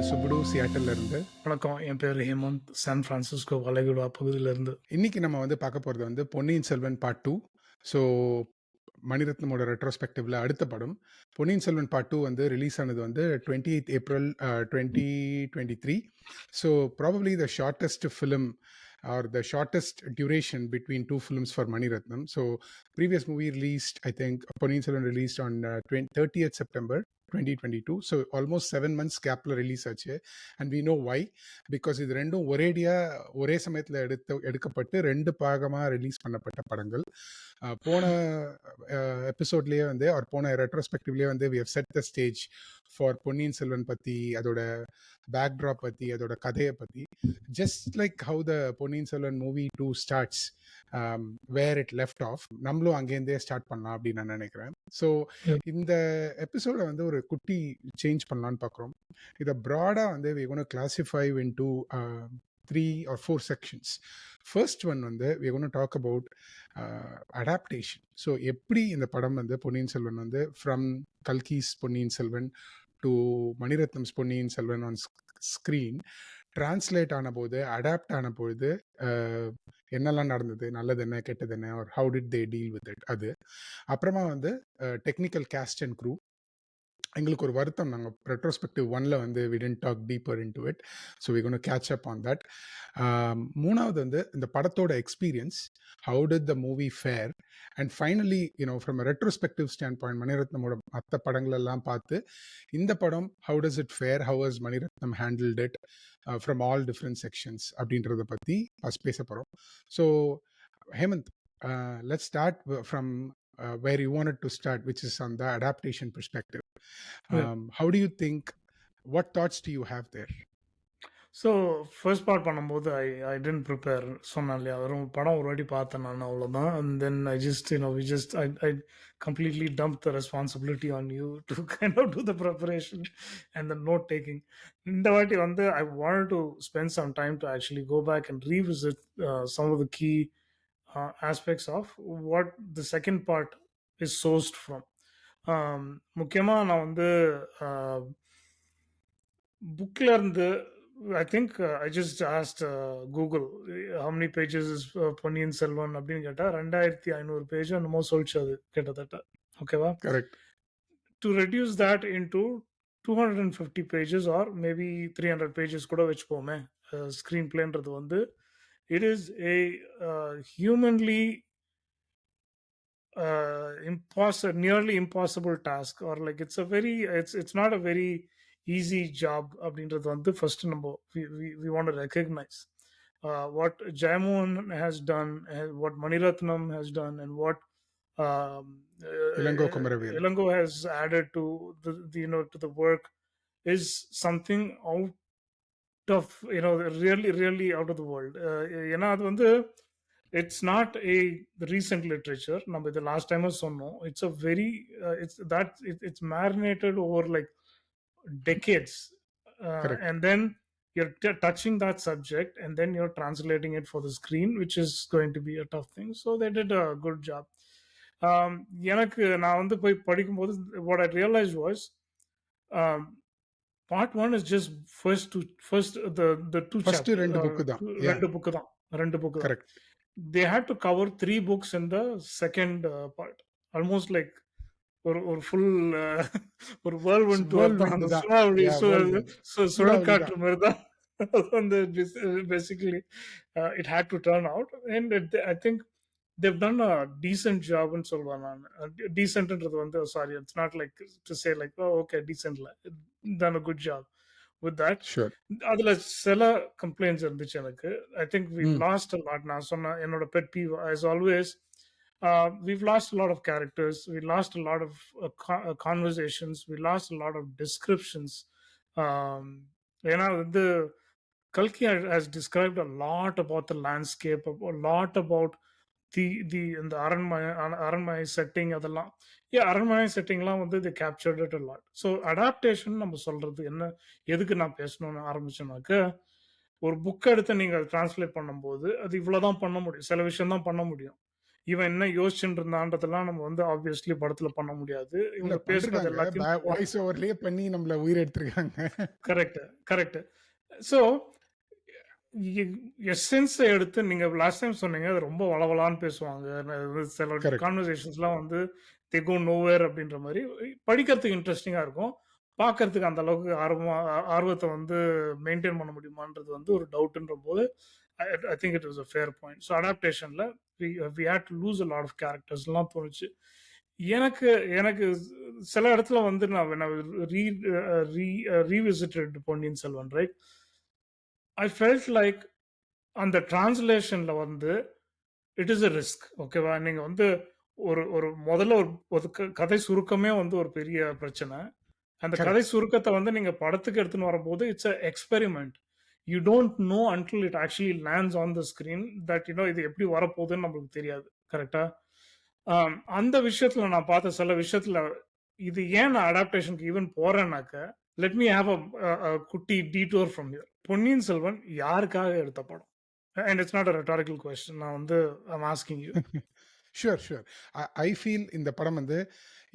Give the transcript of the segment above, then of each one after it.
சுப்புடு சியாட்டல்ல இருந்து. வணக்கம். என் பேர் ஹேமந்த். சான் பிரான்சிஸ்கோ வளைகுடா பகுதியிலிருந்து. இன்னைக்கு நம்ம பார்க்க போறது பொன்னியின் செல்வன் பார்ட் 2. ஸோ மணிரத்னமோட ரெட்ரோஸ்பெக்டிவ்ல அடுத்த படம். பொன்னியின் செல்வன் பார்ட் 2 ரிலீஸ் ஆனது 28th April 2023. So probably the shortest film or the shortest duration between two films for Mani Ratnam. So previous movie released, I think Ponniyin Selvan released on 30th September 2022. So almost 7 months gap la release ஆச்சு. And we know why. Because இது ரெண்டும் ஒரே சமயத்தில் எடுக்கப்பட்டு 2 பாகமாக release பண்ணப்பட்ட படங்கள். போன எபிசோட்லேயே போன ரெட்ரோஸ்பெக்டிவ்லேயே we have set the stage for Ponniyin Selvan பற்றி, அதோட பேக்ட்ராப் பற்றி, அதோட கதையை பற்றி. Just like how the Ponniyin Selvan movie 2 starts, where it left off, நம்மளும் அங்கேருந்தே ஸ்டார்ட் பண்ணலாம் அப்படின்னு நான் நினைக்கிறேன். ஸோ இந்த எபிசோட ஒரு குட்டி சேஞ்ச் பண்ணலான்னு பார்க்குறோம். இதை ப்ராடாக we're going to classify into 3 or 4 sections. First one we're going to talk about adaptation. So எப்படி இந்த படம் Ponniyin Selvan from Kalki's Ponniyin Selvan to Maniratnam's Ponniyin Selvan on screen translate ஆன போது, அடாப்ட் ஆன பொழுது என்னெல்லாம் நடந்தது, நல்லது என்ன கெட்டது என்ன, or how did they deal with it, அது. அப்புறமா டெக்னிக்கல் கேஸ்ட் அண்ட் க்ரூ. எங்களுக்கு ஒரு வருத்தம், நாங்கள் retrospective 1ல we didn't talk deeper into it, so we're going to catch up on that. மூணாவது இந்த படத்தோட experience, how did the movie fare, and finally from a retrospective standpoint, மணிரத்னமோட மற்ற படங்கள் எல்லாம் பார்த்து இந்த படம் how does it fare, how has Mani Ratnam handled it from all different sections அப்படின்றத பற்றி பேச போகிறோம். So Hemant, let's start from where you wanted to start, which is on the adaptation perspective. How do you think, what thoughts do you have there? So first part பண்ணும்போது ஐ tent prepare சொன்னேன் இல்லையா, வெறும் படம் ஒரு வாட்டி பார்த்தேன் நான், அவ்வளோதான். And then I just I completely dump the responsibility on you to kind of to the preparation and the note taking. இந்த வாட்டி I want to spend some time to actually go back and revisit some of the key aspects of what the second part is sourced from. முக்கியமாக நான் புக்கில் இருந்து I think I just asked Google how many pages is Ponniyin Selvan அப்படின்னு கேட்டால் 2500 page என்னமோ சொல்லிச்சு அது கிட்டத்தட்ட. ஓகேவா? Correct. To reduce that into 250 pages or maybe 300 pages கூட வச்சுப்போமே screen பிளேன்றது it is a humanly nearly impossible task, or like it's not a very easy job அப்படின்றது first number we want to recognize what Jayamohan has done, what Mani Ratnam has done, and what Ilango has added to the to the work is something out of really out of the world. ஏன்னா அது it's not a recent literature. நம்ம இது last time சொன்னோம். It's a very it's marinated over like decades, and then you're touching that subject and then you're translating it for the screen, which is going to be a tough thing. So they did a good job. எனக்கு நான் போய் படிக்கும்போது what I realized was part 1 is just first the two chapters. ரெண்டு book தான். Correct. They had to cover 3 books in the second part, almost like ஒரு full ஒரு whirlwind tour தான். சுழல் காற்று மாதிரி தான் basically it had to turn out, and I think they've done a decent job ன்னு சொல்லுவேன் நான். Decentன்றது sorry, it's not like to say like oh okay decent, done a good job with that. Sure. அதுல சில complaints இருந்துச்சு எனக்கு. I think we've lost a lot. நான் சொன்ன என்னோட pet peeve as always, we've lost a lot of characters, we lost a lot of conversations, we lost a lot of descriptions. ஏன்னா Kalki has described a lot about the landscape, a lot about the அரண்மனை setting. அதெல்லாம் அரண்மனை செட்டிங்லாம் they captured it a lot. So adaptation நம்ம சொல்றது என்ன, எதுக்கு நான் பேசணும்னு ஆரம்பிச்சேனாக்க, ஒரு புக் எடுத்து நீங்க டிரான்ஸ்லேட் பண்ணும்போது அது இவ்வளவுதான் பண்ண முடியும், சில விஷயம் தான் பண்ண முடியும். இவன் என்ன யோசிச்சுட்டு இருந்தான்றதெல்லாம் நம்ம வந்து ஆப்வியஸ்லி படத்துல பண்ண முடியாது. இல்ல இவங்க பேசுனது பண்றாங்க. எல்லாத்தையும் வாய்ஸ் ஓவர்லயே பண்ணி நம்மள உயிர் எடுத்திருக்காங்க. Correct, correct. ஸோ எசென்ஸ எடுத்து நீங்க லாஸ்ட் டைம் சொன்னீங்க, அது ரொம்ப வளவளான்னு பேசுவாங்க. சில கரெக்ட். கான்வர்சேஷன்ஸ்லாம் வந்து தே கோ நோவேர் அப்படின்ற மாரி. படிக்கிறதுக்கு இன்ட்ரஸ்டிங்கா இருக்கும். பார்க்கறதுக்கு அந்த அளவுக்கு ஆர்வத்த வந்து மெயின்டெயின் பண்ண முடியுமான்றது வந்து ஒரு டவுட்ன்றபோது, I I think it was a fair point. So அடாப்டேஷன்ல we we had to lose a lot of கேரக்டர்ஸ்லாம் தோணுச்சு. எனக்கு எனக்கு சில இடத்துல வந்து நான் when I re re revisited Ponniyin Selvan, right? I felt like அந்த டிரான்ஸ்லேஷன்ல வந்து இட் இஸ் எ ரிஸ்க். ஓகேவா? நீங்க வந்து ஒரு ஒரு முதல்ல ஒரு ஒரு கதை சுருக்கமே வந்து ஒரு பெரிய பிரச்சனை. அந்த கதை கரெக்ட். சுருக்கத்த வந்து நீங்க படத்துக்கு எடுத்துன்னு வரும்போது, it's a experiment. You don't know until it actually lands on the screen that இது எப்படி வரப்போகுதுன்னு நம்மளுக்கு தெரியாது. கரெக்ட்டா? அந்த விஷயத்துல நான் பார்த்த சில விஷயத்துல இது ஏன் நான் அடாப்டேஷன்க்கு ஈவன் போறேன்னாக்க, லெட் மீ ஹேவ் குட்டி detour from here. Ponniyin Selvan யாருக்காக எடுத்த படம்? And it's not a rhetorical question. நான் வந்து I am asking you. Sure, sure. I feel இந்த படம் வந்து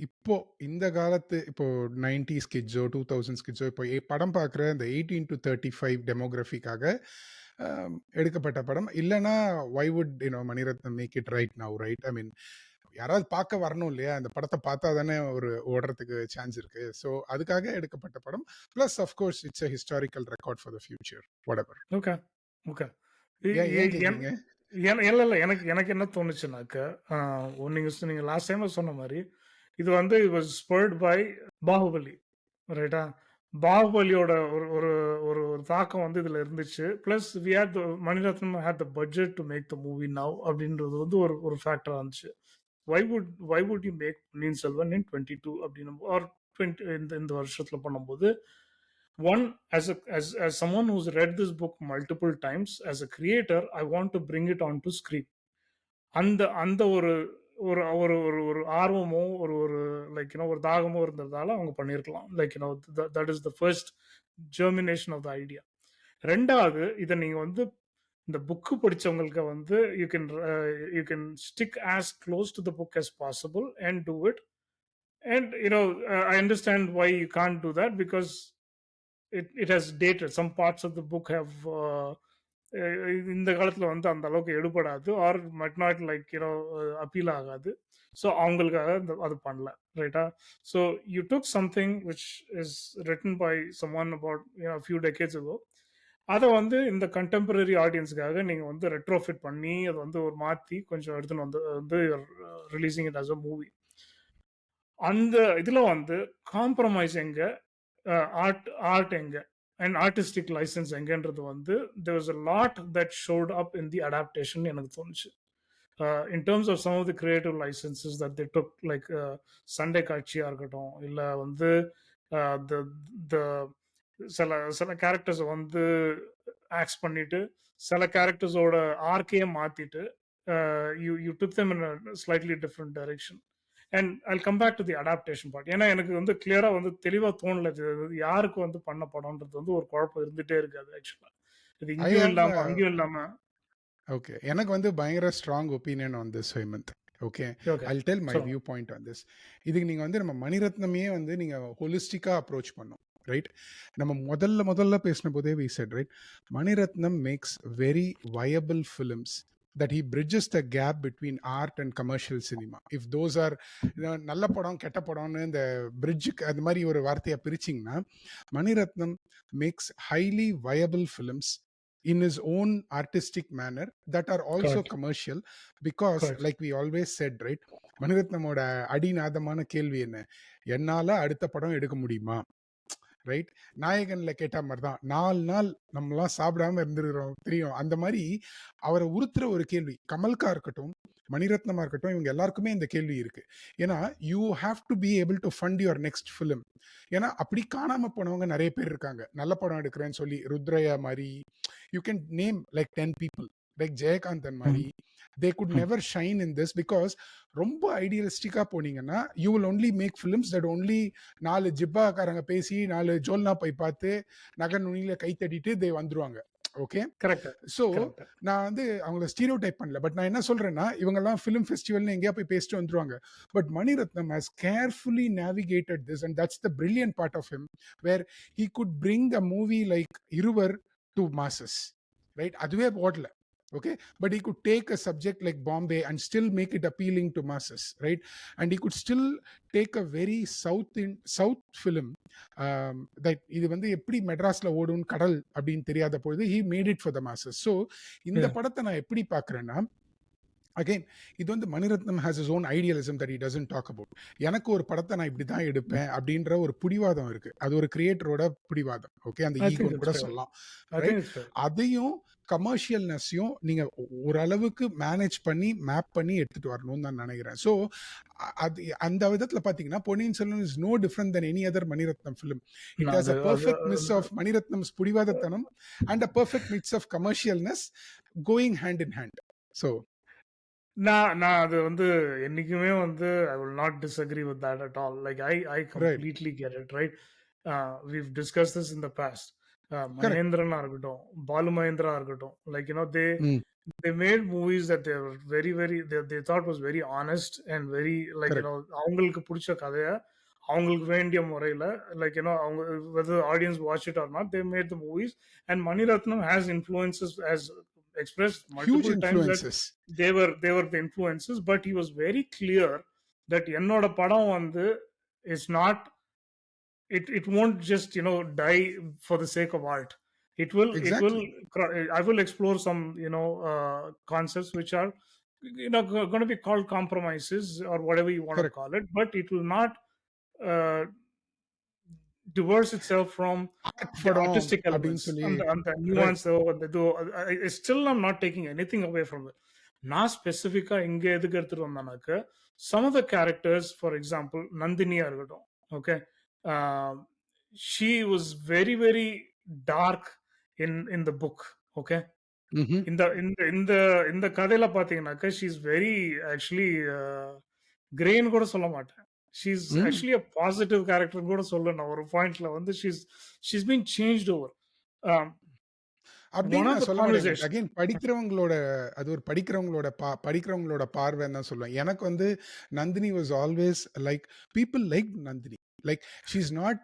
இப்போ இந்த காலத்து இப்போ 90ஸ் கிட்ஸோ 2000s கிட்ஸோ இப்போ படம் பார்க்குற இந்த 18 to 35 டெமோகிராஃபிக்காக எடுக்கப்பட்ட படம். இல்லைன்னா why would Mani Ratnam make it right now, right? I mean யாராவது பார்க்க வரணும் இல்லையா? அந்த படத்தை பார்த்தா தானே ஒரு ஓடுறதுக்கு சான்ஸ் இருக்கு. ஸோ அதுக்காக எடுக்கப்பட்ட படம். Plus of course it's a historical record for the future whatever. Okay, okay. ஏன் ஏன் கேட்குறீங்க? இல்ல, இல்ல. எனக்கு எனக்கு என்ன தோணுச்சுனாக்க, அ நீங்க லாஸ்ட் டைம் சொன்ன மாரி, இது வந்து it was spurred by Baahubali. ரைட்டா? பாகுபலியோட ஒரு ஒரு ஒரு ஒரு தாக்கம் வந்து இதுல இருந்துச்சு. Plus we had Maniratnam had the budget to make the movie now அப்படின்றது வந்து ஒரு ஒரு ஃபேக்டரா இருந்துச்சு. Why would you make Ponniyin Selvan in 22 அப்படின்னும் ஆர் 20 இந்த இந்த வருஷத்துல பண்ணும்போது, one as someone who's read this book multiple times, as a creator I want to bring it onto screen. அந்த அந்த ஒரு ஒரு ஒரு ஒரு ஒரு ஆர்வமோ ஒரு ஒரு லைக் ஒரு தாகமோ இருந்ததால அவங்க பண்ணியிருக்கலாம். Like that is the first germination of the idea. ரெண்டாவது, இதை நீங்க வந்து இந்த புக்கு படிச்சவங்களுக்கு வந்து you can stick as close to the book as possible and do it. And I understand why you can't do that because it has dated. Some parts of the book have இந்த காலத்துல வந்து அந்த அளவுக்கு எடுபடாது or might not like appeal ஆகாது. So அவங்களுக்காக அது பண்ணல. ரைட்டா? So you took something which is written by someone about few decades ago. அதை வந்து இந்த கண்டெம்பரரி ஆடியன்ஸுக்காக நீங்க வந்து ரெட்ரோஃபிட் பண்ணி அதை வந்து ஒரு மாத்தி கொஞ்சம் எடுத்துன்னு வந்து releasing it as a movie. அந்த இதுல வந்து காம்ப்ரமைஸ் எங்க, ஆர்ட் எங்க, அண்ட் ஆர்டிஸ்டிக் லைசன்ஸ் எங்கன்றது வந்து there was a lot that showed up in the adaptation எனக்கு தோணுச்சு. In terms of some of the creative licenses that they took, like சண்டை காட்சியா இருக்கட்டும், இல்ல வந்து the the சில சில கேரக்டர்ஸ் வந்து ஆக்ஸ் பண்ணிட்டு சில கேரக்டர்ஸோட ஆர்க்கையே மாத்திட்டு you took them in a slightly different direction. And I'll come back to the adaptation part. ஏன்னா எனக்கு வந்து கிளியரா வந்து தெளிவா தோணல இது யாருக்கு வந்து பண்ண படம்ன்றது வந்து ஒரு குழப்பம் இருந்துட்டே இருக்காது ஆக்சுவலா. இது ஐ இங்கேயும் ஹவ் இல்லாம அங்கேயும் இல்லாம. ஓகே. எனக்கு வந்து பயங்கர strong opinion on this Hemant. Okay. Okay, I'll tell my சொல்லுங்க. View point on this. இதுக்கு நீங்கள் வந்து நம்ம மணிரத்னமே வந்து நீங்கள் ஹோலிஸ்டிக்காக அப்ரோச் பண்ணோம், ரைட்? நம்ம முதல்ல பேசின போதே we said, right, Maniratnam makes very viable films that he bridges the gap between art and commercial cinema. If those are நல்ல படம் கெட்ட படம்னு இந்த பிரிட்ஜுக்கு அந்த மாதிரி ஒரு வார்த்தையை பிரிச்சிங்கன்னா, Mani Ratnam makes highly viable films in his own artistic manner that are also correct, commercial because correct. like we always said, right, மணிரத்னமோட அடிநாதமான கேள்வி என்ன, என்னால அடுத்த படம் எடுக்க முடியுமா, ரைட்? நாயகன்ல கேட்ட மாதிரி தான் 4 நாள் நம்மலாம் சாப்பிடாம இருந்துருக்கிறோம் தெரியும். அந்த மாதிரி அவரை உறுத்துற ஒரு கேள்வி கமல்கா இருக்கட்டும், மணிரத்னமா இருக்கட்டும், இவங்க எல்லாருக்குமே இந்த கேள்வி இருக்கு. ஏன்னா you have to be able to fund your next film. ஏன்னா அப்படி காணாம போனவங்க நிறைய பேர் இருக்காங்க. நல்ல படம் எடுக்கிறேன்னு சொல்லி ருத்ரையா மாதிரி, you can name like 10 people, like Jayakanthan மாதிரி. They could never shine in this because ரொம்ப ஐடியலிஸ்டிக்கா போனீங்கன்னா you will only make films that only 4 ஜிப்பாக்காரங்க பேசி 4 ஜோல்னா போய் பார்த்து நகர் நுனியில கை தட்டிட்டு தே வந்துருவாங்க. ஓகே. கரெக்ட். So correct. நான் வந்து அவங்கள ஸ்டீரியோடைப் பண்ணல. பட் நான் என்ன சொல்றேன்னா, இவங்கலாம் ஃபிலிம் ஃபெஸ்டிவல்னு எங்கேயா போய் பேசிட்டு வந்துருவாங்க. But Maniratnam has carefully navigated this and that's the brilliant part of him where he could bring a movie like Iruvar to masses, right? அதுவே ஓடல. Okay, but he could take a subject like Bombay and still make it appealing to masses, right? And he could still take a very south film that இது வந்து எப்படி மெட்ராஸ்ல ஓடும் கடல் அப்படின்னு தெரியாத பொழுது he made it for the masses. So இந்த Yeah. படத்தை நான் எப்படி பார்க்கறேன்னா, அகைன் இது வந்து Maniratnam has his own idealism that he doesn't talk about. எனக்கு ஒரு படத்தை நான் இப்படி தான் எடுப்பேன் அப்படின்ற ஒரு பிடிவாதம் இருக்கு. அது ஒரு கிரியேட்டரோட பிடிவாதம். ஓகே, அந்த I think ஈகோன்னு it's கூட fair. சொல்லலாம், I think right? it's fair. அதையும் கமர்ஷியல்னஸையும் நீங்க ஓரளவுக்கு மேனேஜ் பண்ணி மேப் பண்ணி எடுத்துட்டு வரணும்னு நான் நினைக்கிறேன். ஸோ அது அந்த விதத்தில் பார்த்தீங்கன்னா Ponniyin Selvan is no different then any other Mani Ratnam film. It has a perfect miss of Mani Ratnam's பிடிவாதத்தனம் and a perfect mix of commercialness going hand in hand. So நான் அது வந்து என்னைக்குமே வந்து I will not disagree with that at all. Like I right, completely get it, right? We've discuss this in the past. Correct. மகேந்திரனா இருக்கட்டும், பாலு மகேந்திரா இருக்கட்டும், like ம், they made movies that they were very they thought was very honest and very like correct. அவங்களுக்கு பிடிச்ச கதையை அவங்களுக்கு வேண்டிய முறையில அவங்க whether audience watch it or not, they made the movies. And Mani Ratnam has influences, as expressed huge multiple times, that influences. they were the influences, but he was very clear that என்னோட படம் வந்து is not, it won't just die for the sake of art. It will exactly. I will explore some concepts which are going to be called compromises or whatever you want to correct. call it, but it will not uh, divorce itself from art the படம் artistic அப்படின்னு elements சொல்லி. and the right. nuance. Still I'm not taking anything away from it. நான் ஸ்பெசிஃபிக்கா இங்க எதுக்கு எடுத்துட்டு வந்தானாக்க, some of the characters, for example நந்தினியா இருக்கட்டும், okay, she was very dark in the book, okay. ம்ஹ்ம். இந்த இந்த இந்த இந்த கதையில பாத்தீங்கன்னாக்க she is very actually கிரேன்னு கூட சொல்ல மாட்டேன். she is ம். actually a positive character கூட சொல்ல நான் ஒரு பாயிண்ட்ல வந்து she's been changed over. um, one அப்படின்னு of நான் the சொல்ல மாட்டேன். But conversation. அகைன் படிக்கிறவங்களோட அது ஒரு படிக்கிறவங்களோட பார்வைன்னு தான் சொல்லுவேன். எனக்கு வந்து Nandini was always like people like Nandini. Like she is not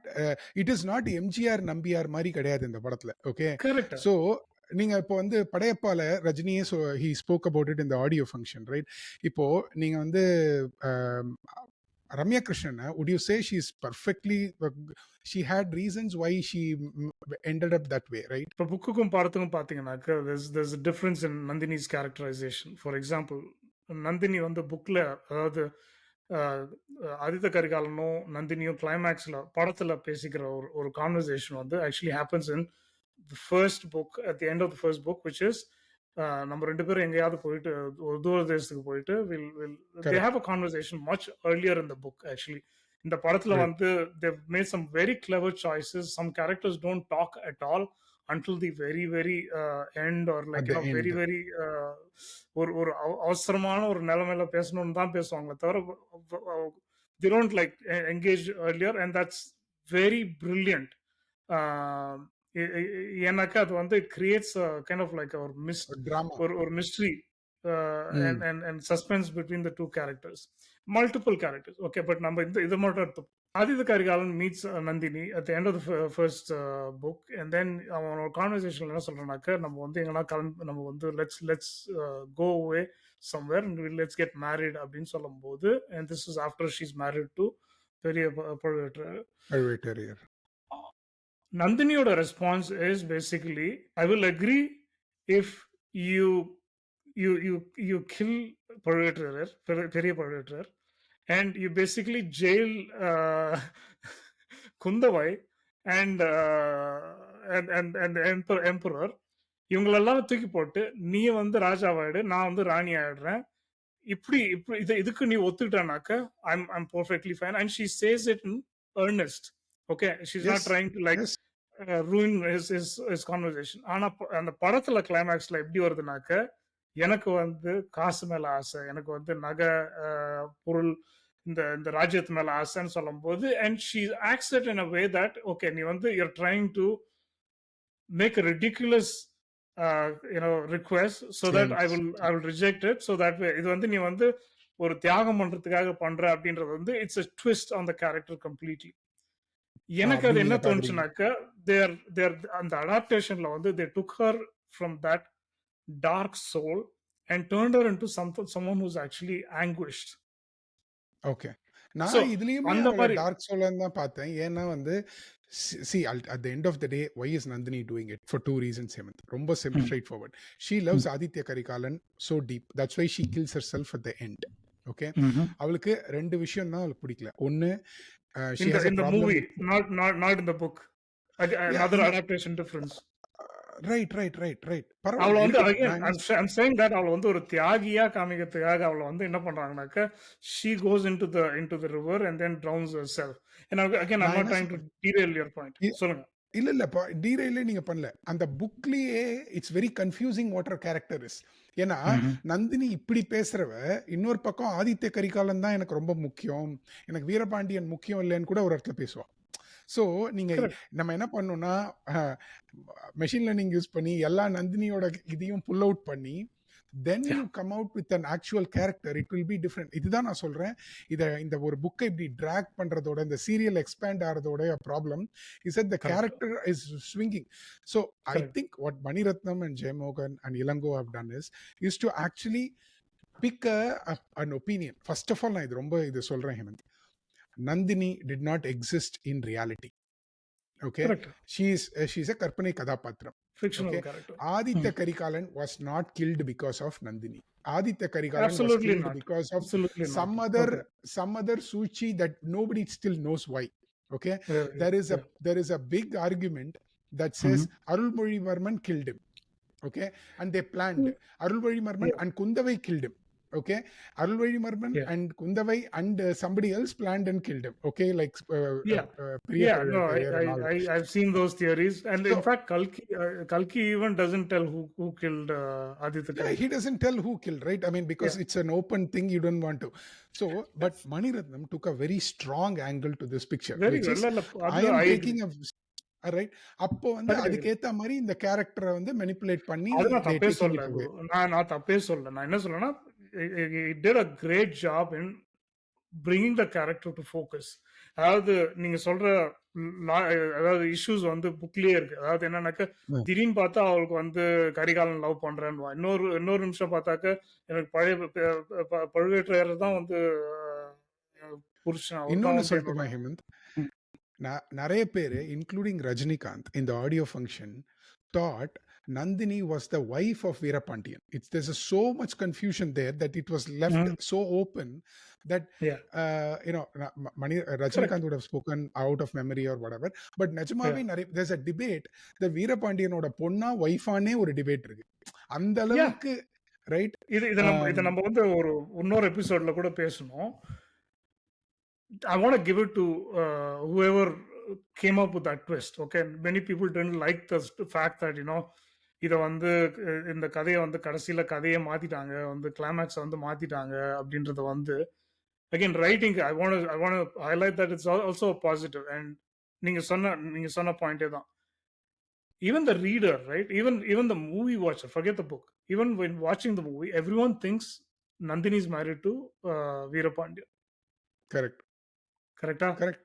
it is not MGR Nambiar மாதிரி கிடையாது இந்த படத்துல. Okay, Correct. ஸோ நீங்க இப்போ வந்து படையப்பால ரஜினியே ஹி ஸ்போக் அபவுட் இட் இந்த ஆடியோ ஃபங்க்ஷன், ரைட்? இப்போ நீங்க வந்து Ramya Krishnan, would you say she's perfectly she had reasons why she ended up that way, right? இப்போ புக்குக்கும் படத்துக்கும் பார்த்தீங்கன்னாக்க there's a difference in Nandini's characterization. For example, Nandini வந்து புக்ல, அதாவது ஆதித்த கரிகாலனும் நந்தினியும் கிளைமேக்ஸ்ல படத்துல பேசிக்கிற ஒரு கான்வர்சேஷன் வந்து actually happens in the first book, at the end of the first book, which is நம்ம ரெண்டு பேரும் எங்கேயாவது போயிட்டு ஒரு தூர தேசத்துக்கு போயிட்டு they Correct. have a conversation much earlier in the book actually. இந்த படத்துல Right. வந்து they've made some very clever choices. Some characters don't talk at all until the very end, or At like the end. very ஒரு அவசரமான ஒரு நிலைமையில பேசணும்னு தான் பேசுவாங்க தவிர they don't like engage earlier, and that's very brilliant. எனக்கு அது வந்து it creates a kind of like a Drama. ஒரு mystery Mm. and suspense between the two characters, multiple characters. Okay, but நம்ம இது மட்டும் எடுத்து Aditha Karikalan meets Nandini at the end of the first book, and then அவனோட கான்வர்சேஷன்ல என்ன சொல்றேன்னாக்க, நம்ம வந்து எங்கன்னா கிளம்பி நம்ம வந்து let's go away somewhere and let's get married அப்படின்னு சொல்லும்போது, and this is after she's married to பெரிய Pazhuvettaraiyar. Purveyor. Nandiniyoட response is basically, I will agree if you kill Pazhuvettaraiyar, பெரிய Pazhuvettaraiyar, and you basically jail Kundavai and emperor. இவங்களெல்லாம் தூக்கி போட்டு நீ வந்து ராஜாவாயிடு, நான் வந்து ராணி ஆயிடுறேன், இப்படி இதுக்கு நீ ஒத்துக்கிட்டானாக்க I'm perfectly fine. And she says it in earnest. Okay, she's not Yes. trying to like Yes. ruin his conversation. ஆனா அந்த படத்துல கிளைமேக்ஸ்ல எப்படி வருதுனாக்க, எனக்கு வந்து காசு மேல ஆசை, எனக்கு வந்து நகை பொருள் இந்த ராஜ்யத்து மேல ஆசைன்னு சொல்லும் போது, and she acts it in a way that okay, நீ வந்து you're trying to make a ridiculous request, so that change. I will reject it. So that way இது வந்து நீ வந்து ஒரு தியாகம் பண்றதுக்காக பண்ற அப்படின்றது வந்து it's a twist on the character completely. எனக்கு அப்படி அது என்ன நீங்க பாக்குறீங்க. தோணுச்சுனாக்க, தேர் அந்த அடாப்டேஷன்ல வந்து they took her from that dark soul and turned her into someone who's actually anguished. Okay. So நான் இதுலயுமே அந்த அவள மாதிரி டார்க் சோல்ன்னு தான் பார்த்தேன். ஏன்னா வந்து at the end of the day why is Nandini doing it for 2 reasons Hemant. ரொம்ப straightforward. She loves Aditya Karikalan so deep. That's why she kills herself at the end. Okay. அவளுக்கு 2 விஷயம் தான் அவளுக்கு பிடிக்கல. ஒன்னு she has a in the problem movie, வித் not in the book. Another adaptation difference. ரைட். அவள பரவாயில்ல வந்து இருக்கட்டும். again நான் என்ன I'm saying that அவள வந்து ஒரு தியாகியா காமிக்கிறதுக்காக அவள வந்து என்ன பண்றாங்கனாக்க, she goes into the river and then drowns herself. And again, I'm நான் not என்ன trying to சொல்றேன், derail your point. சொல்லுங்க. இல்ல டீரைலே நீங்க பண்ணல. அந்த புக்லயே it's very confusing what her character is. ஏன்னா நந்தினி இப்படி பேசுறவ இன்னொரு பக்கம் ஆதித்ய கரிகாலன் தான் எனக்கு ரொம்ப முக்கியம், எனக்கு வீரபாண்டியன் முக்கியம் இல்லைன்னு கூட ஒரு இடத்துல பேசுவான். ஸோ நீங்க Correct. நம்ம என்ன பண்ணணும்னா மெஷின் லேர்னிங் யூஸ் பண்ணி எல்லா நந்தினியோட இதையும் புல் அவுட் பண்ணி then you come out with an actual character, it will be different. இதுதான் நான் சொல்றேன். இந்த ஒரு புக்கை இப்படி ட்ராக் பண்றதோட, இந்த சீரியல் எக்ஸ்பேண்ட் ஆகிறதோட problem is that the character is swinging. So I think what Mani Ratnam and Jayamohan and Ilango have done is to actually pick an opinion. First of all நான் இது சொல்றேன் Hemant. Nandini did not exist in reality. Okay. Correct. She's a karpanai kadapatram. Fictional Okay. character. Aditya Karikalan was not killed because of Nandini. Aditya Karikalan Absolutely was killed not. because of Absolutely some not. other Suchi that nobody still knows why. Okay. There is a big argument that says Arulmozhivarman killed him. Okay. And they planned. Arulmozhivarman and Kundavai killed him. Okay. Arulmozhivarman and Kundavai and somebody else planned and killed him. Okay. Like No, I've seen those theories. And in fact, Kalki even doesn't tell who killed Aditya Karikalan. He doesn't tell who killed, right? I mean, because it's an open thing, you don't want to. So, but Mani Ratnam took a very strong angle to this picture. Very which well. is, I am taking a right. அப்போ வந்து அதுக்கேத்த மாதிரி இந்த கேரக்டரை வந்து manipulate பண்ணி நான் தப்பே சொல்ல. நான் தப்பே சொல்ல. நான் என்ன சொல்லனா, it did a great job in bringing the character to focus. அதாவது நீங்க சொல்ற அதாவது இஷ்யூஸ் வந்து புக்லயே இருக்கு. அதாவது என்னன்னாக்க, திடீர்னு பார்த்தா அவளுக்கு வந்து கரிகாலன் லவ் பண்றேன்னு, இன்னொரு நிமிஷம் பார்த்தாக்க எனக்கு பழுவேற்றையர் தான் வந்து புருஷன். இன்னொன்னு சொல்லட்டுமா ஹேமந்த், நிறைய பேர் including Rajinikanth in the audio function thought Nandini was the wife of Veerapandiyan. There's so much confusion there that it was left so open that Rajinikanth would have spoken out of memory or whatever. But Najmavi, there's a debate the Veerapandiyan-oda ponna wife-ஆனே ஒரு debate இருக்கு. அந்த அளவுக்கு right. இத நம்ம வந்து ஒரு இன்னொரு எபிசோட்ல கூட பேசணும். I want to give it to whoever came up with that twist. Okay, many people didn't like the fact that இத வந்து இந்த கதையை வந்து கடைசியில கதையை மாத்திட்டாங்க, வந்து கிளைமேக்ஸ் வந்து மாத்திட்டாங்க அப்படின்றத வந்து again writing. I want to highlight that it's also a positive. And நீங்க சொன்ன பாயிண்டே தான். Even the reader, right? Even the movie watcher, forget the book. Even when watching the movie, everyone thinks Nandini is married to Veerapandiyan. Correct. Like correct.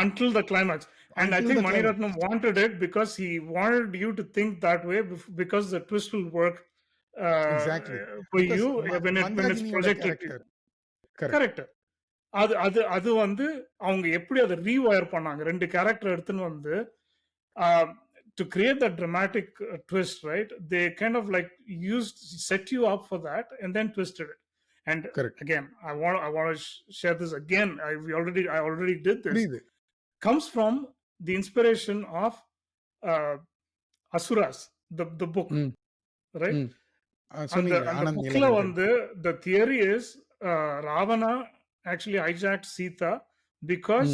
Until the climax. And I think Mani Ratnam wanted it because he wanted you to think that way, because the twist will work exactly for because you when it's projected. Correct. அது வந்து அவங்க எப்படி அதை rewire பண்ணாங்க, ரெண்டு character எடுத்துன்னு வந்து to create that dramatic twist, right? They kind of like set you up for that and then twisted it. And correct. Again, I want to share this again. I already did this. Comes from the inspiration of Asuras, the book, right? And the bookla வந்து the theory is Ravana actually hijacked Sita because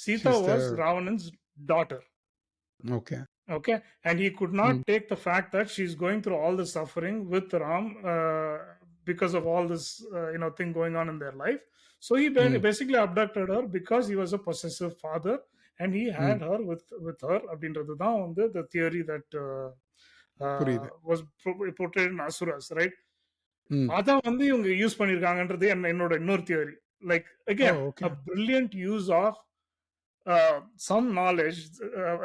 Sita was Ravanan's daughter. Okay, and he could not take the fact that she's going through all the suffering with Ram because of all this thing going on in their life. So he basically abducted her because he was a possessive father and he had her with her. அப்படின்றது தான் வந்து the theory that புரியுது. Was portrayed in asuras, right? ம். அத வந்து இவங்க use பண்ணியிருக்காங்கன்றது என்னோட இன்னொரு theory. Like oh! Again okay. a brilliant use of some knowledge,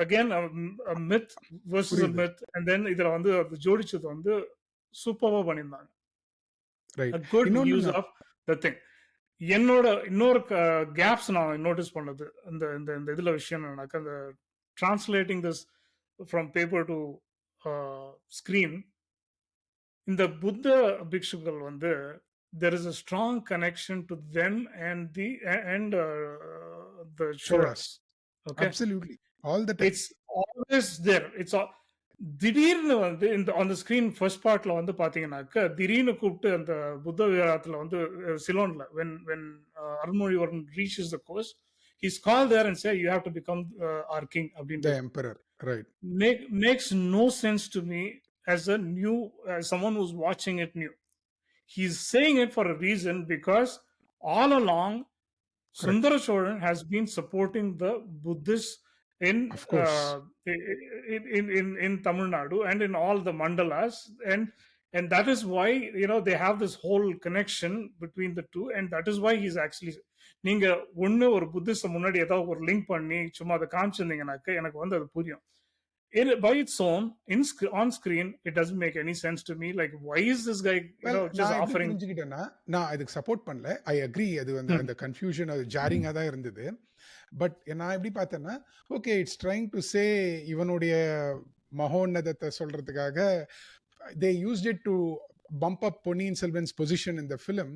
again a myth versus a புரியுது. myth, and then இதுல வந்து அது ஜோடிச்சது வந்து சூப்பர்வா பண்ணியிருந்தாங்க. ரைட். a good இன்னொன்னு use நான் of the thing. என்னோட இன்னொரு கேப்ஸ் நான் நோட்டீஸ் பண்ணது இந்த இந்த இந்த இதுல விஷயம் என்னன்னாக்கா, அந்த translating this from paper to screen, இந்த புத்த பிக்ஷுக்கள் வந்து there is a strong connection to them and the ஷோராஸ். choras. Okay, absolutely. All the time. it's always there. திடீர்னு வந்து இந்த அந்த ஸ்கிரீன் ஃபர்ஸ்ட் பார்ட்ல வந்து பாத்தீங்கன்னாக்க, திடீர்னு கூப்பிட்டு அந்த புத்த விஹாரத்துல வந்து சிலோன்ல when Arulmozhivarman reaches the coast, he's called there and say you have to become our king த அப்படின்றது emperor. Right. makes no sense to me as someone who's watching it new. He's saying it for a reason, because all along correct. Sundara Choran has been supporting the Buddhists in of course. in Tamil Nadu and in all the mandalas, and that is why they have this whole connection between the two, and that is why he's actually, நீங்க ஒண்ணு ஒரு Buddhism முன்னாடி ஏதாவது ஒரு link பண்ணி சும்மா அதை காமிச்சிருந்தீங்கன்னாக்க எனக்கு வந்து அது புரியும். By its own on screen it doesn't make any sense to me. Like, why is this guy well just நான் எப்படி offering? புரிஞ்சுக்கிட்டேன்னா, நான் அதுக்கு சப்போர்ட் பண்ணல. I agree. அது வந்து Hmm. அந்த கன்ஃப்யூஷன் அது ஜாரிங்கா தான் இருந்தது. பட் நான் எப்படி பார்த்தேன்னா, ஓகே இட்ஸ் ட்ரைங் டு சே இவனுடைய மகோன்னதத்தை சொல்றதுக்காக they used it to bump up Ponniyin Selvan's position in the film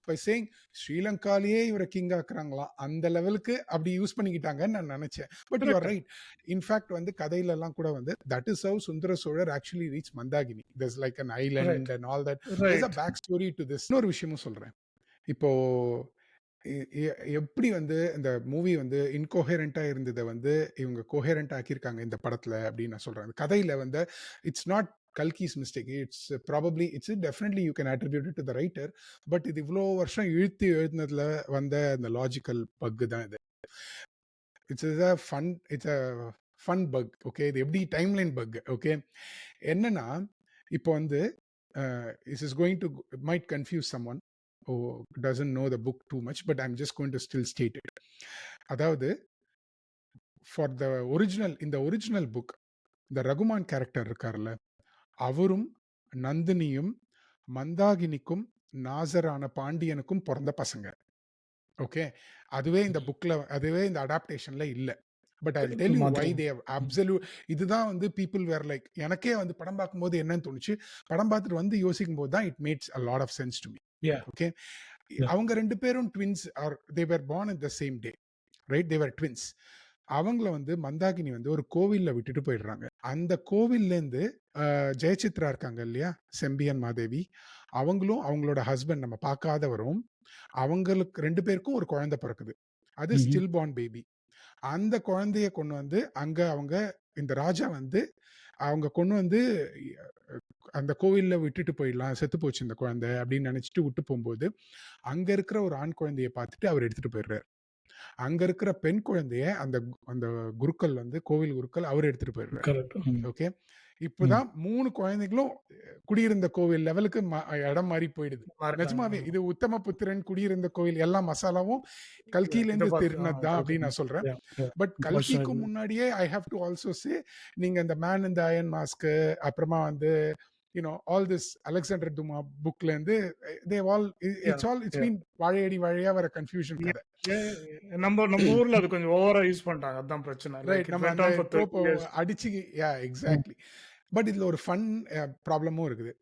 by saying ஸ்ரீலங்காலேயே இவரை கிங் ஆக்குறாங்களாம், அந்த லெவலுக்கு அப்படி யூஸ் பண்ணிக்கிட்டாங்கன்னு நான் நினைச்சேன். But you are Correct. Right. In fact வந்து கதையில எல்லாம் கூட வந்து that is how Sundara Cholar actually reach Mandakini. there's like an Right. island and all that. there's a Right. back story to this. இன்னொரு விஷயமும் சொல்றேன். இப்போ எப்படி வந்து இந்த மூவி வந்து இன்கோஹெரண்டா இருந்ததை வந்து இவங்க கோஹெரண்ட் ஆக்கியிருக்காங்க இந்த படத்துல அப்படின்னு நான் சொல்றேன். கதையில வந்து it's not Kalki's mistake. It's probably it's definitely you can attribute to the writer. But இது இவ்வளோ வருஷம் இழுத்து எழுதுனதுல வந்த அந்த லாஜிக்கல் பக் தான் இது. It's a fun buck. Okay, இது எப்படி டைம்லைன் பக். ஓகே, என்னன்னா இப்போ வந்து this is going to might confuse someone who doesn't know the book too much, but I'm just going to still state it. அதாவது for the original, in the original book, the Rahman character இருக்கார்ல, அவரும் நந்தினியும் மந்தாகினிக்கும் நாசரான பாண்டியனுக்கும் பிறந்த பசங்க. Okay, அதுவே இந்த புக்ல, அதுவே இந்த அடாப்டேஷன்ல இல்ல. But I tell you why they absolute. இதுதான் வந்து பீப்புள் வேர் லைக், எனக்கே வந்து படம் பார்க்கும்போது என்னன்னு தோணுச்சு, படம் பார்த்துட்டு வந்து யோசிக்கும் போது தான் it makes a lot of sense to me. Yeah. Okay, அவங்க ரெண்டு பேரும் twins are they were born at the same day, right? They were twins. அவங்கள வந்து மந்தாகினி வந்து ஒரு கோவில்ல விட்டுட்டு போயிடுறாங்க. அந்த கோவில்லேருந்து ஜெயசித்ரா இருக்காங்க இல்லையா, செம்பியன் மாதேவி, அவங்களும் அவங்களோட ஹஸ்பண்ட் நம்ம பார்க்காதவரும், அவங்களுக்கு ரெண்டு பேருக்கும் ஒரு குழந்தை பிறக்குது. அது ஸ்டில் பார்ன் பேபி. அந்த குழந்தைய கொண்டு வந்து அங்க அவங்க இந்த ராஜா வந்து அவங்க கொண்டு வந்து அந்த கோவில்ல விட்டுட்டு போயிடலாம், செத்து போச்சு இந்த குழந்தை அப்படின்னு நினைச்சிட்டு விட்டு போகும்போது, அங்க இருக்கிற ஒரு ஆண் குழந்தைய பார்த்துட்டு அவர் எடுத்துட்டு போயிடுறாரு. அங்க இருக்கிற பெண் குழந்தைய அந்த அந்த குருக்கள் வந்து, கோவில் குருக்கள், அவர் எடுத்துட்டு போயிடுறாரு. Correct. ஓகே, இப்பதான் 3 குழந்தைகளும் குடியிருந்த கோவில் லெவலுக்கு இடம் மாறி போயிடுது. நிஜமாவே இது உத்தம புத்திரன் குடியிருந்த கோவில் எல்லா மசாலாவும் கல்கியிலேருந்து திருநது தான் அப்படின்னு நான் சொல்றேன். பட் கல்கிக்கு முன்னாடியே I have to also say, நீங்க இந்த மேன் இந்த அயன் மாஸ்க், அப்புறமா வந்து all this அலெக்சாண்டர் துமா புக்ல இருந்து it's been வாழையடி வாழையா வர கன்ஃபியூஷன் கதை. நம்ம ஊர்ல அது கொஞ்சம் ஓவரா யூஸ் பண்றாங்க, அதான் பிரச்சனை. ரைட், நம்ம அந்த கோப்பை அடிச்சு, எக்ஸாக்ட்லி. பட் இதுல ஒரு ஃபன் ப்ராப்ளமும் இருக்குது.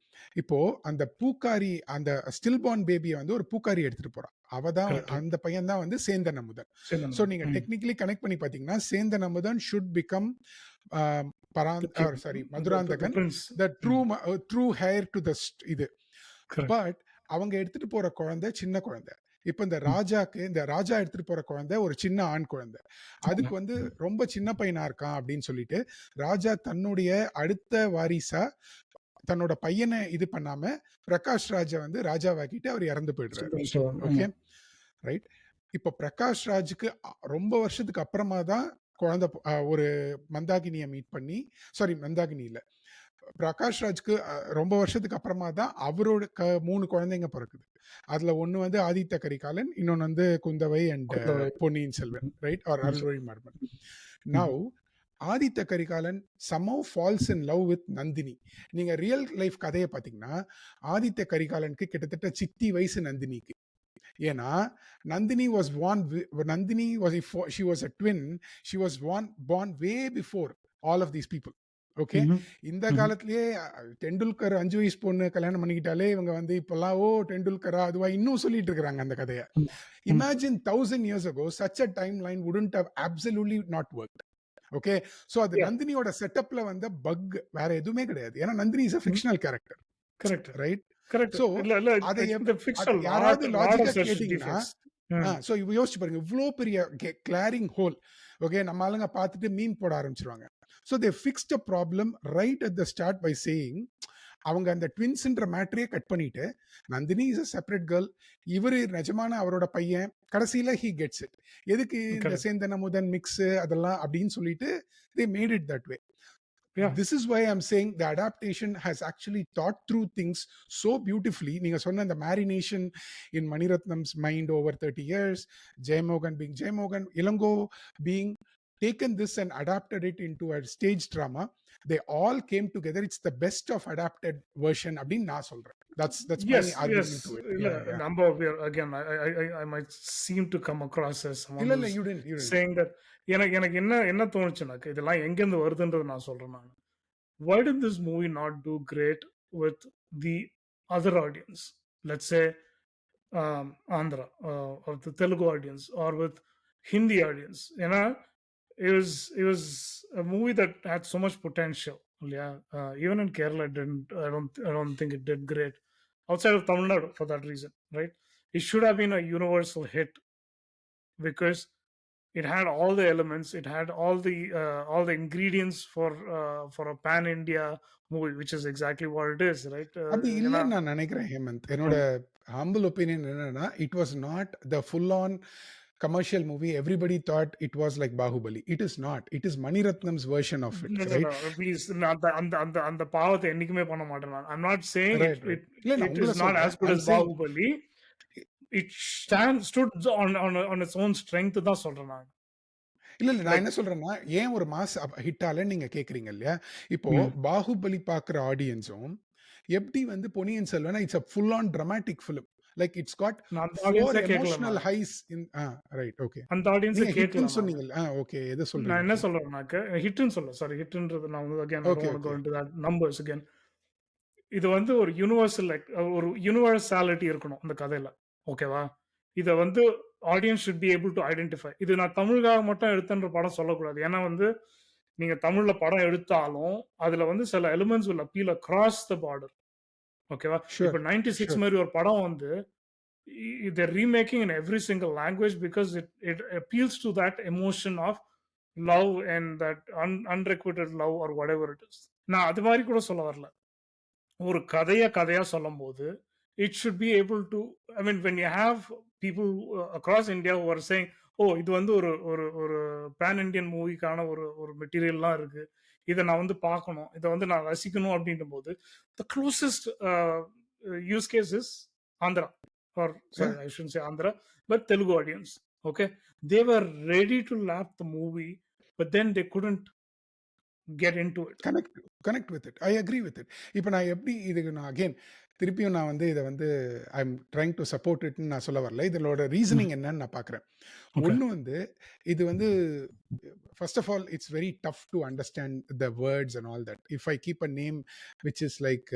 இப்போ அந்த பூக்காரி, அந்த ஸ்டில் பார்ன் பேபியை வந்து ஒரு பூக்காரி எடுத்துட்டு போறா. அவதான், அந்த பையன் தான் வந்து சேந்தன் அமுதன். ஸோ நீங்க டெக்னிக்கலி கனெக்ட் பண்ணி பாத்தீங்கன்னா Sendhan Amudhan should become Madhurantakan, the true heir to the இது. பட் அவங்க எடுத்துட்டு போற குழந்தை சின்ன குழந்தை. இப்ப இந்த ராஜாக்கு, இந்த ராஜா எடுத்துட்டு போற குழந்தை ஒரு சின்ன ஆண் குழந்தை. அதுக்கு வந்து ரொம்ப சின்ன பையனா இருக்கான் அப்படின்னு சொல்லிட்டு ராஜா தன்னுடைய அடுத்த வாரிசா தன்னோட பையனை இது பண்ணாம பிரகாஷ் ராஜா வந்து ராஜாவாக்கிட்டு அவர் இறந்து போயிடுறாரு. Okay, right. இப்ப பிரகாஷ் ராஜுக்கு ரொம்ப வருஷத்துக்கு அப்புறமா தான் குழந்தை ஒரு மந்தாகினியை மீட் பண்ணி, சாரி மந்தாகினி இல்ல, பிரகாஷ் ராஜ்க்கு ரொம்ப வருஷத்துக்கு அப்புறமா தான் அவரோட 3 குழந்தைங்க பிறக்குது. அதுல ஒண்ணு வந்து ஆதித்த கரிகாலன், இன்னொன்னு வந்து Kundavai and Kundavai. Ponniyin Selvan, right? Are hmm. Arulmozhimarban. Hmm. Now Aditha Karikalan somehow falls in love with Nandini. நீங்க ரியல் லைஃப் கதையை பார்த்தீங்கன்னா, ஆதித்த கரிகாலனுக்கு கிட்டத்தட்ட சித்தி வயசு நந்தினிக்கு. ஏன்னா Nandini was born Nandini was she was a twin. She was born way before all of these people. Okay, ம்ஹ்ம். இந்த ம்ஹ்ம். காலத்திலேயே டெண்டுல்கர் 5 வயசு பொண்ணு கல்யாணம் பண்ணிக்கிட்டாலே இவங்க வந்து இப்பெல்லாம் ஓ டெண்டுல்கரா அதுவா இன்னும் சொல்லிட்டு இருக்கிறாங்க அந்த கதையை. ஆமா. ம். Imagine 1000 years ago such a timeline wouldn't have absolutely not worked. Okay, so அது Yeah. நந்தினியோட செட்டப்ல வந்த பக் வேற எதுவுமே கிடையாது. ஏன்னா நந்தினி இஸ் a ம். fictional character, correct. Right? Correct. So இல்ல அதை இந்த ஃபிக்ஷனல் யாராவது லாட் லாஜிக்கா ஆஃப் சச் கேட்டீங்கன்னா, டிஃபெக்ட்ஸ். ம். ஸோ யோசிச்சு பாருங்க, இவ்வளோ பெரிய கிளாரிங் ஹோல். ஓகே, நம்ம ஆளுங்க பார்த்துட்டு மீம் போட ஆரம்பிச்சிருவாங்க. So they fixed a problem right at the start by saying, அவங்க அந்த ட்வின்ஸ்ன்ற மேட்ரையே கட் பண்ணிட்டு Nandini is a separate girl, இவரு நிஜமான அவரோட பையன், கடைசியில ஹி கெட்ஸ் இட். எதுக்கு இந்த கரெக்ட். சேந்தன முதன் மிக்ஸ் அதெல்லாம் அப்படின்னு சொல்லிட்டு தே made it that way. Yeah. This is why I'm saying the adaptation has actually thought through things so beautifully. நீங்க சொன்ன the marination in Mani Ratnam's mind over 30 years, Jaymogan being Jaymogan, Ilango being taken this and adapted it into a stage drama. They all came together. It's the best of adapted version அப்படின்னு நான் சொல்றேன். That's my yes, yes. argument to it. இல்ல Yeah, yeah. நம்ம again I might seem to come across as someone இல்ல who's you didn't. saying that எனக்கு எனக்கு என்ன என்ன தோணுச்சுனாக்க இதெல்லாம் எங்கேருந்து வருதுன்றது நான் சொல்றேன் நான். Why did this movie not do great with the other audience? Let's say Andhra or the Telugu audience or with Hindi audience. You know, it was a movie that had so much potential. Yeah, even in Kerala, it didn't. I don't think it did great. Outside of Tamil Nadu, for that reason, right? It should have been a universal hit because it had all the elements. It had all the ingredients for a pan India movie, which is exactly what it is, right? அப்படி You know, இல்லைன்னு நான் நினைக்கிறேன் ஹேமந்த். என்னோட humble opinion என்னன்னா, it was not the full on commercial movie. Everybody thought it was like Bahubali. It is not. It is Mani Ratnam's version of it, no, no, right? no. Please, அந்த பாவத்தை என்னைக்குமே பண்ண மாட்டேன் நான். I'm not saying Right, right. it இல்ல நான் it is உங்களை not சொல்றேன். as good I'm as saying Bahubali. It stood on its own strength தான் சொல்றேன் நான். இல்ல நான் Like, என்ன சொல்றேன்னா, ஏன் ஒரு மாஸ் ஹிட் ஆலன்னு நீங்க கேக்குறீங்க இல்லையா? இப்போ பாகுபலி பாக்குற ஆடியன்ஸும் எப்படி வந்து Ponniyin Selvan it's a full on dramatic film. Like it's got நான் அந்த 4 ஆடியன்ஸே கேட்கல emotional நான். highs in right okay. அந்த ஆடியன்ஸே நீங்க கேட்கல ஹிட்னு நான். சொன்னீங்கல்ல. ஓகே. எது நான் சொல்றீங்க என்ன இப்போ? சொல்றேன்னாக்க ஹிட்னு சொல்ல சாரி ஹிட்ன்றது நான் வந்து again I don't okay, want to go okay. into that numbers again. இது வந்து ஒரு யூனிவர்சல் ஒரு யூனிவர்சாலிட்டி இருக்கணும் அந்த கதையில. ஓகேவா? இத வந்து audience should be able to identify. இது நான் தமிழுக்காக மட்டும் எடுத்தேன்ற படம் சொல்லக்கூடாது. ஏன்னா வந்து நீங்க தமிழ்ல படம் எடுத்தாலும் அதுல வந்து சில elements will appeal across the border. ஓகேவா? இப்ப ஷூர், 96 ஷூர். மாரி ஒரு படம் வந்து they're remaking in every single language because it appeals to that emotion of love and that unrequited love or whatever it is. நான் அது மாதிரி கூட சொல்ல வரல. ஒரு கதையா சொல்லும்போது it should be able to I mean when you have people across India ஒரு சேயிங் ஓ இது வந்து ஒரு ஒரு ஒரு பேன் இண்டியன் மூவிக்கான ஒரு ஒரு மெட்டீரியல்லாம் இருக்கு, இதை நான் வந்து பார்க்கணும், இதை வந்து நான் ரசிக்கணும் அப்படின்ற போது the closest use case is Andhra or sorry Yeah. I shouldn't say Andhra but Telugu audience. Okay, they were ready to lap the movie but then they couldn't get into it. Connect with it. I agree with it. இப்போ நான் எப்படி இதுக்கு நான் again திருப்பியும் நான் வந்து இதை வந்து I am trying to support இட்னு நான் சொல்ல வரல. இதனோட ரீசனிங் என்னன்னு நான் பார்க்குறேன். Okay. ஒன்று வந்து இது வந்து first of all it's very tough to understand the words and all that. If I keep a name which is like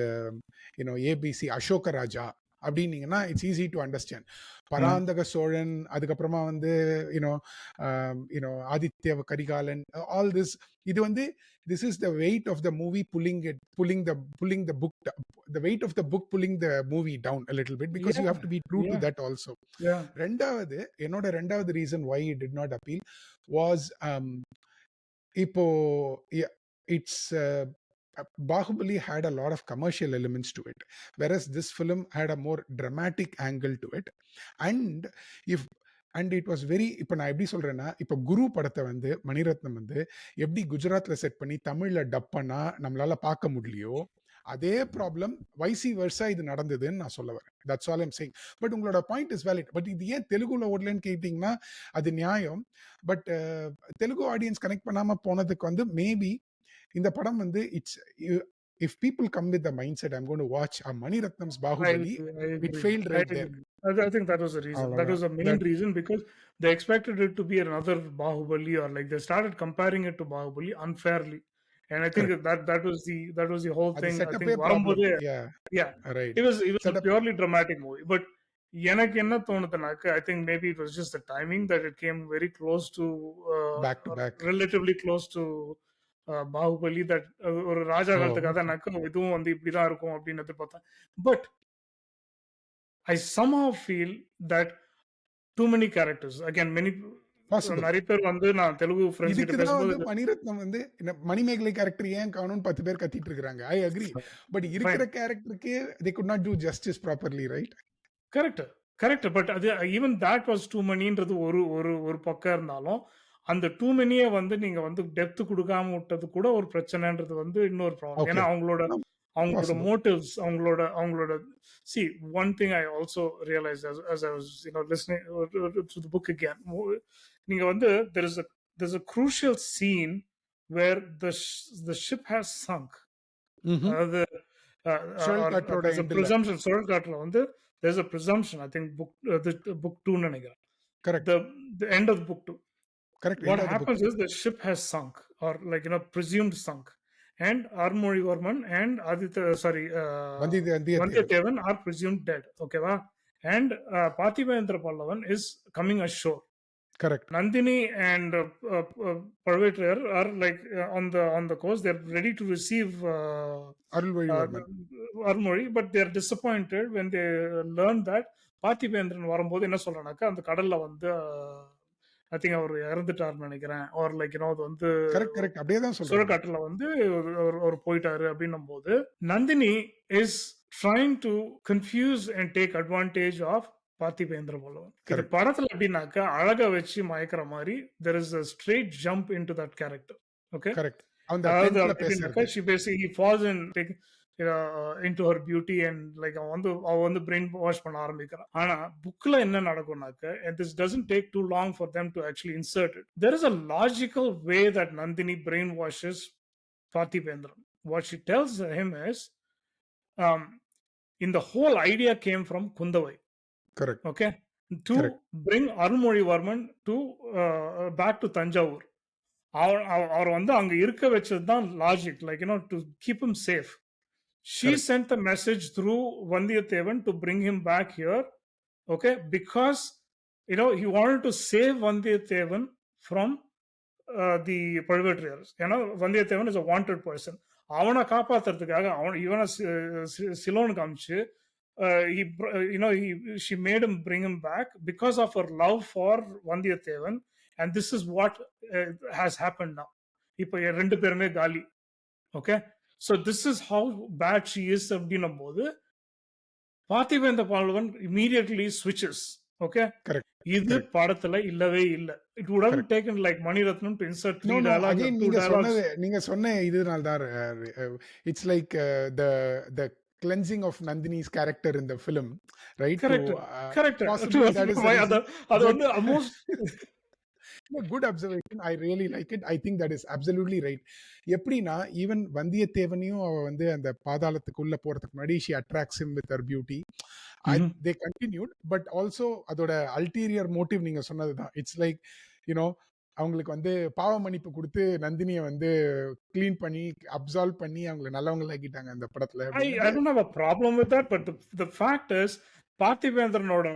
ABC Ashoka Raja அப்படின்னீங்கன்னா it's easy to understand. Parantaka Cholan, அதுக்கப்புறமா வந்து ஆதித்ய கரிகாலன், ஆல் திஸ், இது வந்து this is the weight of the movie pulling the book, the weight of the book pulling the movie down a little bit because you have to be true to that also. Yeah. என்னோட ரெண்டாவது reason why it did not appeal was இப்போ it's Bahubali had a lot of commercial elements to it, whereas this film had a more dramatic angle to it. And if and it was very இப்ப நான் எப்படி சொல்றேன்னா, இப்ப குரு படத்த வந்து மணிரத்னம் வந்து எப்படி குஜராத்ல செட் பண்ணி தமிழ்ல டப் பண்ணா நம்மளால பார்க்க முடியலையோ, அதே ப்ராப்ளம் வைசி வெர்சா இது நடந்ததுன்னு நான் சொல்ல வரேன். That's all I am saying. But உங்களோட பாயிண்ட் இஸ் வேலிட். பட் இது ஏன் தெலுங்குல ஓடலன்னு கேட்டீங்கன்னா, அது நியாயம். பட் தெலுங்கு ஆடியன்ஸ் கனெக்ட் பண்ணாம போனதுக்கு வந்து மேபி இந்த படம் வந்து it's if people come with the mindset I am going to watch a Mani Ratnam's I Baahubali, agree. I it agree. Failed I right there. agree. I think that was the reason. That was அவ்வளவுதான். the main that reason because they expected it to be another Bahubali, or like they started comparing it to Bahubali unfairly, and I think correct. that was the whole அது thing. I think செட்டப்பே problem. வரும்போதே ya, yeah, right. it was a setup purely dramatic movie. But எனக்கு என்ன தோணுதுனாக்க, I think maybe it was just the timing that it came very close to back to or back. relatively close to Baahubali, that ஒரு ராஜா ஓ! காலத்து கதைனாக்க இதுவும் வந்து இப்படிதான் இருக்கும் அப்படின்னு எதிர்பார்த்தேன். But I somehow feel that too many characters. Again, many possible. நெறைய பேர் வந்து நான் தெலுங்கு ஃபிரெண்ட்ஸ் கிட்ட இதுக்கு தான் பேசும்போது வந்து மணிரத்னம் வந்து மணிமேகலை கேரக்டர் ஏன் காணோம்னு 10 பேர் கத்திட்டு இருக்காங்க. I agree. பட் இருக்கிற ஃபைன். கேரக்டருக்கே they could not do justice properly, right? Correct. Correct. But அது ஈவன் தட் வாஸ் டூ மனின்றது ஒரு ஒரு ஒரு பக்கம் இருந்தாலும், அந்த டூ மனிய வந்து நீங்க வந்து டெப்த் குடுக்காம விட்டது கூட ஒரு பிரச்சனைன்றது வந்து இன்னொரு ப்ராப்ளம். ஓகே. ஏன்னா அவங்களோட அவங்களோட பாசிபிள். மோட்டிவ்ஸ், அவங்களோட அவங்களோட see one thing I also realized as I was listening to the book again. நீங்க வந்து there's a crucial scene where the ship has sunk. ம்ஹ்ம். அதாவது சுழல் or காற்றோட there's a எண்டுல. presumption, சுழல் காற்றுல வந்து there's a presumption, I think book 2 ன்னு நினைக்கிறேன். Correct. The end of book 2. Correct. What end of the book. happens is the ship has sunk, or like presumed sunk, and Armorivarman and Aditya, sorry, Vandiyathevan. Vandiyathevan are presumed dead. Okay, va? And Parthivedra Pallavan is coming ashore. Correct. Nandini and Parvetar are like on the coast. They're ready to receive Arulmozhivarman. Armory, but they're disappointed when they learn that Parthibendran வரும்போது என்ன சொல்றானாக்கா, அந்த கடல்ல வந்து I think அவர் இறந்துட்டாருன்னு நினைக்கிறேன். R like அது வந்து correct, correct. அப்படியே தான் சொல்றாங்க. சுழற்காற்றுல வந்து அவர் போயிட்டாரு அப்படின்னும் போது, Nandini is trying to confuse and take advantage of Parthibendra Pallavan. இது கரெக்ட். படத்துல எப்படின்னாக்கா அழகா வச்சு மயக்கிற மாதிரி there is a straight jump into that character. Okay, correct. அந்த அதாவது டென்த்ல எப்படின்னாக்கா பேசுறது. she basically falls into her beauty and like அவ வந்து brain wash பண்ண ஆரம்பிக்கிறான். ஆனா புக்ல என்ன நடக்கும்னாக்க, and this doesn't take too long for them to actually insert it. There is a logical way that Nandini brainwashes Parthipendraн. What she tells him is, um, in the whole idea came from Kundavai. Correct. Okay, to correct. bring Arunmozhivarman to back to Tanjavur. அவர் வந்து அங்க இருக்க வச்சது தான் logic, like to keep him safe. She correct. sent the message through Vandiyathevan to bring him back here, okay, because he wanted to save Vandiyathevan from the perpetrators. Vandiyathevan is a wanted person. அவனை காப்பாத்துறதுக்காக இவனை சிலோனுக்கு அமிச்சு she made him bring him back because of her love for Vandiyathevan, and this is what has happened now. இப்போ ரெண்டு பேருமே காலி. Okay, so this is how bad she is அப்படின்னும் போது Parthibendra Pallavan immediately switches. Okay, correct. இது படத்துல இல்லவே இல்ல. It would have taken like Mani Ratnam to insert 3 dialogues or 2 dialogues. நீங்க சொன்ன இதுனால தான் it's like the cleansing of Nandini's character in the film, right? Correct. Correct. Possibly that is the reason. அது வந்து almost good observation. I really like it. I think that is absolutely right. எப்படின்னா even வந்தியத்தேவனையும் அவ வந்து அந்த பாதாளத்துக்குள்ள போறதுக்கு முன்னாடி she attracts him with her beauty. They continued. But also அதோட அல்டீரியர் மோட்டிவ் நீங்க சொன்னதுதான். இட்ஸ் லைக் அவங்களுக்கு வந்து பாவ மன்னிப்பு கொடுத்து நந்தினியை வந்து கிளீன் பண்ணி அப்சால்வ் பண்ணி அவங்களை நல்லவங்களாக்கிட்டாங்க அந்த படத்துல. I don't have a problem with that, but the fact is பார்த்திபேந்திரனோட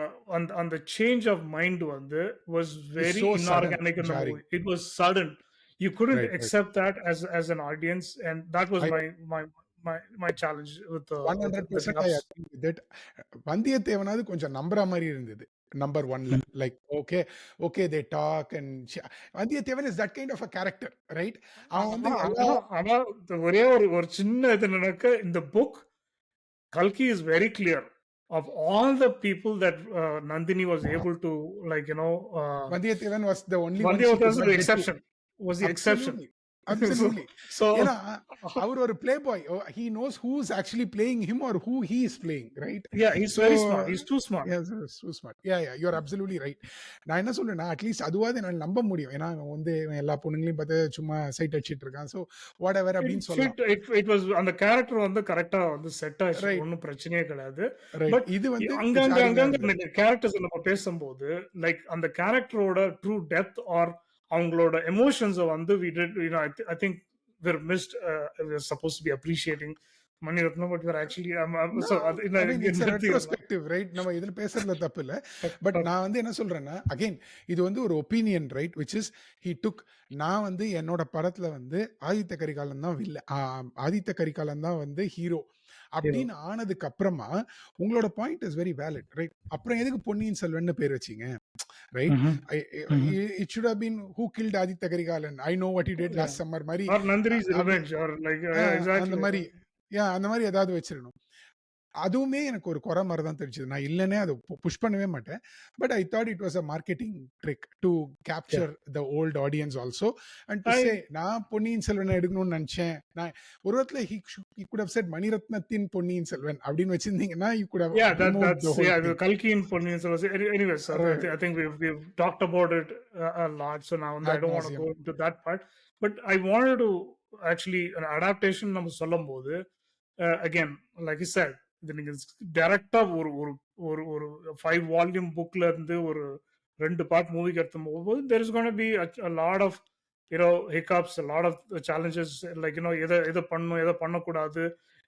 அந்த சேஞ்ச் ஆஃப் மைண்ட் வந்து was very so inorganic in the jarring. movie. It was sudden. You couldn't Right. accept that as an audience, and that was my challenge with the 100% I agree with it. வந்தியத்தேவனாவது கொஞ்சம் நம்புற மாதிரி இருந்தது number 1ல. Like okay they talk and Vandiyathevan is that kind of a character, right? அவன் வந்து ஆனா ஒரே ஒரு சின்ன இது என்னன்னாக்க, இந்த புக் கல்கி is very clear. of all the people that Nandini was able to, like, Vandiyathevan was the only one she Vandiyavatara could was not the get to. exception. Was the exception. Absolutely. so, Absolutely. so ஏன்னா அவர் ஒரு play boy. He knows who's actually playing him or who he is playing, right? yeah, he's So very smart. He's too smart. yes, so smart. Yeah, you're absolutely right. நான் என்ன சொல்றேன்னா at least அதுவாவது என்னால நம்ப முடியும். ஏன்னா அவன் வந்து இவன் எல்லா பொண்ணுங்களையும் பார்த்து சும்மா சைட் அடிச்சிட்டு இருக்கான். ஸோ வாட் எவர் It அப்படின்னு fit. சொல்லலாம். It was அந்த கேரக்டர் வந்து கரெக்டா வந்து செட் ஆச்சு. ரைட், ஒன்றும் பிரச்சனையே கிடையாது. ரைட். பட் இது வந்து அங்கங்க ஜாரிங்கா அங்கங்க இருந்தது. இந்த கேரக்டர்ஸ் நம்ம பேசும்போது, லைக் அந்த கேரக்டரோட ட்ரூ டெப்த் ஆர் அவங்களோட எமோஷன்ஸை வந்து we did, I think we're missed. We're supposed to be appreciating Mani Ratnam, but we're actually No, so அது I mean, இங்க it's a நிறுத்திடலாம். retrospective, right? நம்ம இதுல பேசுறதுல தப்பு இல்ல. பட் But நான் வந்து என்ன சொல்றேன்னா, அகைன் இது வந்து ஒரு opinion, right? Which is he took. நான் வந்து என்னோட படத்துல வந்து ஆதித்த கரிகாலன் தான் ஆதித்த கரிகாலன் தான் வந்து ஹீரோ அப்படின்னு ஆனதுக்கு அப்புறமா உங்களோட point is very valid, right? அப்புறம் எதுக்கு பொன்னியின் செல்வன் பேர் வச்சீங்க, right? It should have been who killed Aditha Karikalan, I know what you did last summer மாதிரி. or Nandini's அப்படி revenge or like அந்த exactly. மாதிரி அந்த மாதிரி ஏதாவது வச்சிருக்கணும். அதுவுமே எனக்கு ஒரு குறை மாதிரி தான் தெரிஞ்சது. நான் இல்லைன்னே அதை புஷ் பண்ணவே மாட்டேன். But I thought it was a marketing trick to capture the old audience also and to say நான் பொன்னியின் செல்வனை எடுக்கணும்னு நினைச்சேன். நான் ஒரு இடத்துல he could have said மணிரத்னத்தின் Ponniyin Selvan அப்படின்னு வச்சிருந்தீங்கன்னா you could have removed the whole thing. Kalkin Ponniyin Selvan. Anyways, sir, I think we've talked about it a lot, so now I don't want to go into that part. But I wanted to actually an adaptation நம்ம சொல்லும்போது again, like you said, இது நீங்க டைரக்டா ஒரு ஒரு ஒரு ஒரு 5 volume புக்ல இருந்து ஒரு 2 பார்ட் மூவிக்கு எடுத்து போகும்போது there is going to be a lot of hiccups, a lot of challenges, like எதை பண்ணணும் எதை பண்ணக்கூடாது.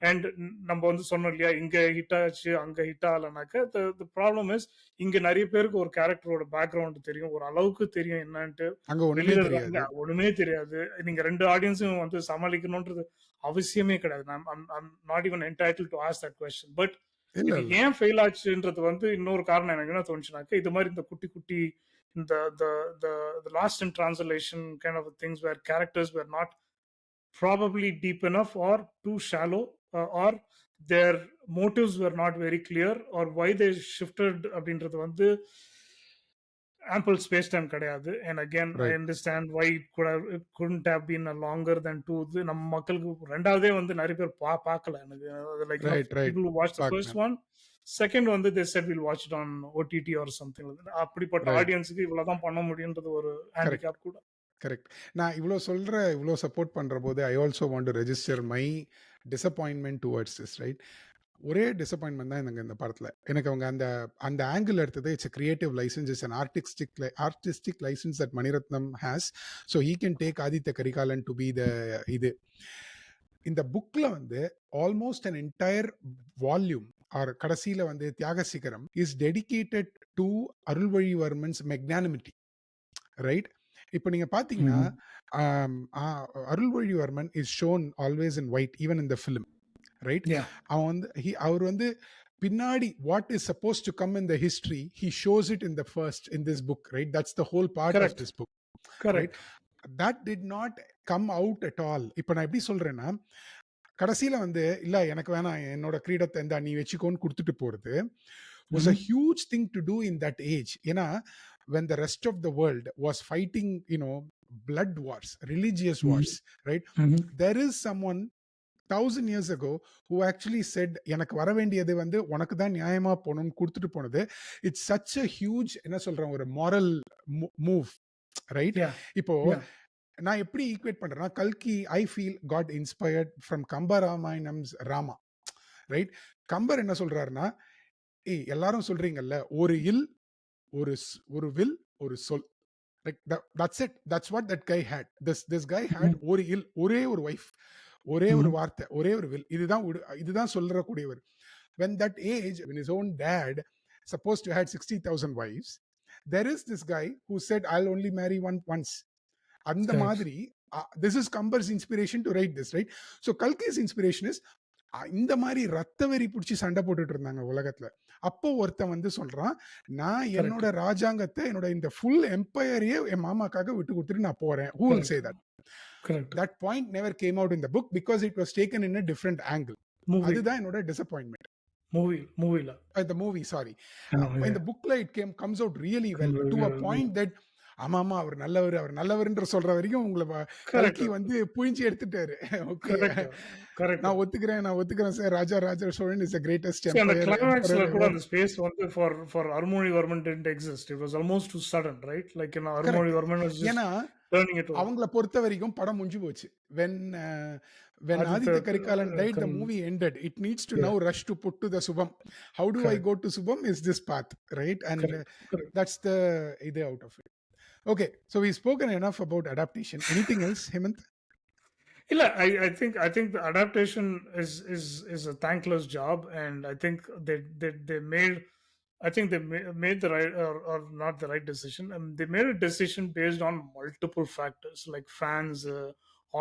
அண்ட் நம்ம வந்து சொன்னோம் இல்லையா, இங்க ஹிட் ஆச்சு அங்க ஹிட் ஆகலனாக்க the problem is இங்க நிறைய பேருக்கு ஒரு கேரக்டரோட பேக்ரவுண்ட் தெரியும், ஒரு அளவுக்கு தெரியும் என்னன்ட்டு. ஒண்ணுமே தெரியாது. நீங்க 2 ஆடியன்ஸும் வந்து சமாளிக்கணும்ன்றது அவசியமே கிடையாது. I'm not even entitled to ask that question. But இது ஏன் ஃபெயில் ஆச்சுன்றது வந்து இன்னொரு காரணம் எனக்கு என்ன தோணுச்சுனாக்க, இது மாதிரி இந்த குட்டி குட்டி இந்த the lost in translation kind of things where characters were not probably deep enough or too shallow, or their motives were not very clear, or why they shifted அப்படின்றது வந்து ample space time கிடையாது. And again, I understand why it couldn't have been a longer than 2. நம்ம மக்களுக்கு ரெண்டாவதே வந்து நிறைய பேர் பார்க்கல. எனக்கு like people who watched the first one, second வந்து they said we'll watch it on OTT or something. அப்படிப்பட்ட ஆடியன்ஸுக்கு இவ்வளவுதான் பண்ண முடியுன்றது ஒரு ஹேண்டிகேப் கூட. கரெக்ட். நான் இவ்வளோ சப்போர்ட் பண்ற போது I also want to register my disappointment towards this, right? ஒரே டிசப்பாயின்மெண்ட் தான் எனக்கு இந்த படத்தில். எனக்கு அவங்க அந்த ஆங்கிள் எடுத்தது it's creative licence, it's an artistic licence that Mani Ratnam has. So he can take Aditha Karikalan to be the இது. இந்த புக்கில் வந்து almost an entire volume or கடைசியில் வந்து Thiyaga Sigaram is dedicated to Arulmozhivarman's magnanimity, right? இப்போ நீங்க பாத்தீங்கன்னா Arulmozhivarman is shown always in white even in the film, right? அவன் வந்து அவர் வந்து பின்னாடி what is supposed to come in the history he shows it in the first in this book, right? That's the whole part of this book, right? That did not come out at all. இப்போ நான் எப்படி சொல்றேன்னா, கடைசியில வந்து இல்ல எனக்கு வேணாம் என்னோட கிரீடத்தை இந்த நீ வச்சுக்கோன்னு கொடுத்துட்டு போறது was a huge thing to do in that age. ஏன்னா when the rest of the world was fighting blood wars, religious wars, right? There is someone 1000 years ago who actually said எனக்கு வர வேண்டியது வந்து உனக்கு தான் நியாயமா போகணும்னு கொடுத்துட்டு போனது. இட்ஸ் such a huge என்ன சொல்றேன் ஒரு moral move, right? இப்போ நான் எப்படி ஈக்குவேட் பண்றேன்னா, கல்கி I feel got inspired from Kamba Ramayanam's Rama, right? Kambar என்ன சொல்றாருன்னா, எல்லாரும் சொல்றீங்கல்ல ஒரு இல் ஒரு வில் ஒரு சொல், like that's it, that's what that guy had. This guy had ஒரு இல், ஒரே ஒரு வைஃப், ஒரே ஒரு வார்த்தை, ஒரே ஒரு வில். இதுதான் சொல்ற கூடியவர். when that age, when his own dad supposed to had 60,000 wives, there is this guy who said I'll only marry once. அந்த மாதிரி this is Kambar's inspiration to write this, right? So Kalki's inspiration is இந்த மாதிரி ரத்த வெறி பிடிச்சி சண்டை போட்டுட்டு இருந்தாங்க உலகத்துல. அப்போ ஒருத்தன் வந்து சொல்றான், நான் என்னோட ராஜாங்கத்தை என்னோட இந்த ஃபுல் எம்பையரையே என் மாமாக்காக விட்டு கொடுத்துட்டு நான் போறேன். Who will say that? Correct. That point never came out in the book because it was taken in a different angle. அதுதான் என்னோட டிசப்பாயின்மெண்ட். மூவில. The movie, sorry. In Yeah. the booklet, comes out really well to a point that ஆமாமா அவர் நல்லவரு, அவர் நல்லவருன்ற சொல்ற வரைக்கும் உங்கள correct. கல்கி வந்து புழிஞ்சு எடுத்துட்டாரு. ஓகே. கரெக்ட். கரெக்ட். நான் ஒத்துக்கிறேன் sir. Raja Cholan is the greatest அந்த கிளைமாக்ஸ்ல எம்பரர் கூட எவர். அந்த ஸ்பேஸ் வந்து for Arulmozhivarman didn't exist. It was almost too sudden, right? Like correct. Arulmozhivarman was just ஏன்னா, டர்னிங் இட் ஓவர். அவங்கள பொறுத்தவரைக்கும் படம் முடிஞ்சு போச்சு. When Aditya Aditya Karikalan died, the Karikalan. movie ended. It needs to now Yeah. rush to put to the Subham. How do I correct. go to Subham is this path, right? And correct. Correct. that's the idea out of it. Okay, so we've spoken enough about adaptation. Anything else, Hemant? இல்ல, I think the adaptation is a thankless job, and I think they made, I think they made the right, or not the right decision. They made a decision based on multiple factors like fans,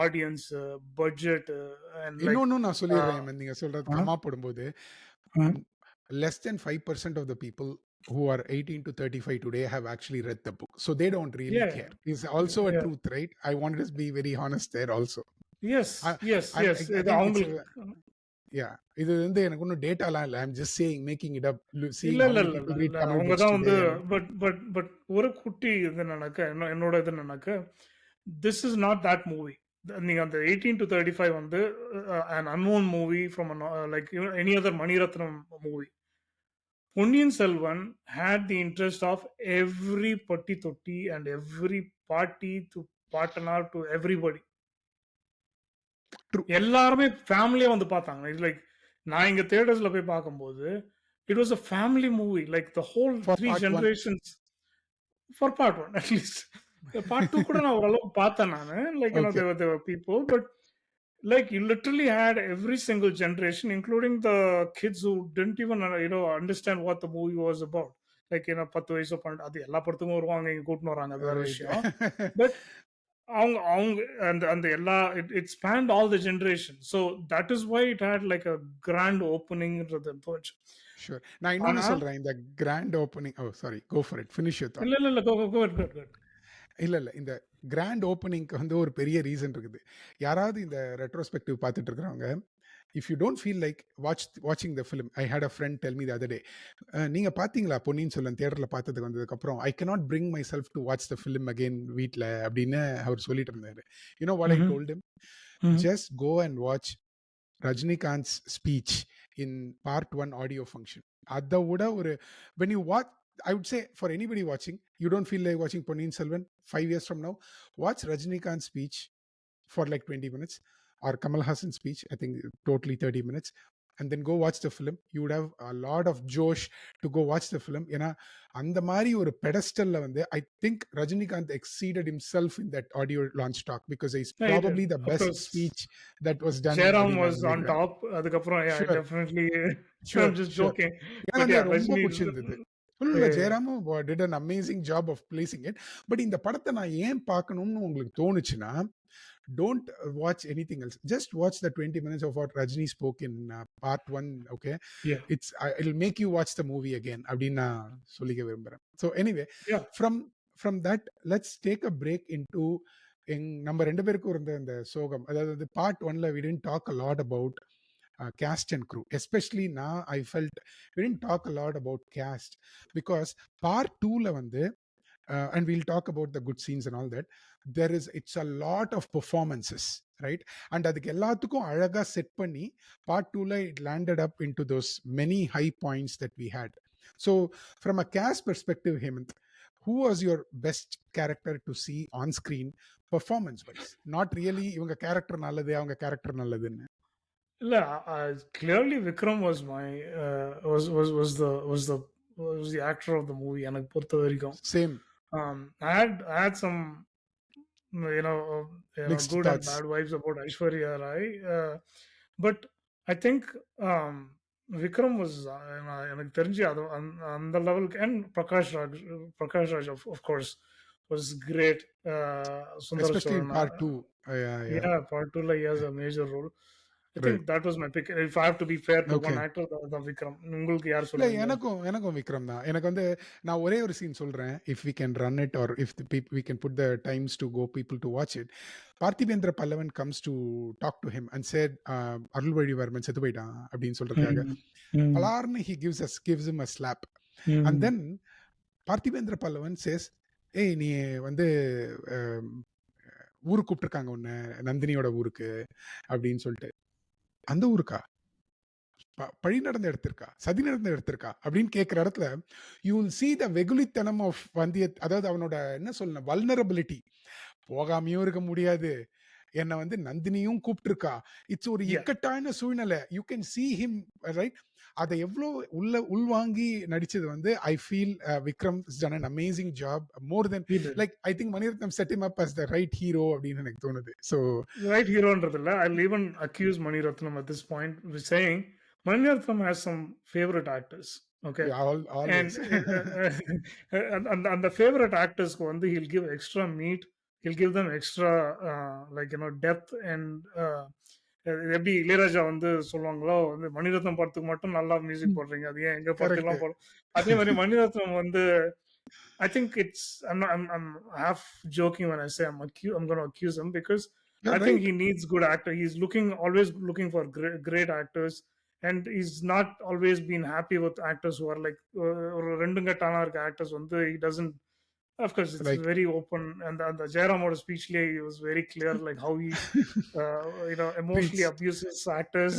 audience, budget, and like இன்னொன்னு நான் சொல்லிடுறேன் uh, Hemant. நீங்க சொல்றது uh, கம்மா போடும்போது uh, less than 5% of the people who are 18 to 35 today have actually read the book. So they don't really yeah, care. Is also a yeah, truth, right? I wanted to be very honest there also. yes, I, yes, yes. I இது think it's a, அவங்களுக்கு yeah. இது வந்து எனக்கு ஒன்றும் டேட்டாலாம் இல்லை. I'm just saying, making it up, இல்ல seeing how இல்ல many இல்ல people இல்ல read இல்ல Tamil அவங்க books தான் வந்து today. And பட் ஒரு குட்டி இது என்னன்னாக்க, என்னோட இது என்னன்னாக்க, this is not that movie. நீங்க அந்த 18 to 35 வந்து an unknown movie from like any other Mani Ratnam movie. Ponniyin Selvan had the interest of every பட்டி தொட்டி and every party to partner to everybody. true. எல்லாருமே ஃபேமிலியா வந்து பார்த்தாங்க. இட்ஸ் லைக், நான் இங்க தியேட்டர்ஸ்ல போய் பார்க்கும்போது, it was a family movie. Like the whole For 3 part one, generations. For part 1 at least. Part 2 கூட நான் ஓரளவுக்கு பார்த்தேன் நானு. Like okay. there were people, but like you literally had every single generation, including the kids who didn't even understand what the movie was about. Like 10 வயசு 12, அது எல்லா படத்துக்கும் வருவாங்க, இங்க கூட்டின்னு வராங்க, அது வேற Right. விஷயம். பட் அவங்க அவங்க அந்த அந்த எல்லா it spanned all the generations. So that is why it had like a grand openingன்றது போச்சு. Sure. நான் இன்னொன்னு ஆனா சொல்றேன். இந்த grand opening, oh sorry, go for it, finish your thought. இல்ல go. இல்ல. இந்த கிராண்ட் ஓப்பனிங்க்கு வந்து ஒரு பெரிய ரீசன் இருக்குது. யாராவது இந்த ரெட்ரோஸ்பெக்டிவ் பார்த்துட்டு இருக்கிறவங்க, if you don't feel like வாட்சிங் the film, I had a friend tell me the other day, நீங்க பார்த்தீங்களா பொன்னியின் செல்வன் தியேட்டர்ல பார்த்ததுக்கு வந்ததுக்கப்புறம், I cannot bring myself to watch the film again வீட்ல அப்படின்னு அவர் சொல்லிட்டு இருந்தாரு. You know what I told him? Just go and watch Rajinikanth's speech in part 1 audio function. அதை விட ஒரு, when you watch, I would say for anybody watching, you don't feel like watching Ponniyin Selvan 5 years from now, watch Rajinikanth's speech for like 20 minutes, or Kamal Hassan's speech, I think totally 30 minutes, and then go watch the film. You would have a lot of josh to go watch the film. ஏன்னா அந்த மாதிரி ஒரு பெடஸ்டல்ல வந்து I think Rajinikanth exceeded himself in that audio launch talk, because it's Yeah, he did. probably the Of best course. speech that was done Jairam அப்படின்னு was நான் on நினைக்கிறேன். top. அதுக்கப்புறம் yeah, I Sure, definitely sure, I'm just sure. joking. எனக்கு But அந்த yeah, ரொம்ப Rajini. பிடிச்சிருந்தது. இல்ல, Yeah. ஜெயராமும் did an amazing job of playing it. But இந்த படத்தை நான் ஏன் பார்க்கணும்னு உங்களுக்கு தோணுச்சுன்னா, don't watch anything else. Just watch the 20 minutes of what Rajini spoke in part 1. Okay, Yeah. it'll make you watch the movie again அப்படின்னு நான் சொல்லிக்க விரும்புறேன். So anyway, Yeah. from that, let's take a break into நம்ம ரெண்டு பேருக்கும் இருந்த இந்த சோகம். அதாவது part 1ல we didn't talk a lot about cast and crew. Especially now I felt we didn't talk a lot about cast, because part 2ல வந்து and we'll talk about the good scenes and all that, it's a lot of performances, right? And அதுக்கு எல்லாத்துக்கும் அழகா set பண்ணி part 2ல it landed up into those many high points that we had. So from a cast perspective, Hemant, who was your best character to see on screen performance wise? Not really இவங்க character நல்லது, அவங்க character நல்லதுன்னு. இல்ல, clearly Vikram was my was the actor of the movie எனக்கு பொறுத்த வரைக்கும். Same. I had some Mixed good and thoughts. bad vibes about Aishwarya Rai, but I think Vikram was எனக்கு தெரிஞ்சு அது அந்த லெவலுக்கு. And Prakash Raj of course was great. Sundar Especially in Choran, part 2. Yeah. yeah, part 2 he has a major role. I think right. that was my pick. If I have to be fair to okay. one actor, தான் விக்ரம். உங்களுக்கு யார் இல்ல சொல்லுவீங்க? எனக்கும் எனக்கும் விக்ரம் தான். எனக்கு வந்து நான் ஒரே ஒரு சீன் சொல்றேன். If we can run it or if the we can put the times to go people to watch it. Parthibendra Pallavan comes to talk to him and said Arulmozhivarman செத்து போயிட்டான் அப்படின்னு சொல்றதுக்காக. ம். ம். பலார்ன்னு gives him a slap. And ம். Then Parthibendra Pallavan chase, "ஏய் நீ வந்து அ ஊருக்கு கூப்பிட்டுருக்காங்க உன்ன, நந்தினியோட ஊருக்கு" அப்படின்னு சொல்லிட்டு. "அந்த ஊருக்கா? பழி நடந்த இடத்திற்கா? சதி நடந்த இடத்திற்கா?" அப்படின்னு கேட்கிற இடத்துல, யூ வில் சீ த வெகுளித்தனம் ஆஃப் வந்தியத், அதாவது அவனோட என்ன சொல்லணும், வல்னரபிலிட்டி. போகாமயும் இருக்க முடியாது. என்ன வந்து நந்தினியும் கூப்பிட்டுருக்கா. இட்ஸ் ஒரு Yeah, இக்கட்டான சூழ்நிலை. You can see him right. அத எவ்ளோ உள்வாங்கி நடிச்சது வந்து I feel Vikram has done an amazing job. More then he did. Like I think Mani Ratnam set him up as the right hero அப்படின்னு எனக்கு தோணுது. ஸோ Right ஹீரோன்றது இல்ல. I'll even accuse Mani Ratnam at this point with saying Mani Ratnam has some favorite actors. Okay. And always. அந்த favourite ஆக்டர்ஸ்க்கு வந்து he'll give extra meat. He'll give them extra like depth and எப்படி இளையராஜா வந்து சொல்லுவாங்களோ வந்து மணிரத்னம் படத்துக்கு மட்டும் நல்லா music போடுறீங்க. அது ஏன் எங்க கரெக்ட். படத்துக்குலாம் போட அதே மாதிரி மணிரத்னம் வந்து I think I'm half joking when I say I'm going to accuse him because I think right. he needs good actor. He's always looking for great actors, and he's not always been happy with actors who are like ரெண்டும் கட்டானா இருக்க actors. வந்து he doesn't. Of course, it's right. very open, and the Jairam's speech he was very clear, like how he emotionally treats. abuses actors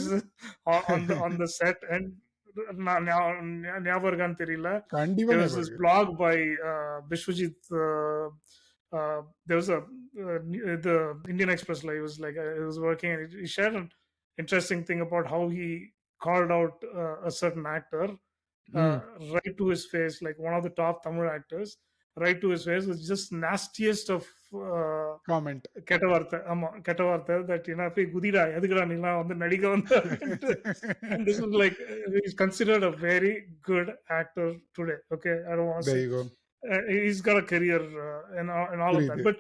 on the set. And ஞாபகம் இருக்கான்னு தெரியல. கண்டிப்பா There was ஞாபகம் this இருக்கு. blog by Bishwajit. There was the Indian Express. Like, it was like he was working, and he shared an interesting thing about how he called out a certain actor uh, ம். right to his face, like one of the top Tamil actors, right to his face, was just nastiest of comment. கெட்ட வார்த்தை. ஆமா, கெட்ட வார்த்தை. That போய் குதிடா, எதுக்குடா நீலாம் வந்து நடிக்க வந்த அப்படின்ட்டு. And this is like he's considered a very good actor today. Okay, I don't want to there say you go. he's got a career and all of that. புரியுது. But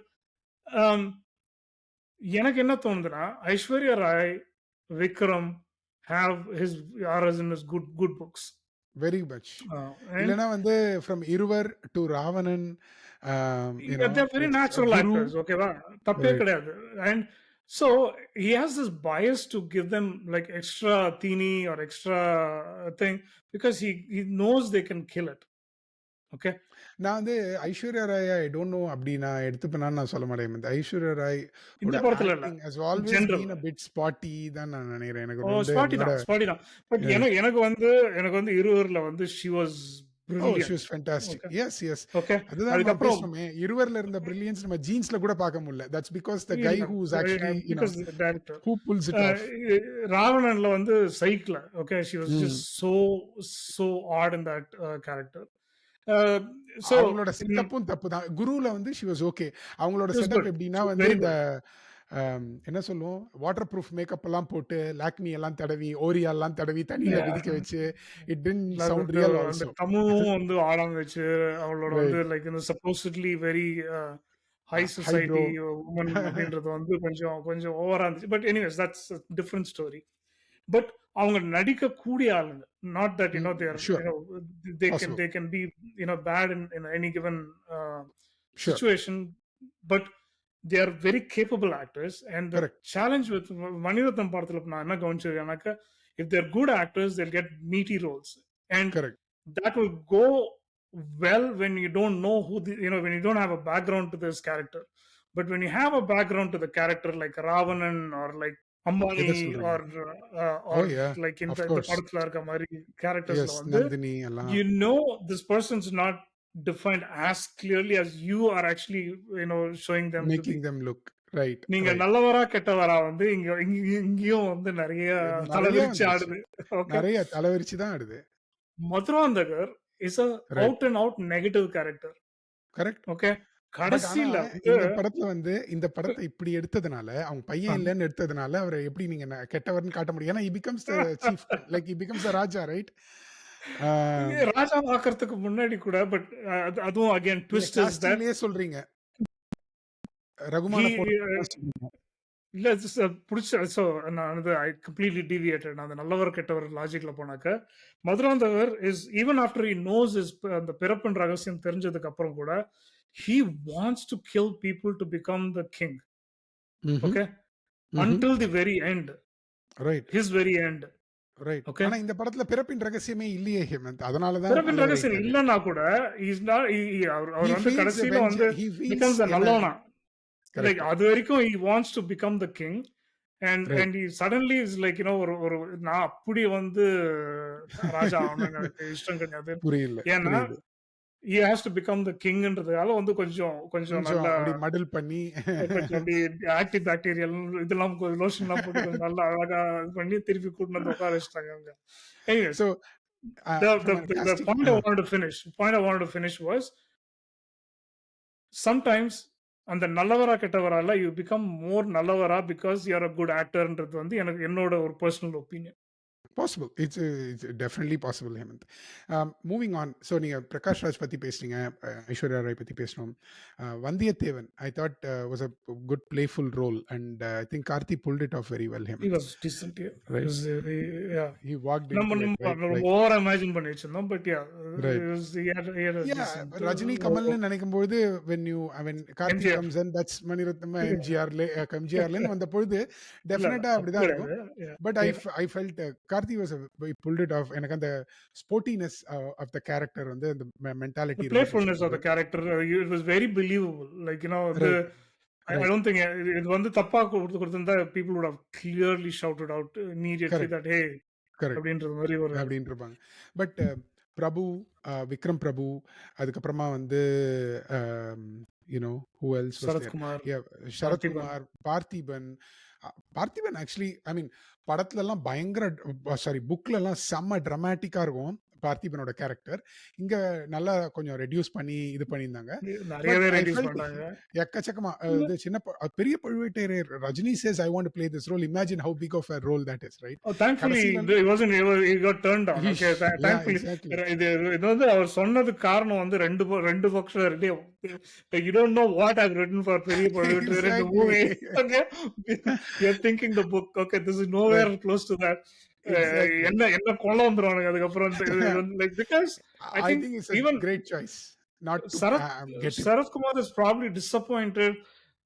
um, எனக்கு என்ன தோணுதுன்னா, Aishwarya Rai, Vikram have his eras in his good books. Very much. And இல்லன்னா வந்து from Iruvar to Raavanan, you know they're very natural Guru. actors. ஓகேவா? தப்பே right. கிடையாது. And so he has this bias to give them like extra teeny or extra thing because he knows they can kill it. Okay. நான் வந்து Aishwarya Rai I don't know அப்படி நான் எடுத்துப்பேனான்னு நான் சொல்ல மாட்டேன். இந்த ஐஸ்வர்யா ராய் இந்த ஓட படத்துல இல்ல. Acting has always general. Been a bit spotty தான் நான் நினைக்கிறேன். எனக்கு ஓ, வந்து ஸ்பாட்டி என்னோட தான், ஸ்பாட்டி தான். பட் எனக்கு வந்து இருவர்ல வந்து she was she brilliant. Was fantastic. Okay. Yes, yes. Okay. அதுதான் நம்ம அதுக்கப்புறம் பேசுறோமே. இருவர்ல இருந்த பிரில்லியன்ஸ் நம்ம ஜீன்ஸ்ல கூட பார்க்க முடியல. That's because the guy who is actually because director who pulls it off. ராவணன்ல வந்து சைக்கிள். ஓகே, she was ம். just so odd in that character. So அவங்களோட செட்டப்பும் தப்பு தான். குருல வந்து ஷி வாஸ் ஓகே. அவங்களோட it was செட்டப் good. எப்படின்னா She was வந்து very இந்த good. என்ன சொல்லுவோம், வாட்டர் ப்ரூஃப் மேக்கப் எல்லாம் போட்டு, லாக்மி எல்லாம் தடவி, ஓரியா எல்லாம் தடவி, தண்ணியில Yeah. குதிக்க வச்சு, இட் டிட்ன்ட் அது சவுண்ட் வந்து ரியல் அந்த ஆல்சோ. தமுவும் வந்து ஆடாம வச்சு அவளோட வந்து ரைட். லைக் இந்த supposedly very high highbrow. Society woman அப்படின்றது வந்து கொஞ்சம் கொஞ்சம் ஓவரா இருந்துச்சு. But anyways that's different story. But அவங்க நடிக்கக்கூடிய ஆளுங்க. Not that there sure. Possible. They can be bad in any given sure. situation, but they are very capable actors. And the correct. challenge with Mani Ratnam படத்துல நான் என்ன கவனிச்சிருக்கேன்னாக்கா, if they're good actors, they'll get meaty roles, and correct. that will go well when you don't know when you don't have a background to this character. But when you have a background to the character like Ravanan or like Ambani எத சொல்றீங்க? or oh yeah, like of இந்த course. படத்துல இருக்க மாதிரி கேரக்டர்ஸ்ல S, வந்து நந்தினி எல்லாம். you know this person's not defined as clearly as you are actually showing them to be. Making them look right. நீங்க right. நல்லவரா கெட்டவரா வந்து இங்கேயும் வந்து நிறைய நெறைய தலைவிரிச்சு வந்துருச்சு. ஆடுது. ஓகே. நெறைய தலைவிரிச்சு தான் ஆடுது. Madhurantakar is a right. Out and out negative character. Correct. Okay. But ஆனா கடைசியில வந்து இந்த படத்துல வந்து இந்த படத்த இப்படி எடுத்ததுனால, அவங்க பையன் ஆம். இல்லன்னு எடுத்ததுனால, அவர எப்படி நீங்க கெட்டவர்ன்னு காட்ட முடியும்? ஏன்னா he becomes the chieftain. Like he becomes the raja, right? ஆ ராஜா ஆக்கறதுக்கு முன்னாடி கூட பட் அதுவும் அகைன் நீங்க ட்விஸ்ட் இஸ் தட் காஸ்டிங்லயே சொல்றீங்க. he ரகுமான போட்டு சொல்றீங்க. இல்ல புடிச்ச நான் வந்து ஐ கம்ப்ளீட்லி டீவியேட்டட். நான் அந்த நல்லவர், கெட்டவர் லாஜிக்ல போனாக்க, Madhuranthakar is even after he knows அந்த பிறப்பின் ரகசியம் தெரிஞ்சதுக்கு அப்புறம் கூட, he wants to kill people to become the king. ம்ஹ்ம். ஓகே. ம்ஹ்ம். Until the very end. Right. His very end. Right. Okay. ஆனா இந்த படத்துல பிறப்பின் ரகசியமே இல்லையே ஹேமந்த். அதனால தான் பிறப்பின் ரகசியம் நல்லவராயிட்டாரு. இல்லன்னா கூட, இஸ் நாட் அவர் ஹி அவர் வந்து ஃபீல்ஸ் கடைசியில வந்து ஹி ஃபீல்ஸ் பிகம்ஸ் அ என்ன நல்லவனா. Like correct. அது வரைக்கும் he wants to become the king. Right. And he suddenly is like ஒரு ஒரு நான் அப்படி வந்து ராஜா ஆகணும்னு எனக்கு இஷ்டம் கிடையாது. புரியல. ஏன்னா புரியுது. He has to become the கிங்ன்றதுனால வந்து கொஞ்சம் கொஞ்சம் கொஞ்சம் நல்லா அப்படி மடில் பண்ணி கொஞ்சம் அப்படி ஆக்டிவ் பாக்டீரியல் இதெல்லாம் கொஞ்சம் லோஷன்லாம் போட்டு கொஞ்சம் நல்லா அழகா இது பண்ணி திருப்பி கூட்டிட்டு வந்து உட்கார வச்சுட்டாங்க அவங்க. Anyways, So, from a the casting point I wanted to finish, was sometimes அந்த நல்லவரா கெட்டவரால யூ பிகம் மோர் நல்லவரா because you are a good ஆக்டர்ன்றது வந்து எனக்கு என்னோட ஒரு personal opinion. Possible. It's definitely possible Hemanth. Moving on. So நீங்க பிரகாஷ் ராஜ் பத்தி பேசுனீங்க. ஐஸ்வர்யா ராய் பத்தி பேசினோம். Vandiyathevan I thought was a good playful role and I think Karthi pulled it off very well He Hemanth. was decent, yeah. ரைட். Yeah. ஹி வாக்ட் நம்ம into it நம்ம right ரொம்ப like ஓவரா இமேஜின் பண்ணி வச்சிருந்தோம். But yeah, right. he had a Yeah, decent Rajini, கமல்னு நினைக்கும்பொழுது when Karthi MGR. Comes in that's Mani Ratnam எம்ஜிஆர்லேன்னு வந்தபொழுது இல்ல இல்ல டெஃபினட்டா தப்பு அப்படிதான் இருக்கும். கிடையாது. Yeah, but yeah. I felt Karthi was pulled it off. எனக்கு அந்த ஸ்போர்ட்டினஸ் ஆஃப் த கேரக்டர் வந்து அந்த The மென்டாலிட்டி ரொம்ப playfulness of பிடிச்சிருந்தது. the character, it was very believable. Like, right. I right. don't think இது வந்து தப்பா கொடுத்திருந்தா people would have clearly shouted out immediately correct. that hey correct. அப்படின்றது மாதிரி ஒரு அப்படின்னு இருப்பாங்க. பட் பிரபு, விக்ரம் பிரபு, அதுக்கப்புறமா வந்து you know who else was there? Sarathkumar, Parthiban. Sarathkumar, Parthiban. Parthiban actually I mean படத்துலலாம் பயங்கர சாரி புக்லலாம் செம்ம ட்ரமாட்டிக்காக இருக்கும் பார்த்திபனோட கேரக்டர். இங்க நல்லா கொஞ்சம் ரெடியூஸ் பண்ணி இது பண்ணியிருந்தாங்க. பட் நிறையவே ஐ ரெடியூஸ் ஃபெல்ட் பண்ணிட்டாங்க. எக்கச்சக்கமா இது பெரிய Pazhuvettaraiyar Rajini says I want to play this role. Imagine how big of a role that is right. Oh, thankfully, கடைசியில he got turned down. Okay, yeah thankfully. Exactly இது இது வந்து அவர் சொன்னதுக்கு காரணம் வந்து ரெண்டு பக்கம் you don't know what I've written for பெரிய Pazhuvettaraiyar in the exactly movie. Okay, you're thinking the book. Okay, this is nowhere right. close to that. Exactly. என்ன கொல்ல வந்துருவானுங்க அதுக்கப்புறம் like because I I think think it's a even great choice not to Sarath get him. Sarath Kumar is probably disappointed.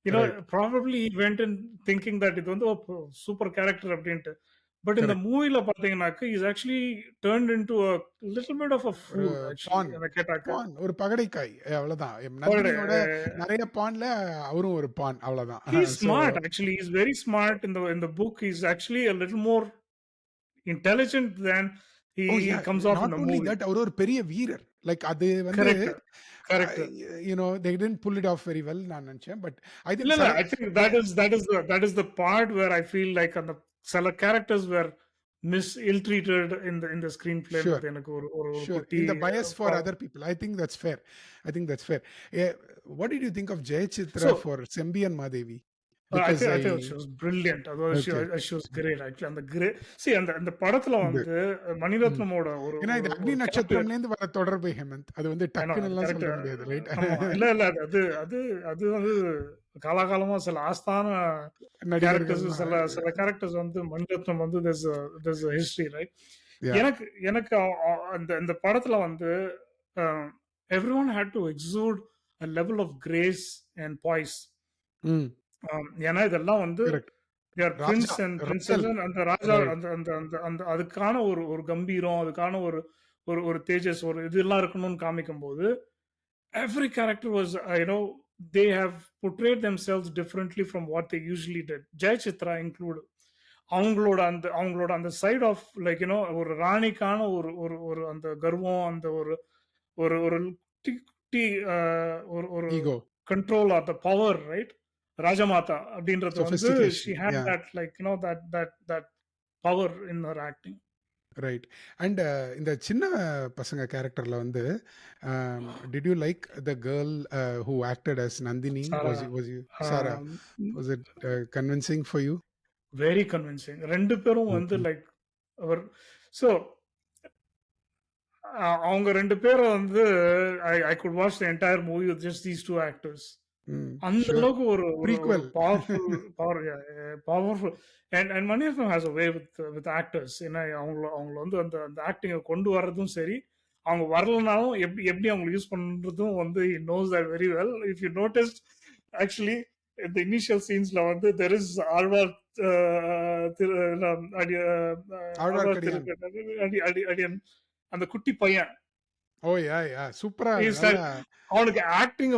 Right. Probably he went in thinking that இது வந்து super character அப்படின்ட்டு. But இந்த Correct. மூவில பாத்தீங்கன்னாக்க is actually turned into a little bit of a ஒரு fool actually. பான் என்ன கேட்டாக்க பான் ஒரு பகடைக்காய் அவ்வளவுதான். but நந்தினியோட நிறைய பான்ல அவரும் ஒரு பான் அவ்வளவுதான். he's So smart actually. He's very smart in the book. He's actually a little more intelligent than he oh yeah, comes off in not the only movie. that அவர் ஒரு பெரிய வீரர். லைக் அது வந்து Correct. Correct. they didn't pull it off very well நான் நினைச்சேன். But I think இல்ல I think that is the part where I feel like அந்த சில characters were ill-treated in the screenplay. sure. எனக்கு ஒரு ஒரு ஒரு Sure. குட்டி In the bias for other people. I think that's fair. I think that's fair. What did you think of Jayachitra So for Sembiyan Madevi? I Because think she was brilliant. okay. She was great actually. அந்த great see அந்த படத்துல இது வந்து மணிரத்னமோட ஒரு ஏன்னா இது அக்னி ஒரு character. நட்சத்திரம்லேருந்து வர தொடர்பு ஹேமந்த். அது வந்து டக்குன்னு எல்லாம் கரெக்ட். சொல்ல முடியாது ரைட். ஆமா. இல்ல அது அது அது வந்து காலாகாலமா சில ஆஸ்தான நடிகர்கள் கேரக்டர்ஸ் சில கேரக்டர்ஸ் வந்து மணிரத்னம் வந்து there's a history, right? yeah. எனக்கு எனக்கு அந்த இந்த படத்துல வந்து everyone had to exude a level of grace and poise. ம் ஏன்னா இதெல்லாம் வந்து correct. they are prince Raja and Royal princess அந்த ராஜா ரைட். அந்த அந்த அந்த அந்த அதுக்கான ஒரு ஒரு கம்பீரம், அதுக்கான ஒரு ஒரு ஒரு தேஜஸ், ஒரு இதெல்லாம் இருக்கணும்னு காமிக்கும் போது every character was they have portrayed themselves differently from what they usually did. Jayachitra included. அவங்களோட அந்த சைட் ஆஃப் லைக் ஒரு ராணிக்கான ஒரு ஒரு ஒரு அந்த கர்வம், அந்த ஒரு ஒரு ஒரு குட்டி ஒரு ஒரு ego control of the power, right? Rajamata அப்படின்றது வந்து she sophistication had yeah that like that power in her acting. Right. And இந்த சின்ன பசங்க கேரக்டர்ல வந்து did you like the girl who acted as Nandini? Sara, Was you Sarah? um, Was it convincing for you? very convincing. ரெண்டு பேரும் வந்து Okay. Like அவர் so அவங்க ரெண்டு பேரும் வந்து I could watch the entire movie with just these two actors. ம். அந்த sure. அளவுக்கு ஒரு ஒரு ஒரு prequel. Powerful and Mani Ratnam has a way with actors. ஏன்னா அவங்கள அவங்கள வந்து அந்த அந்த ஆக்டிங்க கொண்டு வர்றதும் சரி, அவங்க வரலனாலும் எப்படி எப்படி அவங்கள யூஸ் பண்றதும் வந்து he knows that very well. If you noticed actually இந்த இனிஷியல் சீன்ஸ்ல வந்து தெர் இஸ் ஆழ்வார் திரு அடி ஆழ்வார் திரு ஆழ்வார்க்கடியான். அடி அடி அடியன் அந்த குட்டி பையன். ஓ! யாஹ்! யாஹ்! சூப்பரா இஸ் நல்லா அவனுக்கு ஆக்டிங்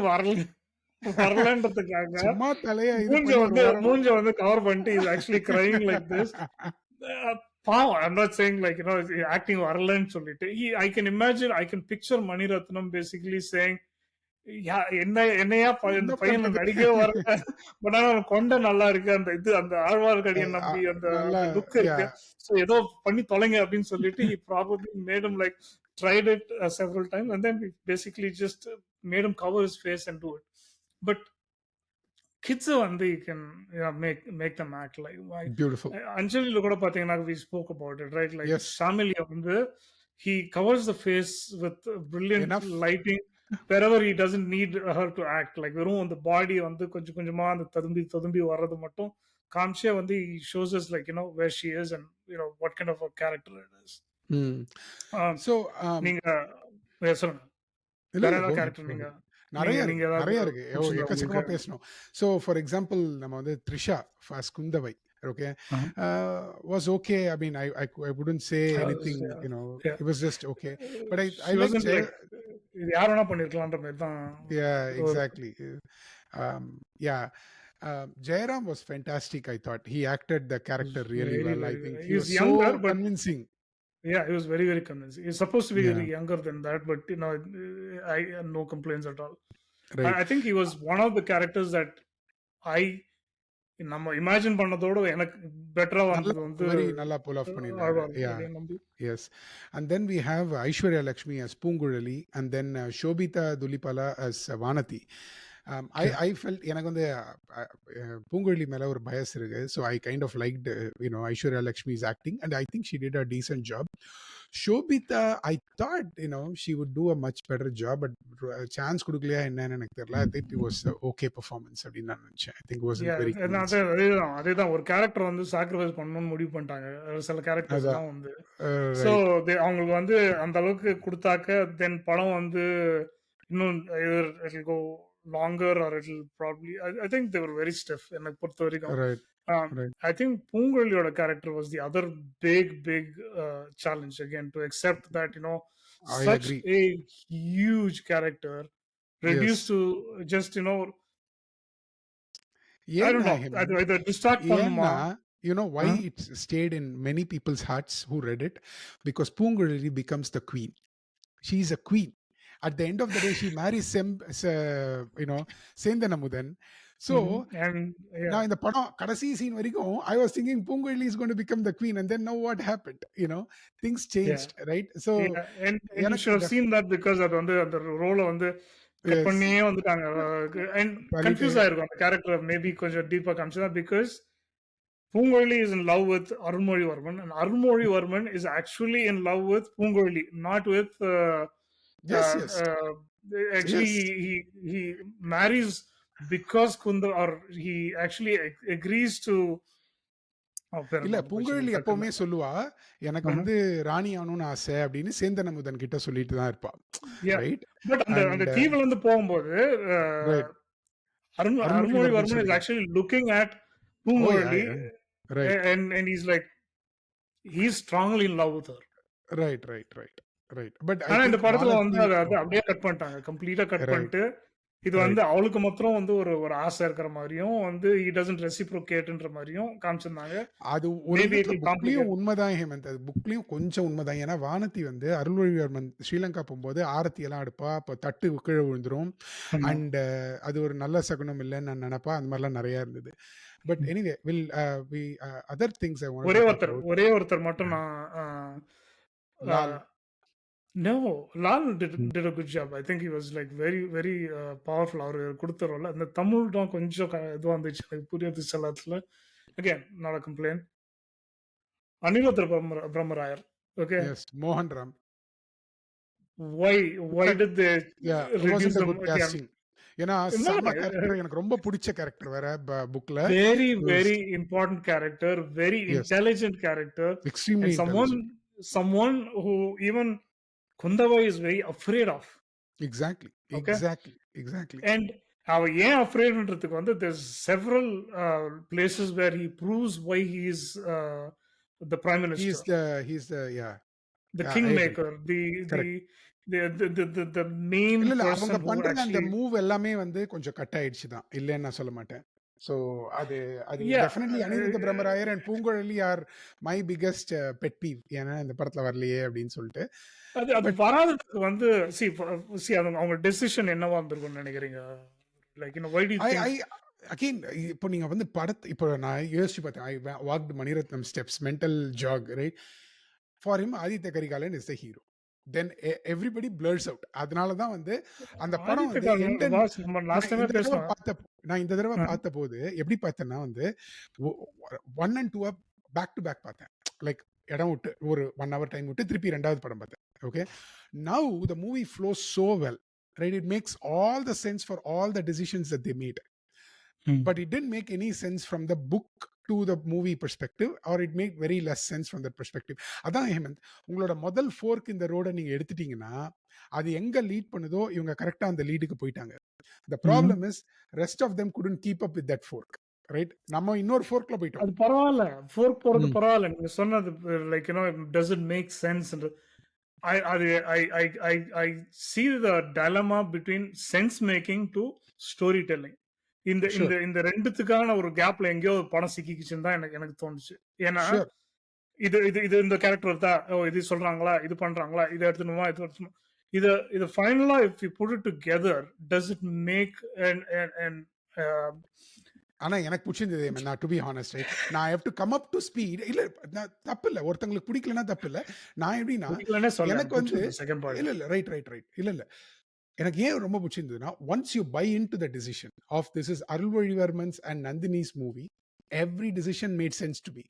வரலன்றதுக்காக சும்மா தலைய இது பண்ணி ஒரு ஓரமா மூஞ்ச வந்து கவர் பண்ணிட்டு is actually crying like this. பாவம். I am not saying like acting வரலன்னு சொல்லிட்டு I can imagine, I can picture Mani Ratnam basically saying என்னையா என்ன இந்த பையன் பண்றது? நடிக்கவே வரல. பட் ஆனா அவன் கொண்ட நல்லா இருக்கு, அந்த இது அந்த அ ஆழ்வார்க்கடியன் அ நம்பி அந்த நல்லா அந்த லுக் இருக்கு. யாஹ்! சோ ஏதோ பண்ணி தொலைங்க அப்படின்னு சொல்லிட்டு he probably made him like tried it several times and then he basically just made him cover his face and do it. But kids வந்து you can make them act like beautiful. அஞ்சலில கூட பாத்தீங்கன்னா we spoke about it right. Like yes. ஷாமிலியா வந்து he covers the face with brilliant enough. lighting wherever he doesn't need her to act. like வெறும் அந்த பாடி வந்து கொஞ்சம் கொஞ்சமா அந்த ததும்பி ததும்பி வர்றது மட்டும் காமிச்சே வந்து he shows us like where she is and what kind of a character it is. ம். ஆம், ஸோ நீங்க சொல்லுங்க. இல்ல, வேற இல்ல. கோ ஏதாவது ஹெட், கேரக்டர் கோ நீங்க ஹெட். நீங்க நெறைய நீங்க இருக்கு, ஏதாவது நெறைய இருக்கு. பிடிச்சிருந்தா எக்கச்சக்கமா உங்களுக்கு? பேசணும். ஸோ ஃபார் எக்ஸாம்பிள் நம்ம வந்து Trisha as Kundavai. Okay. Uh-huh. Was okay. I mean I wouldn't say anything, Yeah, yeah. It was just okay. But I She like wasn't like இது யார் வேணா பண்ணிருக்கலான்ற மாதிரி தான் Yeah, ஒரு exactly. Yeah. Jairam was fantastic, I thought. He acted the character really very well. I very think he he's was so younger, but convincing. yeah, he was very very convincing. He's supposed to be Yeah, very younger than that, but I had no complaints at all. right. I think he was one of the characters that I நம்ம imagine பண்ணதோட எனக்கு பெட்டரா நல்லா வந்தது வந்து very நல்லா pull off பண்ணியிருந்தாரு. Alvar Yeah, அப்படின்னு நம்பி. yes. And then we have Aishwarya Lakshmi as Poonguzhali and then Shobita Dulipala as Vanati. Okay. I felt எனக்கு வந்து பூங்குழலி மேல ஒரு பயஸ் இருக்கு. So I kind of liked Aishwarya Lakshmi's acting and I think she did a decent job. Sobhita I thought she would do a much better job. But chance கொடுக்கலையா என்னன்னு எனக்கு தெரியல. I think it was okay performance அப்படின்னு நான் நினைச்சேன். I think was Yeah, very convincing. அதேதான் அதேதான் ஒரு கேரக்டர் வந்து சாக்ரிஃபைஸ் பண்ணணும்னு முடிவு பண்ணிட்டாங்க. சில கேரக்டர்ஸ் அதான். எல்லாம் வந்து ஸோ ரைட். அவங்களுக்கு வந்து அந்த அளவுக்கு கொடுத்தாக்க தென் படம் வந்து இன்னும் it go longer or it probably I think they were very stiff எனக்கு பொறுத்த வரைக்கும். ரைட். ரைட். ஐ திங்க் பூங்குழலியோட character was the other big challenge again to accept that I such agree. a huge character yes. reduced to just I don't ஏன்னா know Hemant, அது distract பண்ணுமா. ஏன்னா why it's stayed in many people's hearts who read it? Because Poonguzhali becomes the queen. She's a queen. At the end of the day, she marries Sendan Amudan. So, And now yeah, in the padam, kadasi scene varaikkum, I was thinking Poonguzhali is going to become the queen. And then now what happened? Things yeah, changed, right? So, yeah. And you எனக்கு should have seen that because அது வந்து அந்த ரோலை வந்து cut yes, பண்ணியே வந்துட்டாங்க. And தள்ளிட்டே. Confuse ஆயிருக்கும் அந்த கேரக்டர் மேபி கொஞ்சம் டீப்பா காமிச்சதா. Because Poongozhi is in love with Arunmozhivarman and Arunmozhivarman is actually in love with Poongozhi, not with Yes, uh, yes, uh, actually yes. he marries because Kunda, or he actually agrees to பேர் இல்ல, மறந்து போச்சு பூங்குழலி டக்குன்னு. எப்பவுமே சொல்லுவா, எனக்கு Uh-huh. வந்து ராணி ஆகணும்னு ஆசை அப்படின்னு சேந்தன் அமுதன் கிட்ட சொல்லிட்டு தான் இருப்பா. Yeah. ரைட். பட் அந்த அந்த அண்ட் தீவுல இருந்து போகும்போது ரைட். அருள்மொழிவர்மன் அருண்மொழிவர்மன் is சொல்லிட்டு. actually looking at oh yeah, Poongozhi right. and he's like he's strongly in love with her. Right, right, right, right. But I ஆனா இந்த திங்க் படத்துல வந்து வானதி. அதை அது அப்படியே கட் பண்ணிட்டாங்க, கம்ப்ளீட்டா கட் ரைட், பண்ணிட்டு இது வந்து ரைட். அவளுக்கு மாத்திரம் வந்து ஒரு ஒரு ஆசை இருக்கிற மாதிரியும் வந்து he doesn't reciprocateன்ற மாதிரியும் காமிச்சிருந்தாங்க. அது ஒரு மேபி விதத்துல இட் புக்லயும் காம்ப்ளிகேட். உண்மைதான் ஹேமந்த். அது புக்லயும் கொஞ்சம் உண்மைதான். ஏன்னா வானதி வந்து அருள்மொழிவர்மன் ஸ்ரீலங்கா போகும்போது ஆரத்தி எல்லாம் எடுப்பா. அப்போ தட்டு கீழே விழுந்துரும். ஆமா. அண்ட் அது ஒரு நல்ல சகுனம் இல்லைன்னு நான் நினைப்பா. அந்த மாதிரிலாம் நிறைய இருந்தது. But anyway will we other things I wanted ஒரே டு டாக் ஒருத்தர் அபவுட். ஒரே ஒருத்தர் மட்டும் நான் Lal. No Lal did a good job. I think he was like very very powerful. அவர் கொடுத்த ரோல் அந்த தமிழ் தான் கொஞ்சம் இதுவாக இருந்துச்சு, எனக்கு புரியாது சில இடத்துல. Again not a complaint. Anirudhar Brahmarayar. Okay, yes, மோகன் Ram. why But did they yeah, it reduce wasn't a them good again? casting. ஏன்னா No, செம்ம no, கேரக்டர். எனக்கு ரொம்ப புடிச்ச கேரக்டர் வேற புக்ல. very, ஸ் very important character, very yes. intelligent character, extremely and intelligent. someone who even Kundava is very afraid of. Exactly, Okay, exactly, exactly. and அவ ஏன் afraidன்றதுக்கு வந்து there's several places where he proves why he is the prime minister, he is the yeah. the I agree. kingmaker, correct. the main இல்ல, அவங்க person who பண்ற அந்த actually, move எல்லாமே வந்து கொஞ்சம் கட் ஆயிடுச்சு தான். இல்லன்னு நான் சொல்ல மாட்டேன். ஸோ அது அது yeah, definitely Anirudha Brahmarayar and Poonguzhali are my biggest pet peeve. ஏன்னா இந்த படத்துல வரலையே அப்படின்னு சொல்லிட்டு. அது அது பட் வராததுக்கு வந்து அது அவங்க டெசிஷன் என்னவா இருந்திருக்கும்னு நினைக்கிறீங்க? Like why do you I think? I again இப்போ நீங்க வந்து இப்போ நான் யோசிச்சு பார்த்தேன். I walked Mani Ratnam steps, mental jog, right? For him Aditya Karikalan is the hero. Then everybody blurs out. அதனால தான் வந்து அந்த படம் ஆதித்ய வந்து காலன் எண்ட். பாஸ் நம்ம லாஸ்ட் டைமே பேசலாம். நான் இந்த தடவை பார்த்தபோது எப்படி பார்த்தேன்னா வந்து 1 and 2 பேக் டு பேக் பார்த்தேன். லைக் இடம் விட்டு ஒரு 1 hour டைம் விட்டு திருப்பி 2வது படம் பார்த்தேன். Okay, now the movie flows so well, right? It makes all the sense for all the decisions that they made. But it didn't make any sense from the book to the movie perspective, or it made very less sense from that perspective. அதான் ஹேமந்த், உங்களோட முதல் fork இந்த ரோட நீங்க எடுத்துட்டீங்கன்னா அது எங்க lead பண்ணுதோ இவங்க கரெக்டா அந்த லீடுக்கு போயிட்டாங்க. The problem is rest of them couldn't keep up with that fork, right? நம்ம இன்னொரு ஃபோர்க்ல போயிட்டோம். அது பரவாயில்ல, ஃபோர்க் போறது பரவாயில்ல. நீங்க சொன்னது like does it make sense? I I see the dilemma between sense making to storytelling. இந்த இந்த Sure, இந்த ரெண்டுத்துக்கான ஒரு கேப்ல எங்கேயோ ஒரு படம் சிக்கிக்கிச்சுன்னு தான் எனக்கு எனக்கு தோணுச்சு. ஏன்னா sure. இது இது இது இந்த கேரக்டர் தான், ஓ இது சொல்றாங்களா, இது பண்றாங்களா, இதை எடுத்துணுமா, இது எடுத்துணுமா, இது ஃபைனலா if you put it together does it make and ஆனா எனக்கு பிடிச்சிருந்தது நான் டு பி ஹானஸ்ட், ரைட்? நான் have to come up to speed. இல்ல தப்பு இல்ல, ஒருத்தங்களுக்கு பிடிக்கலன்னா தப்பு இல்ல. நான் எப்படின்னா பிடிக்கலன்னே சொல்ல, எனக்கு எனக்கு வந்து பிடிச்சிருந்தது செகண்ட் பார்ட். இல்ல இல்ல ரைட் ரைட் ரைட் இல்ல இல்ல எனக்கு ஏன் ரொம்ப பிடிச்சிருந்ததுன்னா, once you buy into the decision of this is Arulmozhivarman's and Nandini's movie, every decision made sense to me.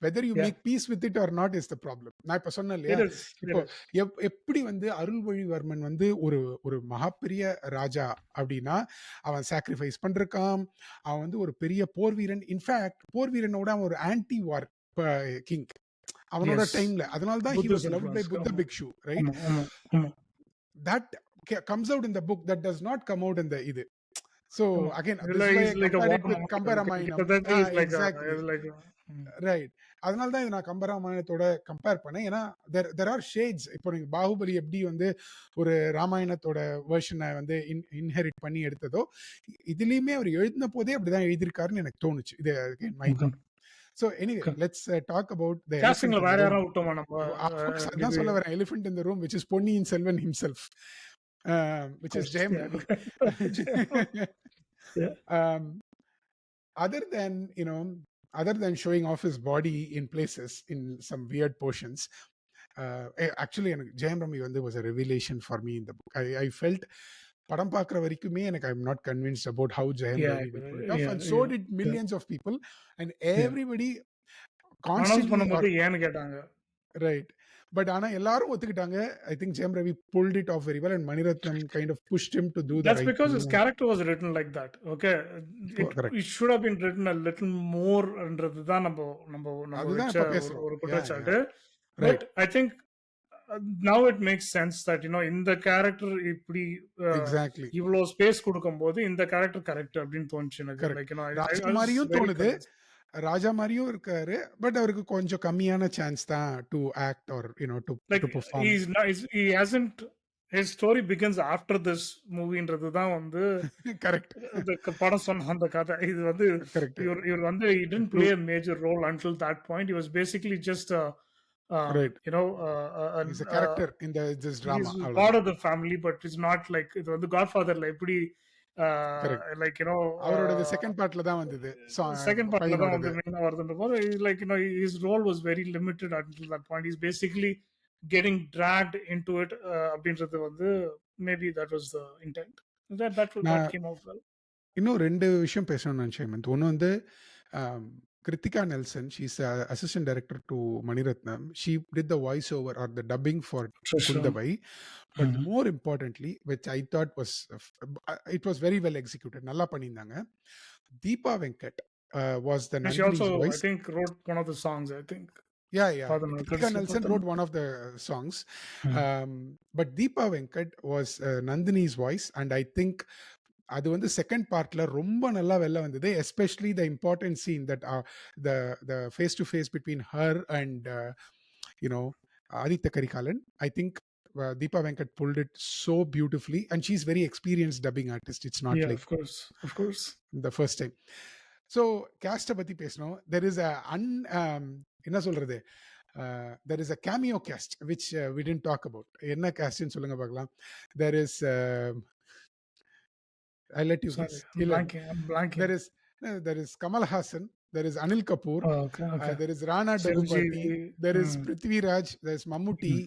Whether you Yeah, make peace with it or not is the problem. நான் இப்ப சொன்னேன் இல்லையா, it is, it இப்போ is. எப்படி வந்து அருள்மொழிவர்மன் வந்து ஒரு ஒரு மகாபெரிய ராஜா அப்படின்னா அவன் சாக்ரிஃபைஸ் பண்றான். அவன் வந்து ஒரு பெரிய போர் வீரன். இன்ஃபேக்ட் போர் வீரனோட அவன் ஒரு ஆன்டி வார் கிங் அவனோட Yes, டைம்ல. அதனால தான் he was Buddhist loved by influence. புத்த ஆமா பிக்ஷு, right? ஆமா ஆமா ஆமா That comes out in the book, that does not come out in the இது. So ஆமா. again, this இதுல is why I is like a compare war it with memorial. Kambaramayanam. கிட்டத்தட்ட is like Exactly. Is like right. அதனால தான் இதை நான் கம்பராமாயணத்தோட compare பண்ணேன். ஏன்னா தெர் ஆர் ஷேட்ஸ். இப்போ நீங்க பாகுபலி எப்படி வந்து ஒரு ராமாயணத்தோட வெர்ஷனை வந்து இன்ஹெரிட் பண்ணி எடுத்ததோ, இதுலயுமே அவர் எழுதின போதே அப்படிதான் எழுதியிருக்காருன்னு எனக்கு தோணுச்சு. இது my thought. So anyway let's talk about the elephant காஸ்டிங்ல இன் த வேற ரூம். யாரும் விட்டோமா நம்ம? அஃப்கோர்ஸ் அதான் சொல்ல வரேன். Elephant in the room which is Ponniyin Selvan himself, which is Jayam Ravi. um, other than other than showing off his body in places in some weird portions, actually எனக்கு ஜெயம் ரவி வந்து was a revelation for me in the book. I felt படம் பார்க்குற வரைக்குமே எனக்கு I am not convinced about how Jayam Ravi will pull it off, and so did millions of people, and everybody announce constantly பண்ணும்போது ஏன்னு கேட்டாங்க. right. But ஆனா எல்லாரும் ஒத்துக்கிட்டாங்க. I think Jayam Ravi pulled it off very well, and Mani Ratnam kind of pushed him to do the That's right because thing. his character was written like that. Okay, Correct. it should have been written a little more ன்றது தான் நம்ம நம்ம நம்ம அதுதான் வச்ச இப்ப பேசுறோம். ஒரு Yeah, குற்றச்சாட்டு. yeah. But Right. I think now it makes sense that இந்த கேரக்டர் இப்படி Exactly. இவ்வளவு ஸ்பேஸ் கொடுக்கும்போது இந்த கேரக்டர் கரெக்ட் அப்படின்னு தோணுச்சு எனக்கு. Correct. லைக் ராஜா மாதிரியும் தோணுது. ராஜா மாதிரியும் இருக்காரு. பட் அவருக்கு கொஞ்சம் கம்மியான சான்ஸ் தான் to act or to like perform. he hasn't, his story begins after this மூவின்றது தான் வந்து கரெக்ட். இந்த படம் சொன்ன அந்த கதை. இது வந்து கரெக்ட். இவர் வந்து he didn't play a major role until that point. He was basically just Right. He's a character in this drama. he's part of the family, but it's not like இது வந்து காட்ஃபாதர்ல எப்படி Correct. லைக் அவரோட second பார்ட்ல தான் வந்தது. Second பார்ட்ல தான் வந்து பையனோடது. மெயினா வருதுன்ற போது like his role was very limited until that point. He's basically getting dragged into it அப்படின்றது வந்து maybe that was the intent. That came out well. இன்னும் 2 விஷயம் பேசணும்னு நினைச்சேன். ஒன்று வந்து Kritika Nelson, she's a assistant director to Mani Ratnam. She did the voiceover or the dubbing for Trisha. Kundabai. But more importantly, which I thought was, it was very well executed. Nalla பண்ணியிருந்தாங்க. Deepa Venkat was the And she Nandini's also, I voice. think, wrote one of the songs, I think. Yeah. Padam, Kritika Kadisi Nelson wrote Padam. one of the songs. Hmm. But Deepa Venkat was Nandini's voice, and I think அது வந்து second பார்ட்ல ரொம்ப நல்லா வெளில வந்தது, especially the important scene that the face to face between her and you know Aditya Karikalan. I think Deepa Venkat pulled it so beautifully, and she's very experienced dubbing artist. It's not Yeah, like of course. Of course. the first time. So cast பத்தி பேசணும். There is a என்ன சொல்றது, there is a cameo cast which we didn't talk about. என்ன castன்னு சொல்லுங்க பார்க்கலாம். There is I'll let you guess. Sorry, I'm blanking. I'm blanking. There is there is Kamal Hassan, there is Anil Kapoor, Oh, okay. Okay. there is Rana Daggubati, Chiranjeevi. there is Prithvi Raj, there is Mammootty,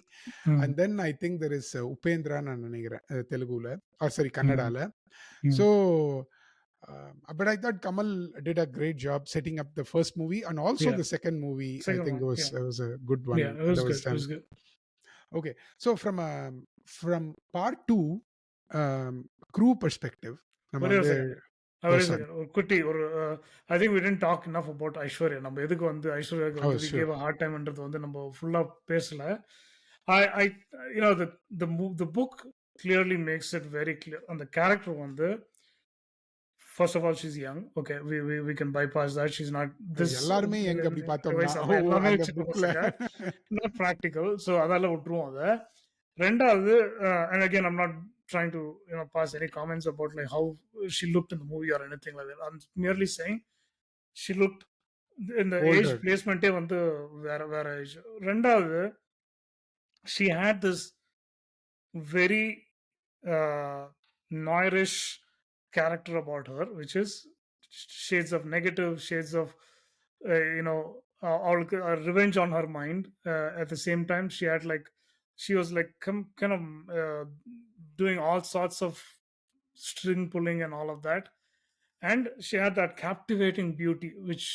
Mm. and then I think there is Upendra நான் நினைக்கிறேன் Telugula, or sorry Mm. Kannadala. Mm. So but I thought Kamal did a great job setting up the first movie, and also Yeah. the second movie. I Second think one. it Yeah. was a good one. Yeah. It was That was good. It done. was good. Okay, so from part 2, crew perspective, நம்ம ஒரே ஒரு வந்து second oh ஒரே sorry, second ஒரு குட்டி ஒரு I think we didn't talk enough about Aishwarya. நம்ம எதுக்கு வந்து ஐஸ்வர்யாவுக்கு oh வந்து வி sure. கேவ் ஹார்ட் டைம்ன்றது வந்து நம்ம ஃபுல்லா பேசல. I I you know the book clearly makes it very clear. அந்த கேரக்டர் வந்து first of all she's young. Okay, we can bypass that. She's not this எல்லாருமே எங்க அப்படி பார்த்தோம்னா வயசு. அப்ப எல்லாமே அந்த சின்ன புக்ல பசங்க, நாட் ப்ராக்டிக்கல். ஸோ அதால விட்டுருவோம் அதை. ரெண்டாவது, and again, I'm not trying to pass any comments about like how she looked in the movie or anything like that. I'm merely saying she looked in the age older. placement வந்து வேற age. ரெண்டாவது, she had this very noirish character about her, which is shades of negative, shades of all revenge on her mind. At the same time, she was like kind of doing all sorts of string pulling and all of that, and she had that captivating beauty which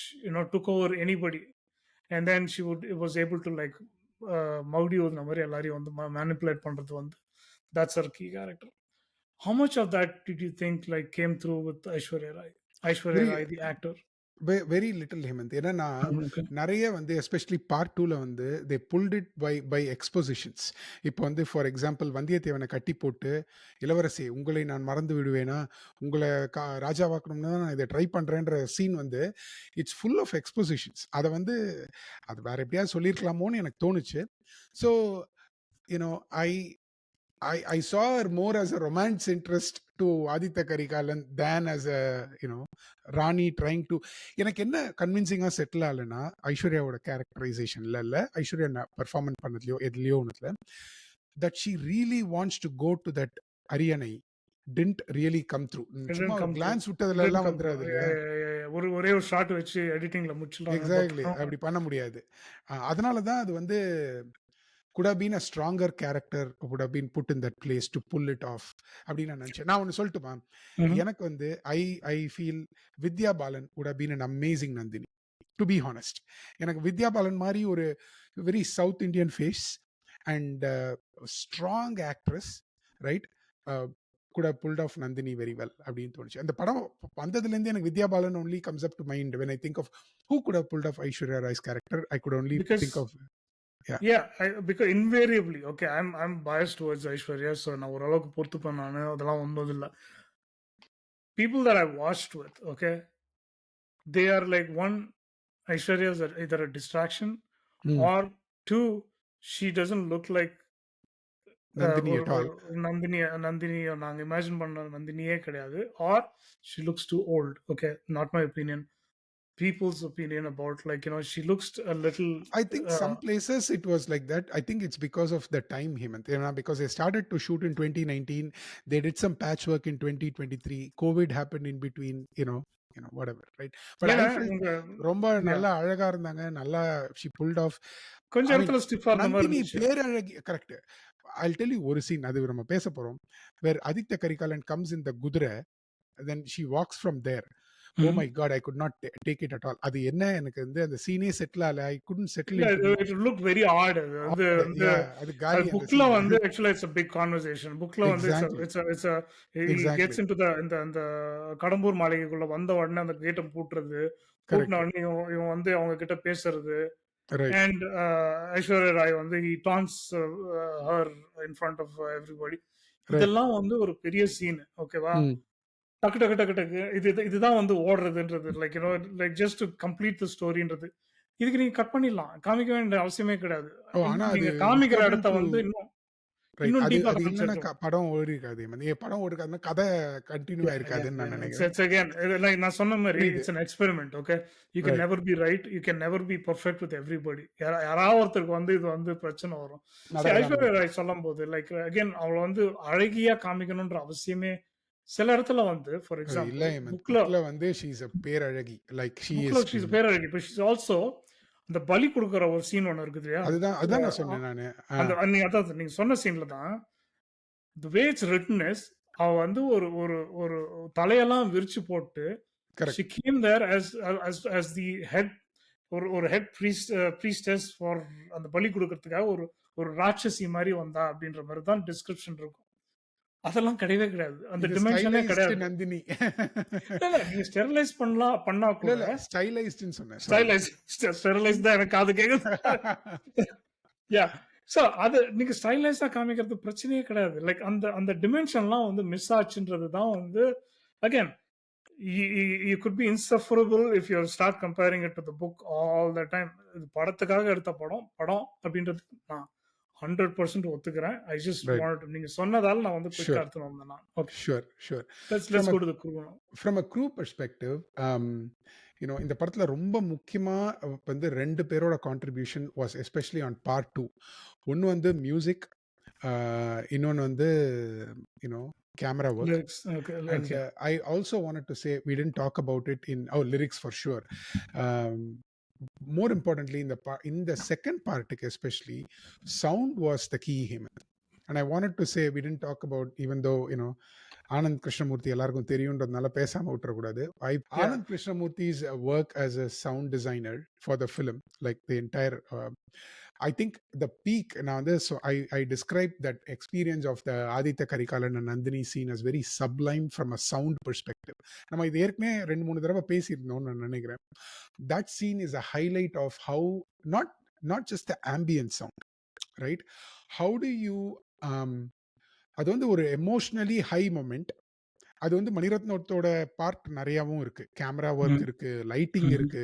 took over anybody. And then she was able to like மௌடி ஒரு மாதிரி எல்லாரையும் வந்து manipulate பண்றது வந்து, that's her key character. How much of that did you think like came through with Aishwarya Very Rai, the actor? Very little Hemant. என்னன்னா Okay. நிறைய வந்து especially part 2ல வந்து they pulled it by expositions. இப்போ வந்து for example வந்தியத்தேவனை கட்டி போட்டு, இளவரசி உங்களை நான் மறந்து விடுவேனா, உங்களை ராஜாவாக்கணும்னு தான் நான் இதை ட்ரை பண்றேன்ற சீன் வந்து இட்ஸ் ஃபுல் ஆஃப் எக்ஸ்போசிஷன்ஸ். அதை வந்து அது வேற எப்படியாவது சொல்லியிருக்கலாமோன்னு எனக்கு தோணுச்சு. So you know I saw her more as a romance interest to Aditya Karikalan than as a Rani trying to. எனக்கு என்ன கன்வின்சிங்கா செட்டில் ஆகலைன்னா ஐஸ்வர்யாவோட கேரக்டரைசேஷன்ல இல்ல, ஐஸ்வர்யா பெர்ஃபார்மன்ஸ் பண்ணதுலையோ எதுலையோ ஒன்றுல, that she really wants to go to that அரியணை didn't really come through. It சும்மா didn't come through. Glance It விட்டதுல didn't எல்லாம் come through. வந்துடாது இல்லையா? ஒரே ஒரு ஷாட் வச்சு எடிட்டிங்ல முடிச்சிடலாம். எக்ஸாக்ட்லி, அப்படி பண்ண முடியாது. அதனால தான் அது வந்து could have been a stronger character, would have been put in that place to pull it off அப்படின்னு நான் நினைச்சேன். நான் ஒன்று சொல்லட்டுமா, எனக்கு வந்து I feel Vidya Balan would have been an amazing Nandini, to be honest. எனக்கு வித்யா பாலன் மாதிரி ஒரு very south Indian face and strong actress, right, could have pulled off Nandini very well அப்படின்னு தோணுச்சு. அந்த படம் வந்ததுலேருந்து எனக்கு Vidya Balan only comes up to mind when I think of who could have pulled off Aishwarya Rai's character. I could only think of because invariably, okay, I'm biased towards Aishwarya, so நான் ஓரளவுக்கு பொறுத்துப்பேன். நான் அதெல்லாம் ஒன்றும் இல்லை. People that I watched with, okay, they are like, one, Aishwarya is either a distraction, or two, she doesn't look like Nandini at all. Nandini நாங்க imagine பண்ண நந்தினியே கிடையாது, or she looks too old. Okay, not my opinion, people's opinion about like she looks a little. I think some places it was like that. I think it's because of the time, Hemant, because they started to shoot in 2019, they did some patchwork in 2023, COVID happened in between, whatever, right? But I felt ரொம்ப நல்லா அழகா இருந்தாங்க, நல்லா she pulled off. கொஞ்சம் இடத்துல ஸ்டிஃபா இருந்த மாதிரி நந்தினி இருந்துச்சு. பேரழகி, கரெக்ட். I'll tell you ஒரு சீன், அது நம்ம பேச போறோம், where Aditya Karikalan comes in the Gudra, then she walks from there. Oh my god! I could not take it at all. அது என்ன எனக்கு வந்து அந்த சீனே செட்டில் ஆகல. ஐ குட்ன்ட் செட்டில் இல்ல into the it look very odd. அது வந்து வந்து யாஹ்! அது அது காலி அந்த புக்ல சீனு. வந்து ஆக்சுவலா இட்ஸ் a பிக் கான்வர்சேஷன். புக்ல வந்து exactly, it's a he exactly. gets into the இந்த அந்த கடம்பூர் மாளிகைக்குள்ள வந்த உடனே அந்த கேட்ட பூட்டுறது. பூட்டுன கரெக்ட். உடனே இவன் இவன் வந்து அவங்க கிட்ட பேசுறது. ரைட், அண்ட் ஐஸ்வர்யா ராய் வந்து he taunts her in front of everybody. Right. இதெல்லாம் வந்து ஒரு பெரிய சீன். ஓகேவா? ம். டக்கு டக்கு டக்கு டக்கு இதுதான் வந்து ஓடுறதுன்றது. Like like just to complete the ஸ்டோரின்றது. இதுக்கு நீங்க கட் பண்ணிடலாம். காமிக்க வேண்டிய அவசியமே கிடையாது. ஓ! ஆனா இன்னும் அது நீங்க காமிக்கிற இம்பார்ட்டன்ட் இடத்த டூ வந்து இன்னும் ரைட். இன்னும் அது டீப்பா அது இல்லன்னா காமிச்சிருக்கலாம். படம் ஓடியிருக்காது. படம் ஓடிருக்காதுன்னா கதை கன்டின்யூ ஆயிருக்காதுன்னு நான் நினைக்கிறேன். இட்ஸ் அகைன் லைக் நான் சொன்ன மாரி புரியுது. It's an experiment. Okay. You can write. Never be right. You can never be perfect with everybody. யாராவது ஒருத்தருக்கு வந்து இது வந்து பிரச்சனை வரும். சரி, நடக்க தான் ஐஸ்வர்யா போகுது. ராய் சொல்லும்போது லைக் அகைன் அவள வந்து அழகியா காமிக்கணும்ன்ற அவசியமே சில இடத்துல வந்து ஃபார் அது இல்ல எக்ஸாம்பிள் ஹேமந்த். புக்ல புக்ல வந்து ஷி இஸ் அ பேரழகி. லைக் ஷி புக்ல இஸ் ஷீஸ் பேரழகி. இப்ப ஷீஸ் ஆல்சோ அந்த பலி குடுக்குற ஒரு சீன் ஒண்ணு இருக்கு இல்லையா? அதுதான் அந்த அதான் நான் சொன்னேன் நானு. ஆ அந்த நீங்க அதான் நீங்க சொன்ன சீன்ல தான் the way it's written is அவ வந்து ஒரு ஒரு ஒரு தலையெல்லாம் விரிச்சு போட்டு she correct. Came there as the head ஒரு ஹெட் ப்ரீஸ்டஸ் ஃபார் அந்த பலி குடுக்கறதுக்காக ஒரு ஒரு ராட்சசி மாரி வந்தா அப்படின்ற மாரி தான் டிஸ்கிரிப்ஷன் இருக்கும். அதெல்லாம் கிடையவே கிடையாது. அந்த இது டிமென்ஷனே ஸ்டைலைஸ்டு கிடையாது. நந்தினி. இல்ல நீங்க ஸ்டெரிலைஸ் பண்ணா இல்ல, கூட இல்ல. ஸ்டைலைஸ்டுன்னு சொன்னேன். சாரி. ஸ்டைலைஸ் ஸ்டெரிலைஸ் தான் எனக்கு காது கேக்குது. யாஹ்! சோ அது நீங்க ஸ்டைலைஸா காமிக்கிறது பிரச்சனையே கிடையாது. லைக் அந்த அந்த டிமென்ஷன்லாம் வந்து மிஸ் ஆச்சுன்றது தான் வந்து again you could be insufferable if you start comparing it to the book all the time. இது படத்துக்காக எடுத்த படம் அப்படின்றது நான் 100% ஒத்துக்கிறேன். I just right. வாண்ட் நீங்க சொன்னதால நான் வந்து குயிக்கா ஷூர், எடுத்துட்டு வந்தேன் நான். Okay. Sure, sure. From let's a go to the crew now. From a crew perspective, இந்த படத்துல ரொம்ப முக்கியமா வந்து 2 பேரோட contribution was especially on part 2. ஒண்ணு வந்து மியூசிக், இன்னொன்னு வந்து you know camera work. Lyrics okay And okay. I also wanted to say we didn't talk about it in our lyrics for sure. Um, More importantly, in the second part, especially, sound was the key him. And I wanted to say we didn't talk about, even though Anand Krishnamurthy எல்லாருக்கும் தெரியுன்றதுனால பேசாம விட்டுறக்கூடாது. யா. Anand கிருஷ்ணமூர்த்தி's work as a sound designer for the film, like the entire I think the peak நான் வந்து I described that experience of the Aditya Karikalan and Nandini scene as very sublime from a sound perspective. நம்ம இது ஏற்கனவே 2-3 தடவை பேசியிருந்தோம்னு நான் நினைக்கிறேன். That scene is a highlight of how not just the ambient sound, right? How do you அது வந்து ஒரு emotionally high moment. அது வந்து மணிரத்னத்தோட பார்ட் நிறையாவும் இருக்கு. கேமரா ஒர்க் ம். இருக்கு, லைட்டிங் ம்ஹ்ம். இருக்கு,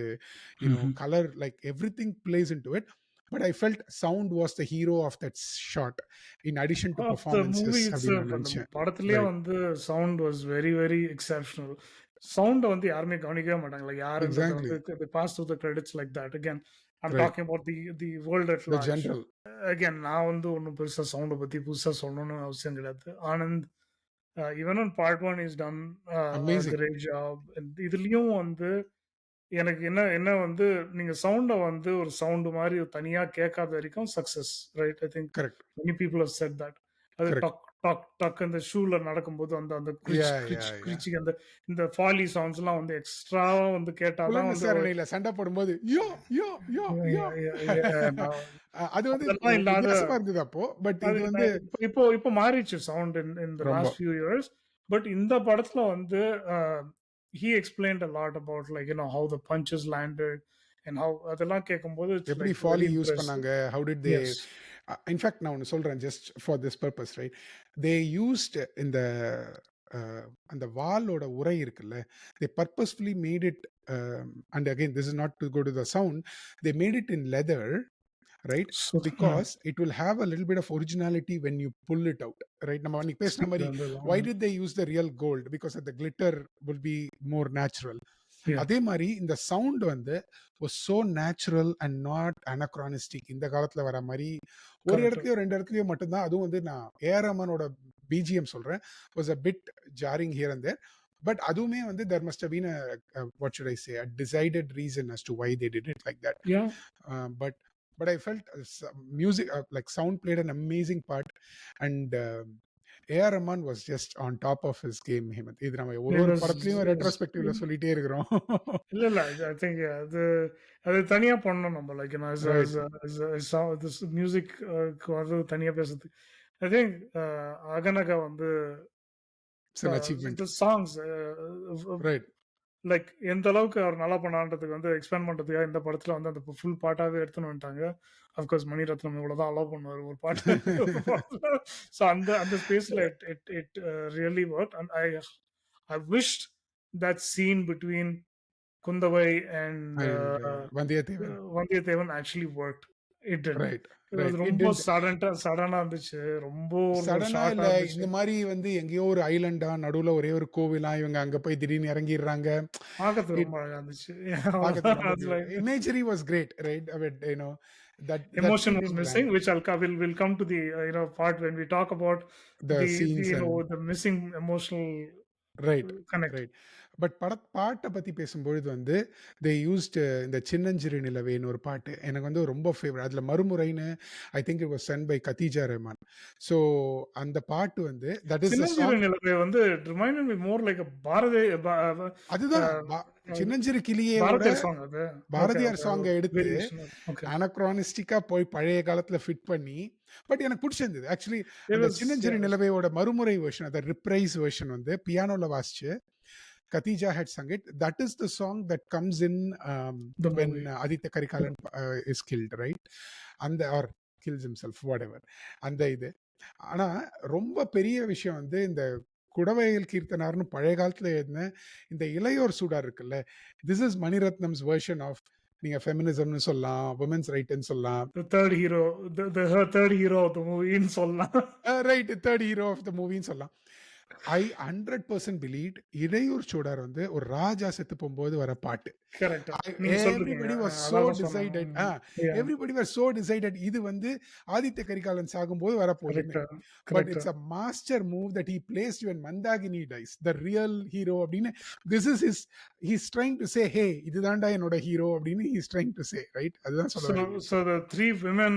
ம்ஹ்ம். Colour, like everything plays into it. But I felt sound was the hero of that shot in addition to of the movie performances அப்படின்னு இட்செல்ஃப் நான் அந்த நினைச்சேன். படத்திலேயே ரைட். வந்து sound was very very exceptional. சவுண்ட வந்து யாருமே கவனிக்கவே மாட்டாங்க. லைக் யாருன்றத எக்ஸாக்ட்லி. வந்து they pass through the credits like that. Again, I'm right. talking about the world at the large. General. Again, நான் வந்து ஒண்ணும் பெருசா சவுண்ட பத்தி புதுசா சொல்லணும்னு அவசியம் கிடையாது. Anand even on part 1 he's done a amazing. great job. இதுலயும் வந்து எனக்கு என்ன என்ன வந்து நீங்க சவுண்ட வந்து ஒரு சவுண்ட் மாரி தனியா கேட்காத வரைக்கும் success. Right? I think correct, many people have said that. அது கரெக்ட். டக் டக் டக் அந்த ஷூல நடக்கும்போது அந்த அந்த கிரிச் யா, யா, கிரிச் யா. கிரிச்சி அந்த இந்த ஃபாலி சவுண்ட்ஸ்லாம் வந்து எக்ஸ்ட்ராவா வந்து கேட்டா தான் புலன் வந்து விசாரணையில சண்டை போடும்போது யோ யோ யோ யோ நான் அது வந்து அதெல்லாம் இல்லாத வித்தியாசமா இருந்தது அப்போ. பட் அது இது வந்து இப்போ இப்போ மாறிடுச்சு சவுண்ட் இன் தி ரொம்ப லாஸ்ட் ஃபியூ இயர்ஸ். பட் இந்த படத்துல வந்து he explained a lot about like how the punches landed and how அதெல்லாம் கேட்கும்போது இட்ஸ் எப்படி like very foley use impressive. பண்ணாங்க, how did they yes. In fact நான் ஒன்று சொல்றேன் just for this purpose, right? They used இந்த அந்த வாலோட உரை இருக்குல்ல, they purposefully made it, and again this is not to go to the sound, they made it in leather, right? So, Because it will have a little bit of originality when you pull it out, right? நம்ம அன்னைக்கு பேசின மாதிரி why did they use the real gold? Because the glitter will be more natural. yeah. அதே மாதிரி இந்த sound வந்து was so natural and not anachronistic. இந்த காலத்துல வர மாதிரி ஒரு Correct. இடத்துலயோ 2 இடத்துலயோ மட்டும்தான். அதுவும் வந்து நான் ஏஆர் ரஹ்மானோட பிஜிஎம் சொல்றேன், was a bit jarring here and there. But அதுவுமே வந்து there must have been a what should I say, a decided reason as to why they did it like that. Yeah. But I felt music, like sound played an amazing part. And AR Rahman was just on top of his game Hemanth. இது நம்ம ஒரு It ஒரு was, படத்துலயும் it was ரெட்ரோஸ்பெக்டிவ்ல சொல்லிட்டே இருக்கிறோம். இல்ல. I think அது அது தனியா பண்ணணும் நம்ம. Like as a as right. a as a as a this music வந்து தனியா பேசுறதுக்கு. ஐ திங்க் அகநகா வந்து it's an achievement. The songs right. Like எந்த அளவுக்கு அவர் நல்லா பண்ணான்றதுக்கு வந்து எக்ஸ்பேண்ட் பண்றதுக்காக இந்த படத்துல வந்து அந்த ஃபுல் பாட்டாவே எடுத்துன்னு வந்துட்டாங்க. அஃப்கோர்ஸ் மணிரத்னம் இவ்வளவுதான் அலோவ் பண்ணுவாரு ஒரு பாட்டு. ஸோ அந்த அந்த ஸ்பேஸ்ல it it it really work. And I wish that scene between Kundavai and and Vandiyathevan. Vandiyathevan actually worked. It did. Right, It was right. It ரொம்ப டிட். சடனா இருந்துச்சு. ரொம்ப ஒரு சடனா இல்ல. ஷார்ட்டா இருந்துச்சு. இந்த மாரி வந்து எங்கேயோ ஒரு ஐலண்டா, நடுவுல ஒரே ஒரு கோவிலா, இவங்க அங்க போய் திடீர்னு இறங்கிர்றாங்க. பார்க்கறதுக்கு இட் ரொம்ப அழகா இருந்துச்சு. பாக்கறதுக்கு அவ்வளவுதான். ரொம்ப அது like imagery was great, right? But that emotion scene was didn't missing, land. which will come to the part when we talk about the the scenes and the missing emotional right, connect. Right. But பாட்ட பத்தி பேசும்பொழுது வந்து, தே used இந்த சின்னஞ்சிறு நிலவேன்னு ஒரு பாட்டு. எனக்கு வந்து ரொம்ப ஃபேவரட். அதுல மறுமுறைன்னு I think it was sung by Khatija Rahman. So அந்த பாட்டு வந்து தட் இஸ் த சின்னஞ்சிறு சாங். நிலவே வந்து it reminded me more like a Bharathi அதுதான் சின்னஞ்சிறு கிளியேவோட பாரதியார் சாங் அது. Okay, Bharathiyar okay. சாங்க எடுத்து வேரியேஷன். ஓகே. அனக்ரானிஸ்டிக்கா போய் பழைய காலத்துல ஃபிட் பண்ணி, பட் எனக்கு புடிச்சிருந்தது. ஆக்சுவலி It அந்த was, சின்னஞ்சிறு yeah, நிலவையோட மறுமுறை வெர்ஷன், அந்த ரிப்ரைஸ் வெர்ஷன் வந்து பியானோல வாசிச்சு Khatija had sung it. That is the song that comes in the when movie. Aditya Karikalan is killed, right? And or kills himself, whatever. அந்த இது. ஆனா ரொம்ப பெரிய விஷயம் வந்து இந்த குடவயல் கீர்த்தனார்னு பழைய காலத்துல எழுதின இந்த இளையோர் சூடார் இருக்குல்ல, this is Mani Ratnam's version of, நீங்க ஃபெமினிசம்னு சொல்லலாம், விமென்ஸ் ரைட்னு சொல்லலாம். The third hero, her third hero of the movie ன்னு சொல்லலாம். Right, third hero of the மூவின்னு சொல்லலாம். ஐ 100% பிலீவ் இடையூர் சூடார் வந்து ஒரு ராஜா செத்து போகும்போது வர பாட்டு. கரெக்ட். நீங்க சொல்லிருக்கீங்க. Everybody was so அதான் சொன்னேன். decided. Yeah, Everybody was so decided. இது வந்து ஆதித்ய கரிகாலன் சாகும்போது வரப்போகுதுன்னு. Correct, But correct. it's a master move that he placed when Mandagini dies. The real hero அப்படின்னு. This is he's trying to say, hey, இதுதான்டா என்னோட hero அப்படின்னு he's trying to say, right? அதுதான் சொல்ல வரீங்க. So the three women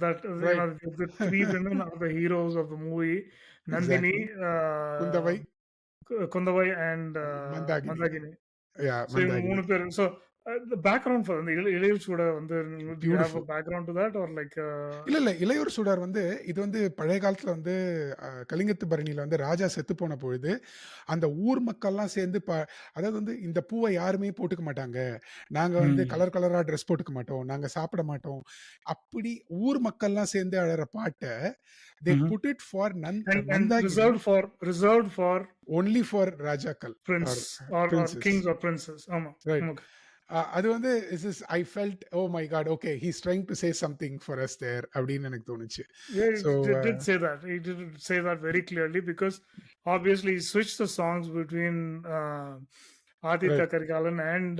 that Right. the three women are the heroes of the movie. Nandini, Exactly. Kundavai, Kundavai and Mandakini. Mandakini. Yeah, So இவங்க மந்தாகினி. 3 பேரு. So the background for the Ilaiyaraaja வந்து do you have a Beautiful. background to that or like இல்ல. இளையோர் சூடார் வந்து இது வந்து பழைய காலத்துல வந்து கலிங்கத்து பரணியில வந்து ராஜா செத்து போன பொழுது, அந்த ஊர் மக்கள்லாம் சேர்ந்து அதாவது வந்து இந்த பூவை யாருமே போட்டுக்க மாட்டாங்க. நாங்க வந்து கலர் கலரா ட்ரெஸ் போட்டுக்க மாட்டோம். நாங்க சாப்பிட மாட்டோம். அப்படி ஊர் மக்கள்லாம் சேர்ந்து அழற பாட்ட, they put it for and Mandakini reserved for only for ராஜாக்கள் or prince or princes. kings or princess. ஆமா. Right. Okay. அது வந்து I felt oh my god, okay he's trying to say something for us there அப்படின்னு எனக்கு தோணுச்சு. Yeah, so he did say that. He did say that very clearly because obviously he switched the songs between Aditya Karikalan and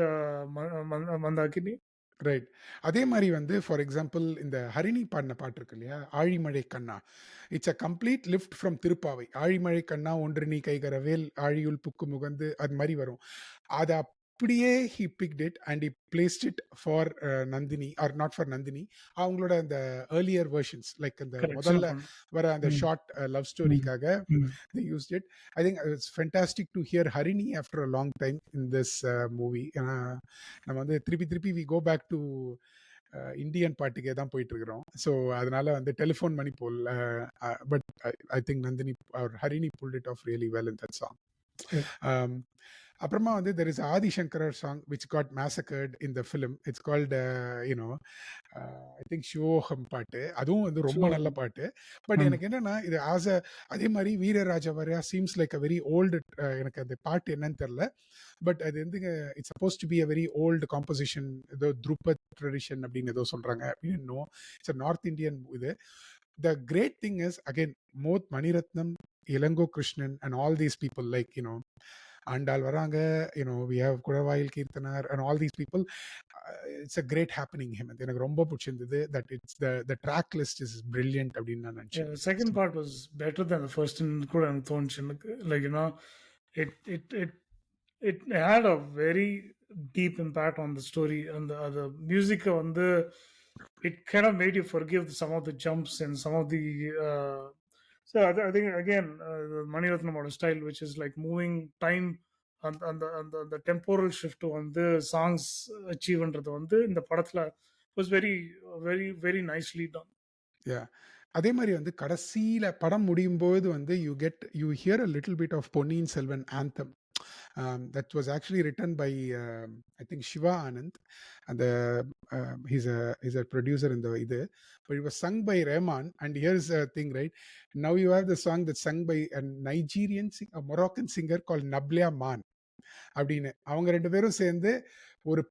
Mandakini. Right. அதே மாரி வந்து for example இந்த ஹரிணி பாடின பாட்டு இருக்கு இல்லையா? ஆழிமழை கண்ணா. It's a complete lift from Thiruppavai. ஆழிமழை கண்ணா ஒன்று நீ கைகரவேல் ஆழியுள் புக்கு முகந்து அது மாரி வரும். அத அப்படியே he picked it and he placed it for Nandini or not for Nandini. அவங்களோட அந்த ஏர்லியர் வெர்ஷன்ஸ் லைக் அந்த Correct. முதல்ல Sinappan. வர அந்த ஷார்ட் லவ் ஸ்டோரிக்காக Mm. they used it. I think it's fantastic to hear Harini after a long time in this movie. நம்ம வந்து திருப்பி we go back to Indian பாட்டுக்கே தான் போயிட்டு இருக்கிறோம். ஸோ அதனால வந்து டெலிஃபோன் மணி போல் but I think Nandini or Harini pulled it off really well in that song. அப்புறமா வந்து there is Adi Shankarar song which got massacred in the film. It's called you know I think Shivoham பாட்டு. அதுவும் வந்து ரொம்ப நல்ல பாட்டு. பட் எனக்கு என்னன்னா இது அதே மாதிரி வீரராஜா வரையா seems like a very old. எனக்கு அந்த பாட்டு என்னன்னு தெரியல. பட் அது வந்து it's suppose to be a very old composition. ஏதோ துருப்பத் ட்ரெடிஷன் அப்படின்னு ஏதோ சொல்றாங்க அப்படின்னு. இட்ஸ் அ நார்த் இந்தியன் இது. The great thing is again both Maniratnam, Ilango Krishnan and all these people like Andal Varanga, we have Kudavayil Kirtanar and all these people. It's a great happening him. எனக்கு ரொம்ப பிடிச்சிருந்தது that it's the track list is brilliant அப்படின்னு நான் Yeah, நினைச்சேன். the second part was better than the first in கூட எனக்கு தோணுச்சு. Like it had a very deep impact on the story and the music வந்து it kind of made you forgive some of the jumps and some of the So I think again, the Mani Ratnam style, which is like moving time and the temporal shift on the songs achieve in the படத்துல was very nicely done. Yeah. அதே மாரி வந்து கடைசியில படம் முடியும்போது வந்து you here a little bit of Ponniyin Selvan anthem. That was actually written by I think Shiva Anand, and he's a producer in the இது. But it was sung by Rahman, and here's the thing, right? Now you have the song that's sung by a a Moroccan singer called Nablia Man. அப்படின்னு அவங்க 2 பேரும் சேர்ந்து ஒரு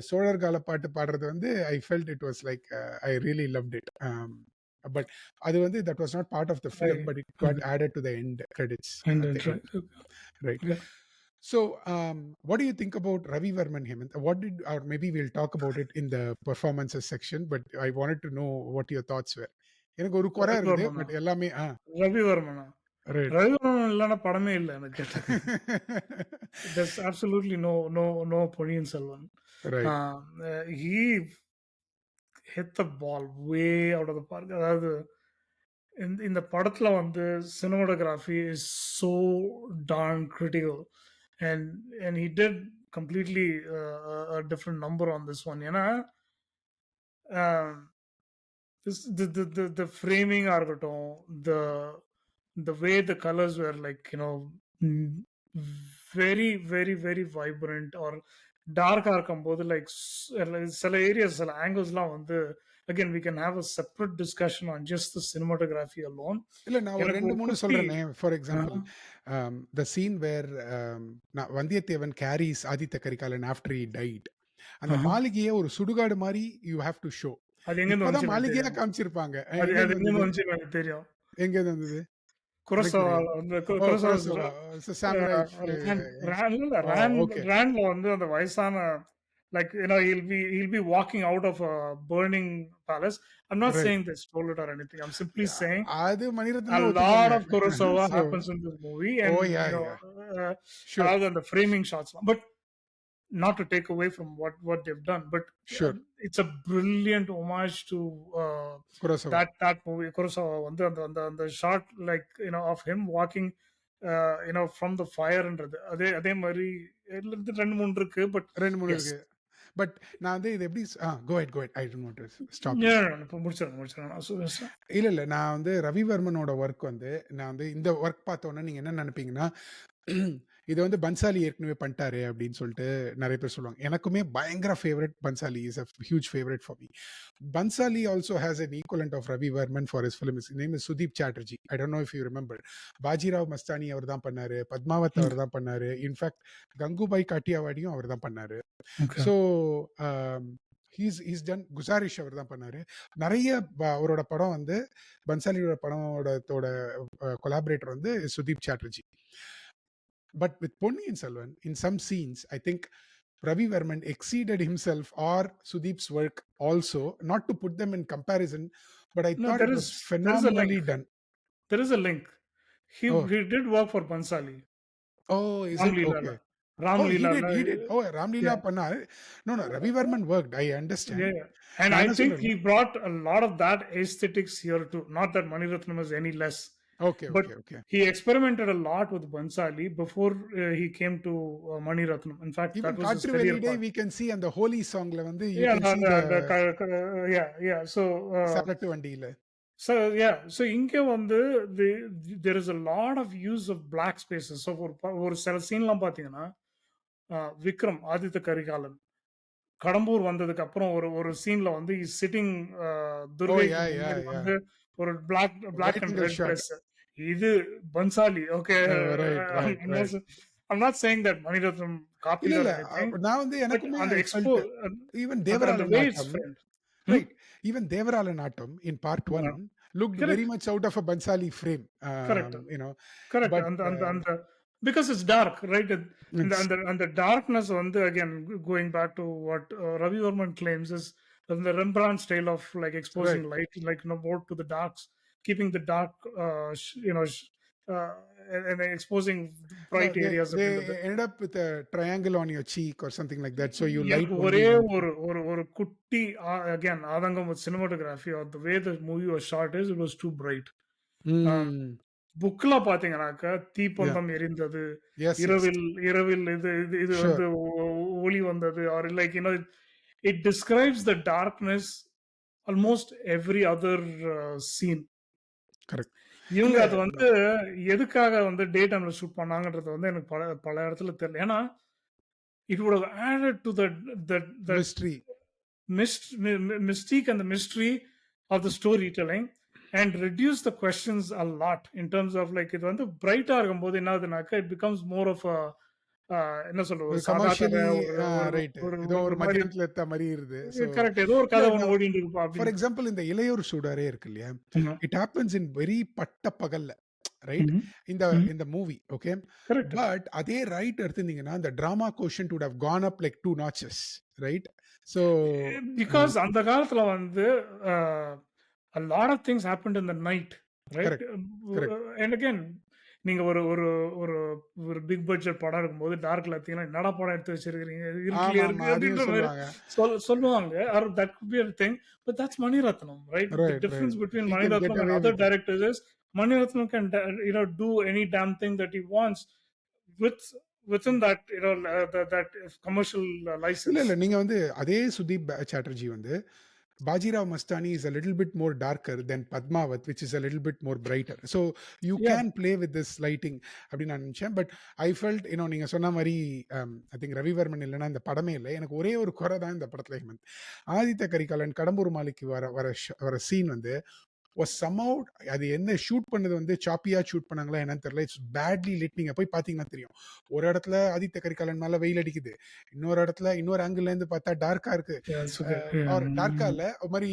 சோழர் கால பாட்டு பாடுறது வந்து I felt it was like I really loved it. But அது வந்து that was not part of the film, I, but it got okay. Added to the end credits And at the then right. End, right? Okay. So, what do you think about Ravi Varman Hemant? What did, or maybe we'll talk about it in the performances section, but I wanted to know what your thoughts were. எனக்கு ஒரு குறை ரவி இருக்குது, வர்மனா but எல்லாமே ரவிவர்மனா right. Ravivarman இல்லைன்னா படமே இல்லை எனக்கு கேட்டாக்க. There's absolutely no Ponniyin Selvan. Right. He hit the ball way out of the park. அதாவது இந்த படத்துல வந்து cinematography is so darn critical, and he did completely a different number on this one. ஏன்னா the framing ஆகட்டும், the way the colors were like, mm, very vibrant or dark இருக்கும்போது like சில areas சில ஆங்கிள்ஸ்லாம் வந்து again we can have a separate discussion on just the cinematography alone. இல்ல நான் ஒரு எனக்கு 2, ஒரு 3 குட்டி சொல்றேனே. For example, uh, the scene where Vandiyathevan carries Aditha Karikalan after he died. அந்த uh, மாளிகைய ஒரு சுடுகாடு மாரி யூ ஹேவ் டு ஷோ. அது எங்கேருந்து இப்பதான் வந்துச்சுன்னு எனக்கு மாளிகையா தெரியும். காமிச்சிருப்பாங்க. அது எங்கேருந்து எங்கேருந்து வந்தது? வந்துச்சுன்னு எனக்கு தெரியும். எங்கேருந்து வந்தது? எனக்கு குரோசவா தெரியாது. வந்து ஓ, குரோசவாஸ் குரோசவா. சாமுராய் ரேண்ட் ஓ, ஓகே. ரேண்ட்ல வந்து அந்த வயசான like he'll be walking out of a burning palace. I'm not right. saying they stole it or anything. I'm simply saying அது a மணிரத்னமே lot ஒத்துப்பாங்க. of Kurosawa so, happens in this movie, oh and yeah, yeah. uh, sure, அதாவது அந்த framing shots, but not to take away from what they've done, but sure. it's a brilliant homage to குரோசவா. that movie. Kurosawa வந்து அந்த shot like of him walking from the fire ன்றது அதே மாதிரி இதுல இருந்து ரெண்டு மூணு இருக்கு, but 2, 3 yes. இருக்கு. பட் நான் வந்து இது எப்படி go ahead, go ahead. I don't want to stop you. இப்போ முடிச்சிடறேன் நான் பேசுறேன். இல்ல, இல்ல. நான் வந்து ரவிவர்மனோட ஒர்க் வந்து நான் வந்து இந்த ஒர்க் பார்த்தோன்னே நீங்க என்ன நெனைப்பீங்கன்னா, இது வந்து பன்சாலி ஏற்கனவே பண்ணிட்டாரு அப்படின்னு சொல்லிட்டு நெறைய பேர் சொல்லுவாங்க. எனக்குமே பயங்கர favourite Bhansali. Is a huge favourite for me. Bansali also has an equivalent of Ravi Varman for his film. His name is Sudeep Chatterjee. I don't know if you remember. Bajirao Mastani அவர் தான் பண்ணாரு. பத்மாவத் அவர் தான் பண்ணாரு. In fact Gangubai காட்டியாவாடியும் அவர் தான் பண்ணாரு. Okay. So he's ton குசாரிஷ் அவர் தான் பண்ணாரு. நிறைய அவரோட படம் வந்து பன்சாலியோட படத்தோட கொலாபரேட்டர் வந்து Sudeep Chatterjee. But with Ponniyin Selvan, in some scenes I think Ravi Varman exceeded himself or Sudeep's work also, not to put them in comparison, but I No, thought it was there is a link. phenomenally done. There is a link. Oh, He did work for Bansali. oh, is Ram it? Leela. Okay. Ram Oh, he Leela. did, he did. Oh, Ramlila Yeah. Panna. No, no, Ravi Varman worked. I understand. Yeah. And நான் I என்ன think he சொல்றேன்னா, brought a lot of that aesthetics here too. Not that Mani Ratnam is any less, okay, but okay, okay. he experimented a lot with Bansali before he came to Mani Ratnam. In fact, Even that was his காற்று career Veliyidai path. we can see அந்த holy songல வந்து you Yeah, can see the yeah. Shirt வண்டியில. So இங்க வந்து there is a lot of use of black spaces. So ஒரு சில சீன்லாம் பாத்தீங்கன்னா விக்ரம் ஆதித்த கரிகாலன் கடம்பூர் வந்ததுக்கு அப்புறம் ஒரு சீன்ல வந்து இஸ் சிட்டிங் Oh, துர்கைக்கு yeah, yeah, முன்னாடி yeah. வந்து ஒரு black Wide and angle red shot. Dress. இது Bhansali. Okay. Right, right, right. I'm not saying that Maniratnam இல்ல, copied or இல்ல. anything, நான் வந்து but எனக்குமே அந்த I எக்ஸ்போ felt even அந்த தேவரால way it's நாட்டம், framed. right? Even தேவரால நாட்டம் in part 1 looked very Correct. much out of a Bansali frame. Correct. You know, Correct. but அந்த because it's dark, right? it's அந்த darkness வந்து again going back to what Ravi Varman claims is the Rembrandt style of like exposing right. light, like more to the darks, keeping the dark, uh, and then exposing No, bright areas they அப்படின்றது. ended up with a triangle on your cheek or something like that, so you light எனக்கு only ஒரே one ஒரு thing. ஒரு ஒரு குட்டி again ஆதங்கம் with cinematography or the way the movie was shot is it was too bright. ம். புக்ல பார்த்தீங்கன்னாக்கா, யாஹ்! தீப்பந்தம் எரிந்தது. Yes, yes. இரவில் இரவில் இது இது இது வந்து ஷூர். ஒளி வந்தது. Or like it describes the darkness almost every other scene. Correct. இல்ல இவங்க அது வந்து எதுக்காக வந்து டே டைம்ல ஷூட் பண்ணாங்கன்றது வந்து எனக்கு பல பல இடத்துல தெரியல. ஏன்னா, it would have added to that mystery. mystique and the mystery of the storytelling and reduce the questions a lot in terms of like இது வந்து பிரைட்டா இருக்கும்போது என்ன ஆகுதுனாக்கா இட் பிகம்ஸ் மோர் ஆஃப் என்ன சொல்றது ஒரு ஒரு சாதா கதை கமர்ஷியலி ஒரு ஒரு ரைட். ஒரு ஏதோ ஒரு ஒரு மாதிரி மத்தியானத்துல எடுத்த மாரி இருது. ஸோ கரெக்ட் ஏதோ ஒரு இல்ல கதை இந்த ஒண்ணு ஓடிட்டு இருக்குப்பா ஃபார் அப்படின்னு. எக்ஸாம்பிள் இந்த இளையோர் சூடாரே இருக்கு இல்லையா? இட் ஹேப்பன்ஸ் இன் வெரி பட்ட பகல்ல. ரைட்? இந்த இந்த மூவி ஓகே. கரெக்ட் பட் அதே right எடுத்திருந்தீங்கன்னா, the drama quotient would have gone up like 2 notches. Right? So because அந்த காலத்துல வந்து a lot of things happened in the night, right? Correct, correct. And again நீங்க ஒரு ஒரு ஒரு ஒரு பிக் பட்ஜெட் படம் இருக்கும்போது டார்க்ல பார்த்தீங்கன்னா, "என்னடா படம் எடுத்து வச்சிருக்கிறீங்க? இருட்டுலயே ஆமாமா. இருக்கு." அப்படின்ற அதையும் மாரி சொல்லுவாங்க. சொல்லுவாங்க. Or that could be a thing. But that's Mani Ratnam, right? The right, right. difference between He Mani can get Ratnam and away other with it. directors is Mani Ratnam can do any damn thing that he wants with within that that commercial இல்ல, license. இல்ல. நீங்க வந்து அதே சுதீப் சாட்டர்ஜி வந்து Bajirao Mastani is a little bit more darker than Padmavat, which is a little bit more brighter. So you Yeah. can play with this lighting அப்படின்னு நான் நினைச்சேன். But I felt நீங்க சொன்ன மாரி ஐ திங்க் ரவிவர்மன் இல்லைன்னா இந்த படமே இல்லை. எனக்கு ஒரே ஒரு குறை தான் இந்த படத்துல ஹேமந்த். ஆதித்த கரிகாலன் கடம்பூர் மாலைக்கு வர சீன் வந்து வாஸ் சம்ஹவ் அது என்ன ஷூட் பண்ணது வந்து சாப்பியா ஷூட் பண்ணாங்களா என்னன்னு தெரியல. It's badly lit. நீங்க போய் பாத்தீங்கன்னா தெரியும். ஒரு இடத்துல ஆதித்த கரிகாலன் மேல வெயில் அடிக்குது, இன்னொரு இடத்துல இன்னொரு ஆங்கிள் இருந்து பார்த்தா டார்க்கா இருக்கு. Yeah, it's okay. Yeah. R டார்க்கா இல்ல ஒரு மாதிரி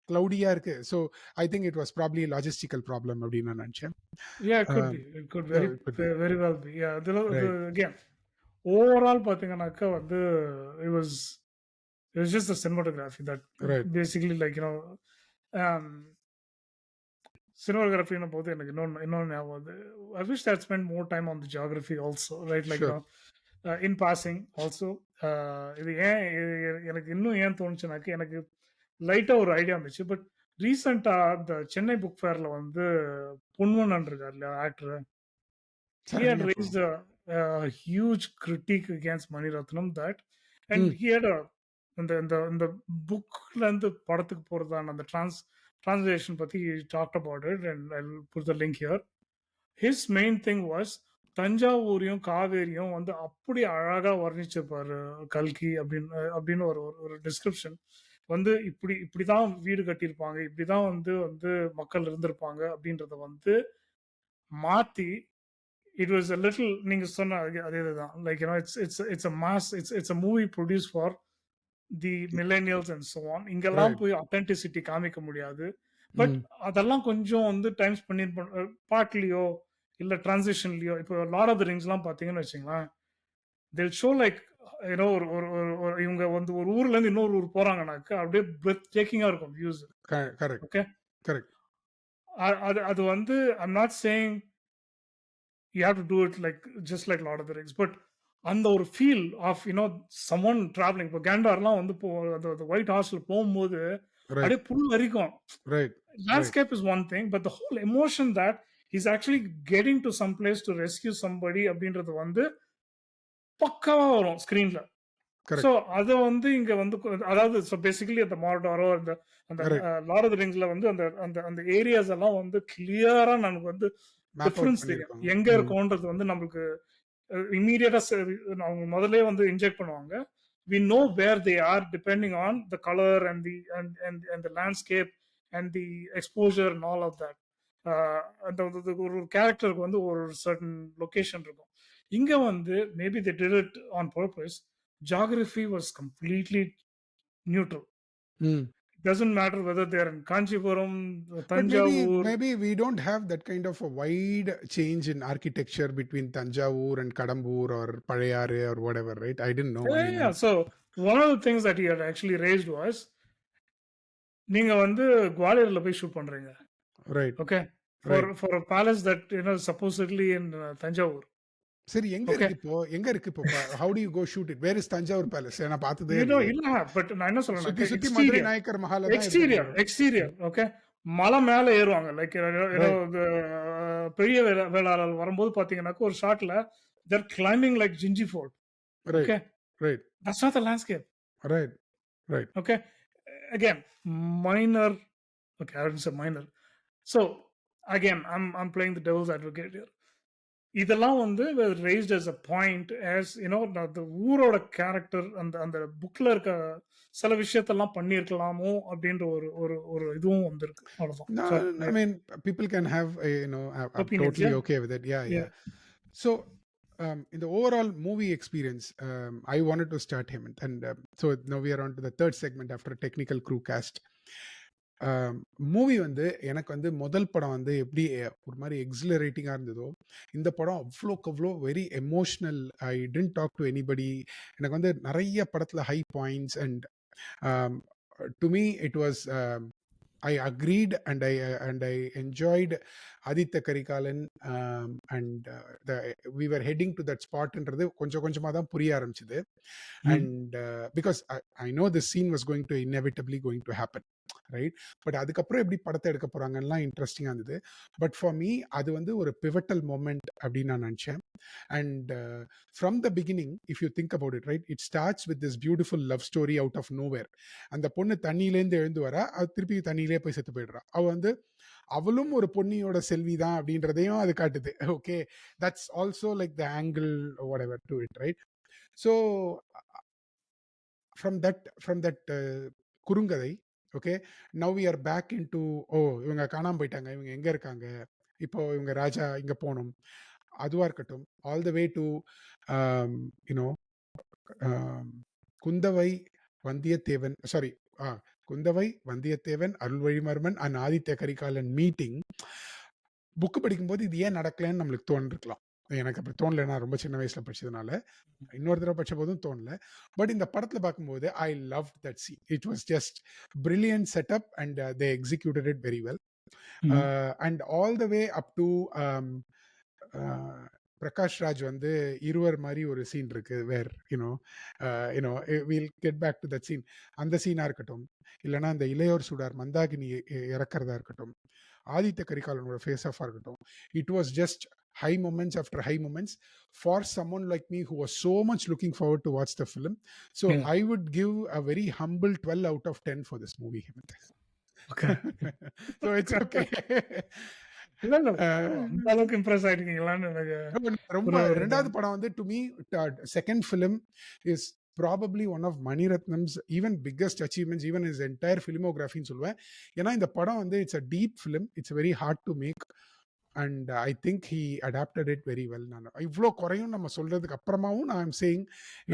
கிளவுடியா இருக்கு. So I think it was probably logistical problem அப்படின்னு நான் நினைச்சேன். Yeah, it could be. It could very well be. Yeah, right, again, overall பார்த்தீங்கன்னாக்கா வந்து it was it was just the cinematography that right. basically like um cinematography போது எனக்கு இன்னொன்னு ஞாபகம் வருது. I wish I had spent more time on the geography also, right? Like sure. in passing also. இது ஏன் எனக்கு இன்னும் ஏன் தோணுச்சுனாக்க எனக்கு லைட்டா ஒரு ஐடியா இருந்துச்சு. பட் ரீசெண்டா இந்த சென்னை புக் ஃபேர்ல வந்து பொன்வண்ணன் இருக்கார் இல்லையா actor. He had Saranya raised a huge critique against Mani Ratnam that, and ம். he had a இந்த புக்ல இருந்து படத்துக்கு போறதான அந்த translation பத்தி he talked about it and I'll put the link here. His main thing was தஞ்சாவூரையும் காவேரியும் வந்து அப்படி அழகா வர்ணிச்சிருப்பாரு கல்கி அப்படின்னு ஒரு டிஸ்கிரிப்ஷன் வந்து இப்படிதான் வீடு கட்டியிருப்பாங்க, இப்படிதான் வந்து வந்து மக்கள் இருந்திருப்பாங்க அப்படின்றத வந்து மாத்தி it was a little நீங்க சொன்ன அதே தான் like it's a mass it's a movie produced for the millennials and so on. இங்கெல்லாம் ரைட். போய் authenticity காமிக்க முடியாது. பட் ம். அதெல்லாம் கொஞ்சம் வந்து டைம் பண்ணி பாட்லயோ இல்ல டிரான்சிஷன்லயோ இப்போ லார்ட் ஆஃப் தி ரிங்ஸ்லாம் பார்த்தீங்கன்னு வச்சுங்களேன், they'll show like ஒரு ஒரு ஒரு- ஒரு இவங்க வந்து ஒரு ஊர்ல இருந்து இன்னொரு ஊர் போறாங்கனாக்கா அப்படியே பிரெத் டேக்கிங்கா இருக்கும் வியூஸ். Correct, okay, correct. அது அது வந்து I'm not saying you have to do it like just like Lord of the Rings. But அந்த ஒரு ஃபீல் ஆஃப் சம்மன் டிராவலிங் இப்போ கேண்டார்லாம் வந்து அந்த ஒயிட் ஹார்ஸ்ல போகும்போது ரைட், அப்படியே புல் வரைக்கும். Right, right. Landscape is one thing but the whole emotion that is actually getting to some place to rescue somebody அப்படின்றது வந்து பக்காவா வரும் ஸ்கிரீன்ல. ஸோ கரெக்ட், அதை வந்து இங்க வந்து அதாவது ஸோ பேசிக்கலி அந்த மார்டாரோ அந்த அந்த கரெக்ட். லார்ட் ஆஃப் தி ரிங்ஸ்ல வந்து அந்த அந்த அந்த ஏரியாஸ் எல்லாம் வந்து கிளியரா நமக்கு வந்து மேப் அவுட் டிஃபரன்ஸ் தெரியும் பண்ணியிருக்காங்க. எங்க ம். இருக்கோன்றது வந்து நம்மளுக்கு இமீடியட்டா அவங்க முதல்ல வந்து இன்ஜெக்ட் பண்ணுவாங்க. we know where they are depending on the color and the landscape and the exposure and all of that. அந்த ஒரு கேரக்டருக்கு வந்து ஒரு சர்டன் லொகேஷன் இருக்கும். இங்க வந்து maybe they did it on purpose. Geography was completely neutral. ம். It doesn't matter whether they're in Kanchipuram, But maybe Tanjavur. maybe we don't have that kind of a wide change in architecture between Tanjavur and Kadambur or Palayaru or whatever, right? I didn't know. I mean, Yeah. So one of the things that he had actually raised was நீங்க வந்து குவாலியர்ல போய் shoot பண்றீங்க. right, okay. right. for a palace that supposedly in Tanjavur. சரி எங்க okay. இருக்கு இப்போ? எங்க இருக்கு இப்போ? How do you go shoot it? Where is Tanjavur Palace? நான் பார்த்ததே இல்லையே. இல்ல பட் நான் என்ன சொல்றேன்னா சுத்தி சுத்தி மதுரை எக்ஸ்டீரியர் நாயக்கர் மஹால தான் எக்ஸ்டீரியர் எடுத்துட்டு எக்ஸ்டீரியர் ஓகே. மலை மேல ஏறுவாங்க. லைக் ரைட், பெரிய வேளாளர் வரும்போது பார்த்தீங்கன்னாக்க, ஒரு ஷாட்ல they're climbing like Gingee fort. Right, okay. Right, that's not the landscape. Right, right. Okay. Again, minor. Okay, I wouldn't say minor. So again, I'm playing the devil's advocate here. இதெல்லாம் வந்து raised as a point as அந்த ஊரோட character அந்த அந்த புக்ல இருக்க சில விஷயத்தெல்லாம் பண்ணியிருக்கலாமோ அப்படின்ற ஒரு ஒரு ஒரு இதுவும் வந்திருக்கு. அவ்வளவுதான். Sorry. No, I mean, people can have, I'm Opinions, totally yeah. okay with it. Yeah, yeah. Yeah. So, in the overall movie experience, I wanted to start him. And so now we are on to the third segment after technical crew cast. Movie வந்து எனக்கு வந்து முதல் படம் வந்து எப்படி ஒரு மாதிரி எக்ஸிலரேட்டிங்காக இருந்ததோ, இந்த படம் அவ்வளோக்கு அவ்வளோ very emotional. I tend talk to anybody. எனக்கு வந்து நிறைய படத்தில் high points and to me it was I agreed and I enjoyed Aditya Karikalan, and we were heading to that spot என்றது கொஞ்சம் கொஞ்சமா தான் புரிய ஆரம்பிச்சது. And because I know this scene was going to inevitably going to happen, right? But அதுக்கப்புறம் எப்படி படத்தை எடுக்க போறாங்கலாம் இன்ட்ரெஸ்டிங்கா இருந்தது. பட் ஃபார் மீ அது வந்து ஒரு பிவட்டல் மொமெண்ட் அப்படின்னு நான் நினைச்சேன். And from the beginning, if you think about it, right, it starts with this beautiful love story out of nowhere. அந்த பொண்ணு தண்ணியிலேருந்து எழுந்து வரா, அது திருப்பி தண்ணியிலே போய் செத்து போயிடுறா. அவ வந்து அவளும் ஒரு பொன்னியோட செல்வி தான் அப்படின்றதையும் அது காட்டுது. Okay, that's also like the angle whatever to it, right? So from that குறுங்கதை, ஓகே, now we are back in to, ஓ இவங்க காணாம போயிட்டாங்க, இவங்க எங்க இருக்காங்க, இப்போ இவங்க ராஜா இங்க போகணும், அதுவா இருக்கட்டும், all the way to you know Kundavai Vandiyathevan, sorry, Kundavai Vandiyathevan Arulmozhivarman and Aditya Karikalan meeting. Book படிக்கும்போது இது ஏன் நடக்கலன்னு நம்மளுக்கு தோன்றிருக்கலாம். எனக்கு அப்படி தோணல, நான் ரொம்ப சின்ன வயசுல படிச்சதுனால. இன்னொரு தடவை படிச்ச போதும் தோணல. பட் இந்த படத்துல பார்க்கும்போது I love that scene. It was just brilliant setup and they executed it very well. And all the way up to Prakash Raj வந்து இருவர் மாதிரி ஒரு சீன் இருக்கு, where you know will get back to that scene. அந்த சீனா இருக்கட்டும், இல்லைன்னா அந்த இளையோர் சுடார் மந்தாகினி இறக்கிறதா இருக்கட்டும், ஆதித்ய கரிகாலனோட ஃபேஸ் ஆஃப் இருக்கட்டும், it was just high moments after high moments for someone like me who was so much looking forward to watch the film. So Yeah. I would give a very humble 12 out of 10 for this movie, Hemant. Okay. So it's okay. இல்ல, இல்ல. அந்த அளவுக்கு Impress ஆயிட்டீங்களான்னு எனக்கு ரொம்ப ஒரு ரெண்டாவது படம் வந்து to me second film is probably one of Mani Ratnam's even biggest achievements, even is entire ஃபிலிமோகிராஃபின்னு சொல்லுவேன். ஏன்னா இந்த படம் வந்து it's a deep film, it's very hard to make and I think he adapted it very well. நான் இவ்வளோ குறையும் நம்ம சொல்றதுக்கு அப்புறமாவும் நான் ஐம் சேயிங்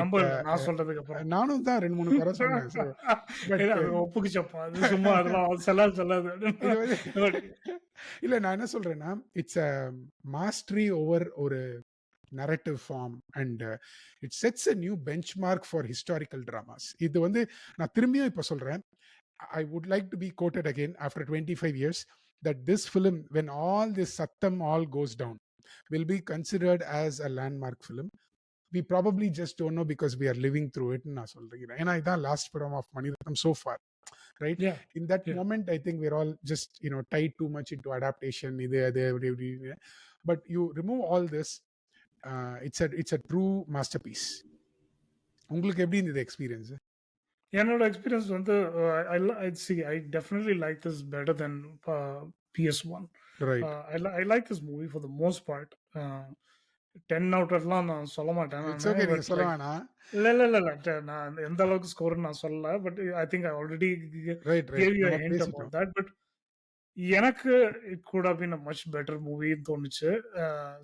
நம்ப இட். இல்ல, நான் சொல்றதுக்கு அப்புறம். நானும் தான் 2-3 குறை சொன்னேன். ஸோ பட் ஏன்னா அது ஒப்புக்குச்சப்பா. அது சும்மா அதெல்லாம் சொல்லாது. இது வந்து இல்ல, நான் என்ன சொல்றேன்னா, இட்ஸ் அ மாஸ்டரி ஓவர் ஒரு narrative form and it sets a new benchmark for historical dramas. இது வந்து நான் திரும்பியும் இப்ப சொல்றேன், I would like to be quoted again after 25 years that this film, when all this sattam all goes down, will be considered as a landmark film. We probably just don't know because we are living through it. நான் சொல்றேன், ஏன்னா இதான் last படம் of Mani Ratnam so far, right? Yeah. In that Yeah. moment I think we're all just tied too much into adaptation, இது அது அப்படி. But you remove all this, it's a true masterpiece. உங்களுக்கு எப்படி இருந்தது எக்ஸ்பீரியன்ஸ்? என்னோட எக்ஸ்பீரியன்ஸ் வந்து I definitely like this better then PS1. Right. I like this movie for the most part. 10 out ஆஃப்லாம் நான் சொல்ல மாட்டேன் இட்ஸ் நானு. ஓகே, நீங்க பட் சொல்ல லைக் வேணாம். இல்ல. நான் எந்த அளவுக்கு ஸ்கோர்ன்னு நான் சொல்லல. But I think I already right, gave right, you நம்ம a hint about பேசிட்டோம். that. பட் எனக்கு it could have been a much better மூவின்னு தோணுச்சு.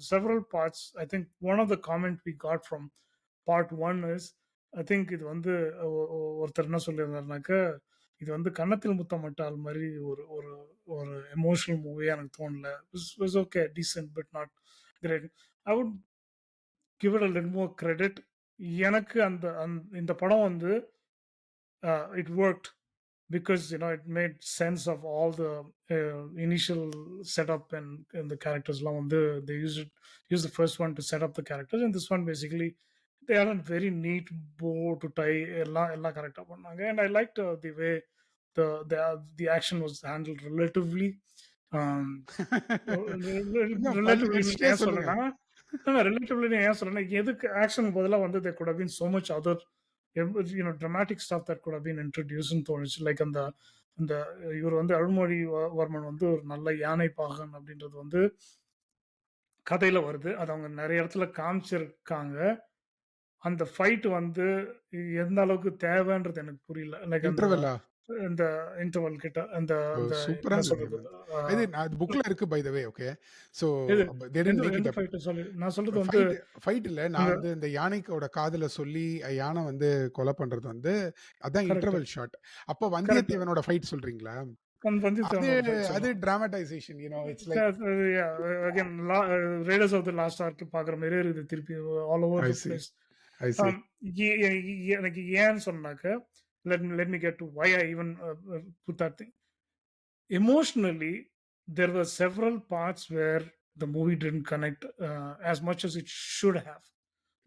Several parts, I think one of the comment we got from part 1 is, I think இது வந்து ஒருத்தர் என்ன சொல்லியிருந்தாருனாக்க, இது வந்து கன்னத்தில் முத்தமிட்டால் மாதிரி ஒரு ஒரு ஒரு எமோஷனல் மூவியா எனக்கு தோணல. Was okay, decent but not great. I would give it a little more credit. எனக்கு இந்த படம் வந்து it worked because it made sense of all the initial setup and the characters long they used the first one to set up the characters, and this one basically they had a very neat bow to tie ella character பண்ணாங்க. And I liked the way the action was handled relatively um, கொஞ்சம் பல்லு relatively கடிச்சிட்டே ஏன் சொல்லுங்க. சொல்றேன்னா relatively ஏன் சொல்றேன்னா எதுக்கு ஆக்ஷனுக்கு பதிலா வந்து there could have been so much other dramatic stuff that could have been introduced ன்னு தோணுச்சு. லைக் அந்த அந்த இவர் வந்து அருள்மொழிவர்மன் வந்து ஒரு நல்ல யானை பாகன் அப்படின்றது வந்து கதையில வருது. அது அவங்க நெறைய இடத்துல காமிச்சிருக்காங்க. அந்த ஃபைட் வந்து எந்த அளவுக்கு தேவைன்றது எனக்கு புரியல. லைக் அந்த இன்டர்வெல்லா? இந்த இன்டர்வல் கிட்ட அந்த அந்த சூப்பரா என்ன இருந்ததுங்க சொல்றது? அது. அ அது புக்ல இருக்கு by the way. Okay. So எது தே டிட்ன்ட் மேக் எந்த இட் அப். ஃபைட் சொல்லி நான் சொல்றது வந்து ஃபைட் இல்ல. நான் அந்த வந்து இந்த யானைக்கோட காதுல சொல்லி யானை வந்து கொலை பண்றது வந்து அதான் கரெக்ட், இன்டர்வல் ஷாட். அப்போ கரெக்ட். வந்தியத்தேவனோட ஃபைட் சொல்றீங்களா? அது வந்தியத்தேவனோட ஃபைட் அது சொல்றேன். Dramatization. It's like again raiders of the lost ark பார்க்குற மாரியே இருக்குது திருப்பி all over I the see, place. I see. எனக்கு ஏன்னு சொன்னாக்க let me get to why I even put that thing. Emotionally, there were several parts where the movie didn't connect as much as it should have.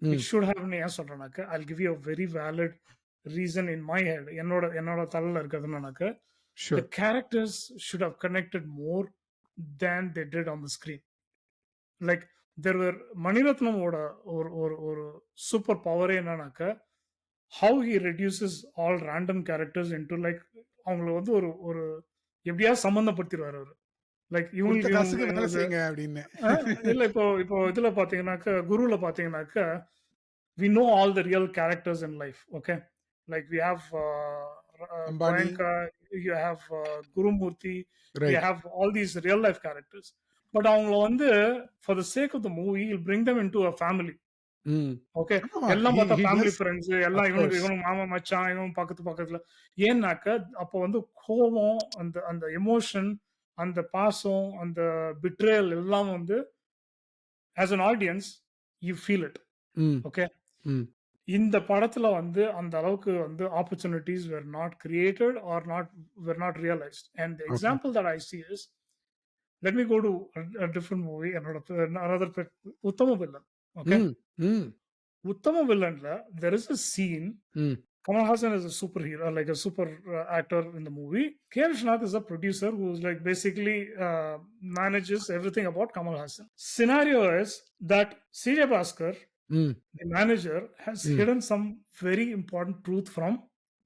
It ம். should have ஏன் சொல்றேனாக்க I'll give you a very valid reason in my head. என்னோட தலையில இருக்கிறதுனாக்க the sure. characters should have connected more than they did on the screen. Like there were மணிரத்னமோட ஒரு super பவரே என்னன்னாக்க how he reduces all random characters into like அவங்கள வந்து ஒரு ஒரு எப்படியாவது சம்மந்தப்படுத்திடுவாரு அவரு. லைக் குடுத்த இவங்களுக்கு காசுக்கு வேலை இவங்களுக்கு செய்யுங்க அப்படின்னு. இல்ல இப்போ இப்போ இதுல பாத்தீங்கன்னாக்க குருல பாத்தீங்கன்னாக்க we know all the real characters in life. Okay, like we have Ambani. Goenka, you have Gurumurthy, you right. have all these real life characters. But அவங்கள வந்து for the sake of the movie, he'll bring them into a family. ம். Okay. ஆமா. எல்லாம் பார்த்தா he family does. Friends எல்லாம் of இவனுக்கு course. இவனுக்கு மாமா, மச்சான், இவன் பக்கத்து பக்கத்துல. ஏன்னாக்க, அப்போ வந்து கோவம், அந்த அந்த எமோஷன், அந்த பாசம், அந்த பிட்ரயல் எல்லாம் வந்து as an audience you feel it. Hmm. Okay. Hmm. இந்த படத்துல வந்து அந்த அளவுக்கு வந்து opportunities were not created or were not realised. And the okay. Example that I see is let me go to different movie. என்னோட another pet Uttama Villain. Okay. Hmm. Hmm. Uttama வில்லன்ல there is a scene. ம். Kamal Hassan is a superhero, like a super actor in the movie. K. Vishwanath is a producer who's like basically manages everything about Kamal Hassan. Scenario is that CJ Bhaskar, ம். the manager, has ம். hidden some very important truth from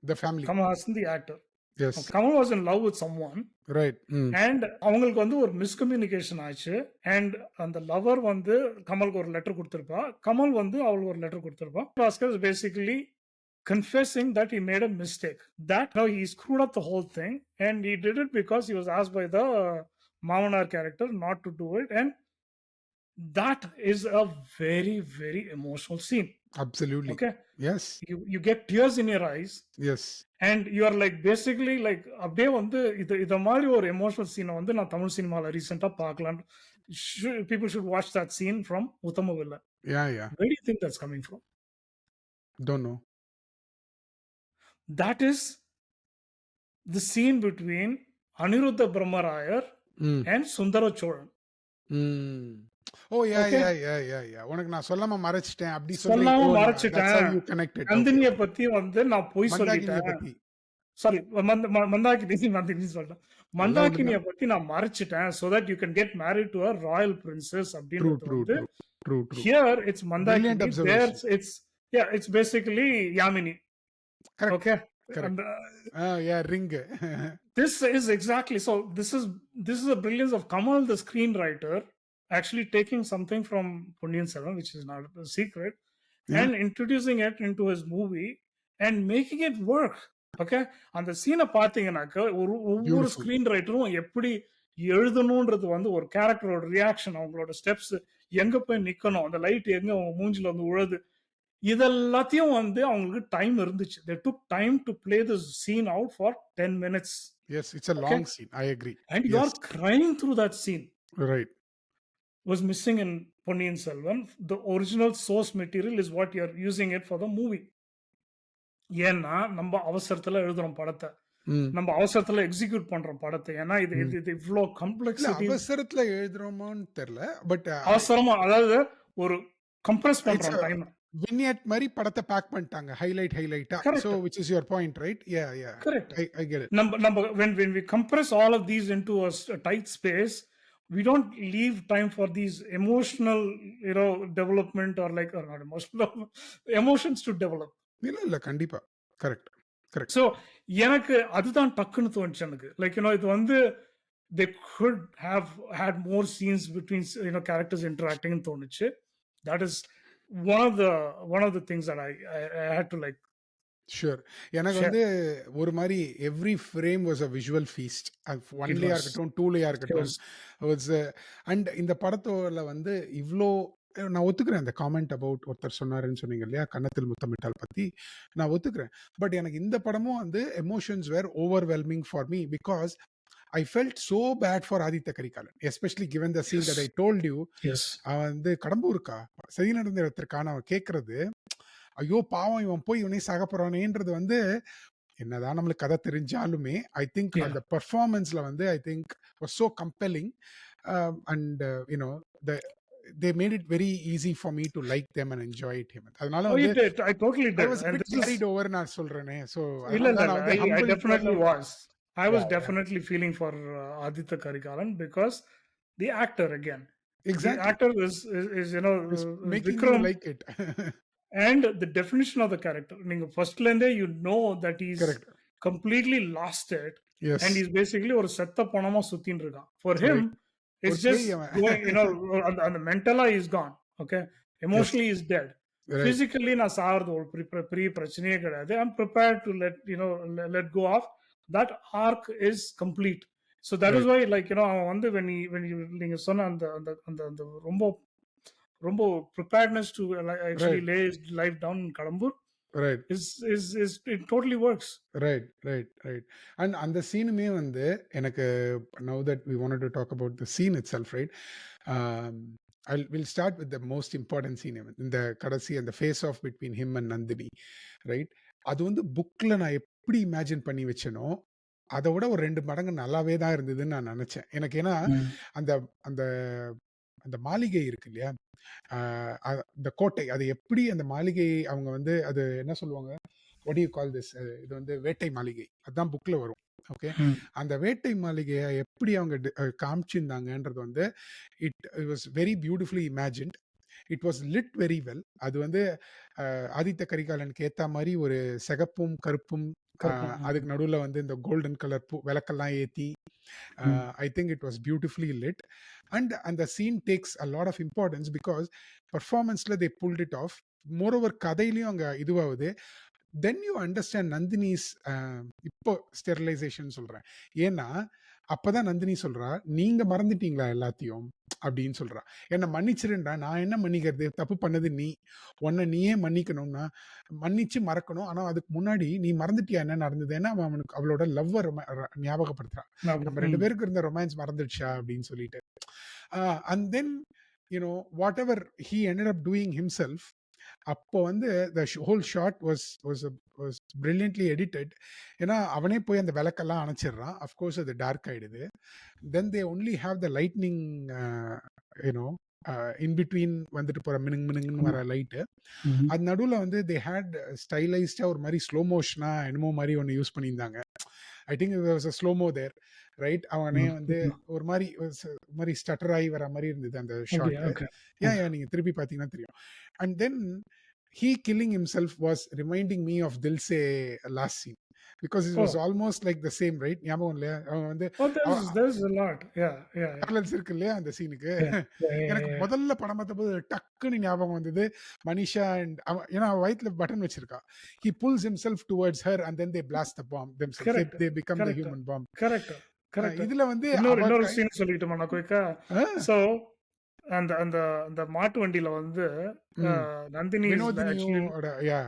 the family. Kamal Hassan, the actor. Yes. Kamal was in love with someone, right. Hmm. and அவங்களுக்கு வந்து ஒரு miscommunication ஆச்சு. And அந்த lower வந்து கமலுக்கு ஒரு லெட்டர் கொடுத்திருப்பா, கமல் வந்து அவளுக்கு ஒரு லெட்டர் கொடுத்திருப்பா. Bhaskar is basically confessing that he made a mistake. That now he screwed up the whole thing, and he did it because he was asked by the Mamanar character not to do it, and that is a very very emotional scene. Absolutely. Okay, yes. you get tears in your eyes, yes. and you are like basically like அப்படியே வந்து இத மாதிரி ஒரு emotional சீனை வந்து நான் தமிழ் சினிமால ரீசெண்டா பார்க்கலாம். People should watch that scene from Uttama Villa. Yeah, yeah. Where do you think that's coming from? Don't know. That is the scene between Aniruddha Brahmarayar ம். and Sundara Cholan. ம். ஓ யா, Okay, யா, yeah, yeah, யா. உனக்கு நான் சொல்லாம மறைச்சிட்டேன் அப்படி சொல்றீங்க. சொல்லாம oh that's how மறைச்சிட்டேன். You connect it. Okay, நந்தினிய ஓகே. பத்தி வந்து நான் பொய் மந்தாகினிய சொல்லிட்டேன். பத்தி. சாரி, மந்தாகினி சொல்லிட்டேன். அதெல்லாம் ஒண்ணுமே. மந்தாகினிய பத்தி நான் மறைச்சிட்டேன் so that you can get married to a royal princess true, அப்படின்றது ட்ரூ, வந்து true, true, true. here it's brilliant Mandakini, there observation. it's yeah, it's basically Yamini. Correct, Okay, and correct. Yeah ring. this is exactly so. This is a brilliance of Kamal, the screenwriter, actually taking something from Ponniyin Selvan, which is not a secret, yeah. and introducing it into his movie and making it work. Okay, அந்த சீனை பார்த்தீங்கன்னாக்க ஒவ்வொரு beautiful. Screen ரைட்டரும் எப்படி எழுதணும்ன்றது வந்து ஒரு கேரக்டரோட reaction, அவங்களோட steps, எங்க போய் நிக்கணும், அந்த லைட் எங்க அவங்க மூஞ்சில வந்து உழுது, இதெல்லாத்தையும் வந்து அவங்களுக்கு டைம் இருந்துச்சு. They took time to play this scene out for 10 minutes. Yes, it's a Okay, long scene. I agree. and you are yes. crying through that scene. Right. Was missing in Ponniyin Selvan. The original source material is what you're using it for the movie. ஏன்னா நம்ம அவசரத்துல எழுதுறோம் படத்தை, ம். நம்ம அவசரத்துல execute பண்றோம் படத்தை. ஏன்னா இது ம். இது இது இவ்வளோ இல்ல கம்ப்ளெக்சிட்டி அவசரத்துல எழுதுறோமான்னு தெரியல. பட் அவசரமா, அதாவது ஒரு கம்ப்ரஸ் இட்ஸ் பண்றோம் டைம். விக்னேட் மாரி படத்த பேக் பண்ணிட்டாங்க. ஹைலைட்டா. So correct, which is your point right? Yeah. Correct. I get it. Number when we compress all of these into a tight space, we don't leave time for these emotional, development, or like, or not emotional, emotions to develop. இல்ல. கண்டிப்பா. Correct. Correct. So எனக்கு அதுதான் டக்குன்னு தோணுச்சு எனக்கு. Like இது வந்து they could have had more scenes between characters interacting ன்னு தோணுச்சு. That is one of the things that I had to like sure. எனக்கு share. வந்து ஒரு மாரி every frame was a visual feast. அது It 1லயா was இருக்கட்டும், 2லயா it இருக்கட்டும். was was and இந்த படத்தோட வந்து இவ்ளோ நான் ஒத்துக்கிறேன். அந்த காமெண்ட் அபவுட் ஒருத்தர் சொன்னாருன்னு சொன்னீங்க இல்லையா? கன்னத்தில் முத்தமிட்டால் பத்தி. நான் ஒத்துக்கிறேன். பட் எனக்கு இந்த படமும் வந்து emotions were overwhelming for me because I felt so bad for Aditya Karikalan. Especially given the scene that I yes, told you. yes. அவன் வந்து கடம்பூருக்கா? சரி நடந்த இடத்திற்கான அவன் கேட்கறது, ஐயோ! பாவம் இவன் போய் இவனே சாக போறானேன்றது வந்து என்னதான் நம்மளுக்கு கதை தெரிஞ்சாலுமே, ஐ திங்க் Yeah. அந்த பெர்ஃபார்மன்ஸ்ல வந்து ஐ think was so compelling. And you know the they made it very easy for me to like them and enjoy it him. அதனால Oh, வந்து it did. I totally I did. Was And bit this is carried over நான் சொல்றேனே. So இல்ல, அதனால இல்ல, தான் இல்ல. நான் வந்து I humble to definitely allow. was. I was yeah. definitely feeling for Aditya Karikalan because the actor again. The exactly. actor is is making you Vikram, like it. and the definition of the character. நீங்க ஃபர்ஸ்ட்ல இருந்தே you know that he's correct. completely lost it, and yes. he's basically ஒரு செத்த பணமா சுத்தின்னு இருக்கான். For him, right. ஒரு it's just பேய் அவன். going, அந்த mentally is gone. Okay, yes. emotionally is dead. Right. Physically நான் சாகிறது ஒரு பெரிய பிரச்சனையே கிடையாது. I'm prepared to let go of that arc is complete. So that is right. why, like, அவன் வந்து when you நீங்க சொன்ன அந்த அந்த அந்த அந்த ரொம்ப ரொம்ப preparedness to actually right. lay his life down in Kadambur right. is it totally works. Right. And அந்த சீனுமே வந்து எனக்கு now that we wanted to talk about the scene itself right. I will start with the most important scene. இந்த கடைசி அந்த face off between him and Nandini right. அது வந்து புக்ல நான் எப்படி இமேஜின் பண்ணி வச்சேனோ அதை விட ஒரு 2 மடங்கு நல்லாவே தான் இருந்ததுன்னு நான் நினைச்சேன். எனக்கு ஏன்னா Mm. அந்த அந்த அந்த மாளிகை இருக்கு இல்லையா? இந்த கோட்டை அது எப்படி அந்த மாளிகை அவங்க வந்து அது என்ன சொல்லுவாங்க? What you call this? இது வந்து வேட்டை மாளிகை. அதான் புக்ல வரும். ஓகே. Mm. அந்த வேட்டை மாளிகையை எப்படி அவங்க காமிச்சிருந்தாங்கன்றது வந்து it was very beautifully imagined. It was lid very well. அது வந்து ஆதித்த கரிகாலனுக்கு ஏத்த மாதிரி ஒரு சிகப்பும் கருப்பும் கருப்பம். அதுக்கு நடுவுல வந்து இந்த கோல்டன் கலர் விளக்கெல்லாம் ஏத்தி I think it was beautifully lit, and the scene takes a lot of importance because performance-ல they pulled it off. Moreover கதையிலயும் அங்க இதுவாகுது. தென் யூ அண்டர்ஸ்டாண்ட் நந்தினிஸ் இப்போ ஸ்டெரிலைசேஷன் சொல்றேன். ஏன்னா அப்பதான் நந்தினி சொல்றா, நீங்க மறந்துட்டீங்களா எல்லாத்தையும் அப்படின்னு சொல்றா. என்ன மன்னிச்சிருண்டா, நான் என்ன மன்னிக்கிறது, தப்பு பண்ணது நீ, உன்னை நீயே மன்னிக்கணும்னா மன்னிச்சு மறக்கணும். ஆனா அதுக்கு முன்னாடி நீ மறந்துட்டியா என்ன நடந்தது, ஏன்னா அவனுக்கு அவளோட லவ்வர் ஞாபகப்படுத்துறான். நம்ம 2 பேருக்கு இருந்த ரொமான்ஸ் மறந்துடுச்சா அப்படின்னு சொல்லிட்டு. And then you know whatever he ended up doing himself. அப்போ வந்து whole shot was brilliantly edited. ஏன்னா அவனே போய் அந்த விளக்கெல்லாம் அணைச்சிடுறான். அஃப்கோர்ஸ் அது டார்க் ஆயிடுது. Then they only have the lightning you know in between வந்துட்டு போற மினுங்குன்னு வர லைட்டு. Mm-hmm. அது நடுவில் வந்து தே ஹேட் ஸ்டைலைஸ்டா ஒரு மாதிரி ஸ்லோ மோஷனா என்னமோ மாதிரி ஒன்று யூஸ் பண்ணியிருந்தாங்க. I think it was a slomo there right. அவனே வந்து ஒரு மாதிரி ஸ்டட்டர் ஆகி வர மாதிரி இருந்தது அந்த அப்படியா? ஷாட்டு. ஓகே. ஏன் நீங்க திருப்பி பார்த்தீங்கன்னா தெரியும். And then he killing himself was reminding me of Dilse last scene because it was Oh, almost like the same, right? ஞாபகம் இல்லையா? அவன் வந்து there's a lot. Yeah, yeah, yeah. Parallels இருக்கு இல்லையா அந்த சீனுக்கு? Yeah, yeah, yeah, எனக்கு yeah, yeah. முதல்ல படம் பார்த்தபோது டக்குன்னு ஞாபகம் வந்தது மனிஷா அண்ட் ஏன்னா அவன் வயித்துல பட்டன் வச்சிருக்கா. he pulls himself towards her and then they blast the bomb themselves. Correct, they become the correct, human bomb. correct, correct. இதுல வந்து அவ இன்னொரு சீன் சொல்லிட்டுமா நான் குயிக்கா? ஆ, ஸோ அந்த அந்த அந்த மாட்டு வண்டியில வந்து ம். நந்தினி இஸ் ஆக்சுவலி வினோதினியோட யா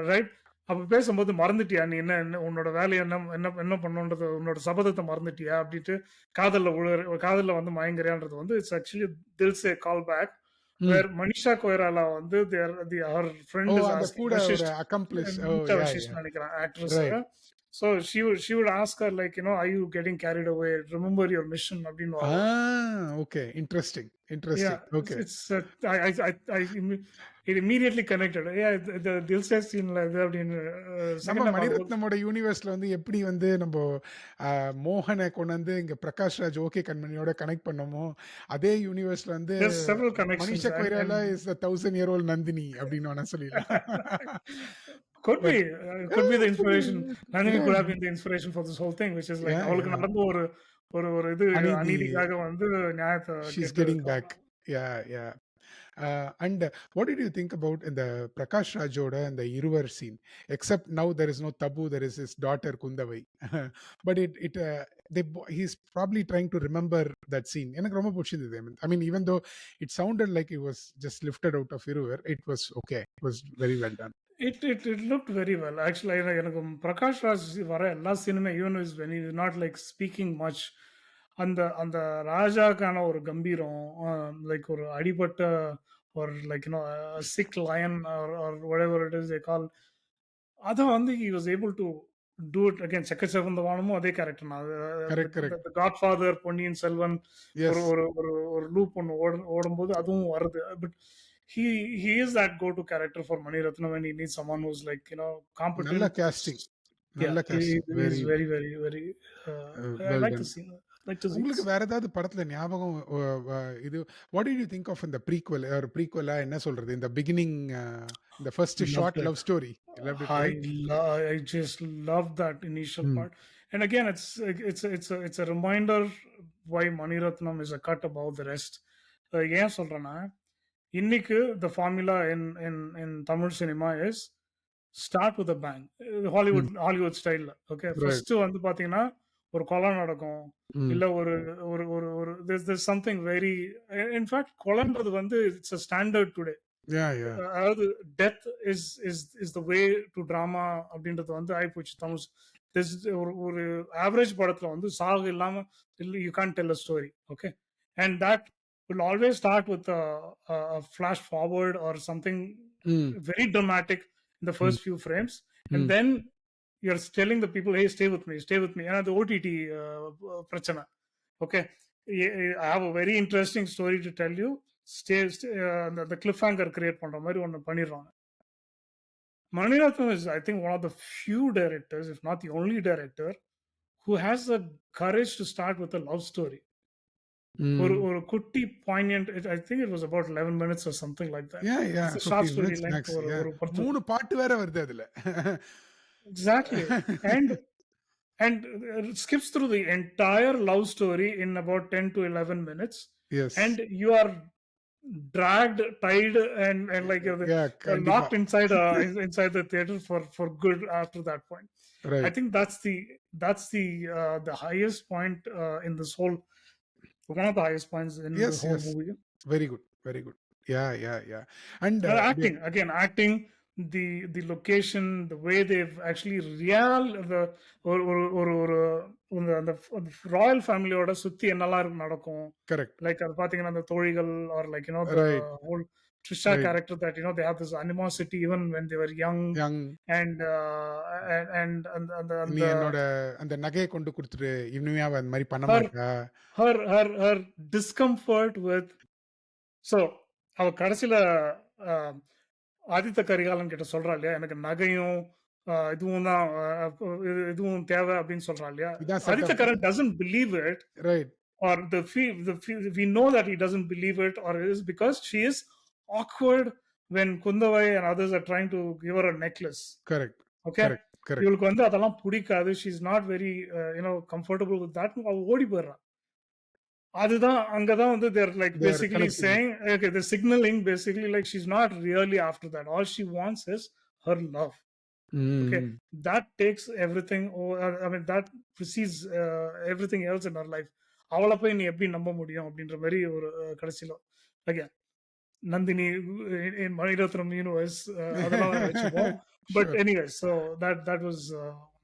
ரைட். அப்ப பேசும்போது மறந்துட்டியா நீ என்ன உன்னோட வேலையை என்ன என்ன என்ன பண்ணணுன்றது, உன்னோட சபதத்தை மறந்துட்டியா அப்படின்ட்டு காதல்ல வந்து மயங்குறியான்றது வந்து it's actually Dil Se a call back where Manisha Koirala வந்து ஓ ஃப்ரெண்ட் இஸ் அந்த ஆஸ்கிங் கூட ஒரு அக்கம்ப்ளிஷ். ஓ யா வசிஷ் நினைக்கிறேன் actress. Right So she would ask her, like, are you getting carried away? Remember your mission, அப்படின்னுவாங்க. Okay. Interesting, Yeah, interesting. Okay. it immediately connected. Yeah, the Dilse scene-ல இது அப்படின்னு நம்ம செகண்ட் ஹாஃப் ஆகும்போது. மணிரத்னமோட யூனிவர்ஸ்ல வந்து எப்படி வந்து நம்ப மோகன கொண்டு வந்து இங்க பிரகாஷ் ராஜ் ஓகே கண்மணியோட கனெக்ட் பண்ணோமோ, அதே யூனிவர்ஸ்ல வந்து There's several connections, Manisha and Koirala is a 1000 year old Nandini அப்படின்னு வேணா சொல்லிடலாம். But could be the inspiration. Nandini could have been the inspiration for this whole thing, which is like யா அவளுக்கு யா நடந்த ஒரு ஒரு ஒரு இது அநீதி அநீதிக்காக வந்து நியாயத்தை ஷீஸ் கேட்டு கெட்டிங் பேக். கிளம்புறாங்க. Yeah yeah and what did you think about இந்த பிரகாஷ் ராஜோட இந்த Iruvar scene? Except now there is no Tabu, there is his daughter Kundavai. But it he's probably trying to remember that scene. எனக்கு ரொம்ப பிடிச்சிருந்தது. I mean even though it sounded like it was just lifted out of Iruvar, it was okay, it was very well done. It looked very well. Actually, எனக்கு பிரகாஷ் ராஜ் வர எல்லா சீனுமே, even is when is not like speaking much, அந்த அந்த ராஜாக்கான ஒரு கம்பீரம், like ஒரு அடிபட்ட ஒரு like sick lion or whatever it is they call, அத வந்து he was able to do it again. செக்கச்சேவந்த வானமும் அதே கேரக்டர் தான். Correct, correct. God father, Ponniyin Selvan, ஒரு எஸ். ஒரு ஒரு ஒரு லூப் ஒன்று ஓடும்போது அதுவும் வருது. But he he is that go-to character for Mani Ratnam when he needs someone who's like நல்ல competent. கேஸ்டிங், Yeah, நல்ல casting. he's very very very very. I well like to done. see. Like to see. உங்களுக்கு வேற ஏதாவது படத்துல ஞாபகம் இது what did you think of இந்த prequel ஒரு ப்ரீக்வலா என்ன சொல்றது, இந்த பிகினிங், இந்த first Loved short it. Love story, loved it right? I just love that initial ம். part. And again, it's a reminder why Mani Ratnam is a cut above the rest. ஏன் சொல்றேன்னா, இன்னைக்கு the formula in Tamil cinema is start with a bang. ம். Hollywood ஸ்டைல்ல. Okay, right. First வந்து பாத்தீங்கன்னா ஒரு கொலை நடக்கும், ம். இல்ல ஒரு ஒரு ஒரு ஒரு there's something very, இன்ஃபேக்ட் கொலைன்றது வந்து இட்ஸ் a standard today. யா யா அதாவது death is the way to drama அப்படின்றது வந்து ஆயிப்போச்சு தமிழ். ஒரு ஒரு ஆவரேஜ் படத்துல வந்து சாகு இல்லாம you can tell a story. Okay, and that will always start with flash forward or something hmm. very dramatic in the ம். first few frames, and ம். then you're telling the people, hey, stay with me. And the OTT prachana. Okay, I have a very interesting story to tell you. The cliffhanger create பண்ற மாதிரி ஒன்னு பண்ணிடுறாங்க. Mani Ratnam is, I think, one of the few directors, if not the only director, who has the courage to start with a love story. ஒரு ம். ஒரு குட்டி poignant, I think it was about 11 minutes or something like that. Yeah yeah It's a short 15 story minutes length. Max. ஒரு yeah ஒரு படத்துல. 3 பாட்டு வேற வருது அதுல. Exactly. And it skips through the entire love story in about 10 to 11 minutes, yes. and you are dragged, tied, and like yeah கண்டிப்பா. locked inside the theater for good after that point. I right. think that's the highest point in this whole, one of the highest points in the yes, whole yes. movie. Very good, very good. Yeah yeah yeah and Acting, the location, the way they've actually real the ஒரு அந்த Royal ஃபேமிலியோட சுத்தி என்னெல்லாம் நடக்கும், correct. Like அது பாத்தீங்கன்னா அந்த தோழிகள், or like the right. whole Trisha right. character, that they have this animosity even when they were young. Young. And நீ the என்னோட அந்த நகையை கொண்டு குடுத்துரு, இனிமே அவ அந்த மாரி பண்ண her மாட்டா. her discomfort with, so அவ கடைசியில ஆதித்த கரிகாலன் கிட்ட சொல்றா இல்லையா, எனக்கு நகையும் இதுவும் தான், இதுவும் தேவை அப்படின்னு சொல்றா இல்லையா. இதான் ஆதித்த சட்டம். Karikalan doesn't believe it, right. or we know that he doesn't believe it, or it is because she is awkward when Kundavai and others are trying to give her a necklace. Correct, Okay, correct, correct. இவளுக்கு வந்து அதெல்லாம் பிடிக்காது. she is not very comfortable with that. அவ ஓடி போயிடுறா. அதுதான் அங்கதான் வந்து they're like They are basically connecting. saying, okay, they're signaling basically like she's not really after that. All she wants is her love. Okay, ம். that takes everything I mean that precedes everything else in her life. அவளை போய் நீ எப்படி நம்ப முடியும் அப்படின்ற மாதிரி ஒரு கடைசியில again Nandini in Mani Ratnam universe, அதெல்லாம் வச்சுப்போம். But Sure. anyway, so that was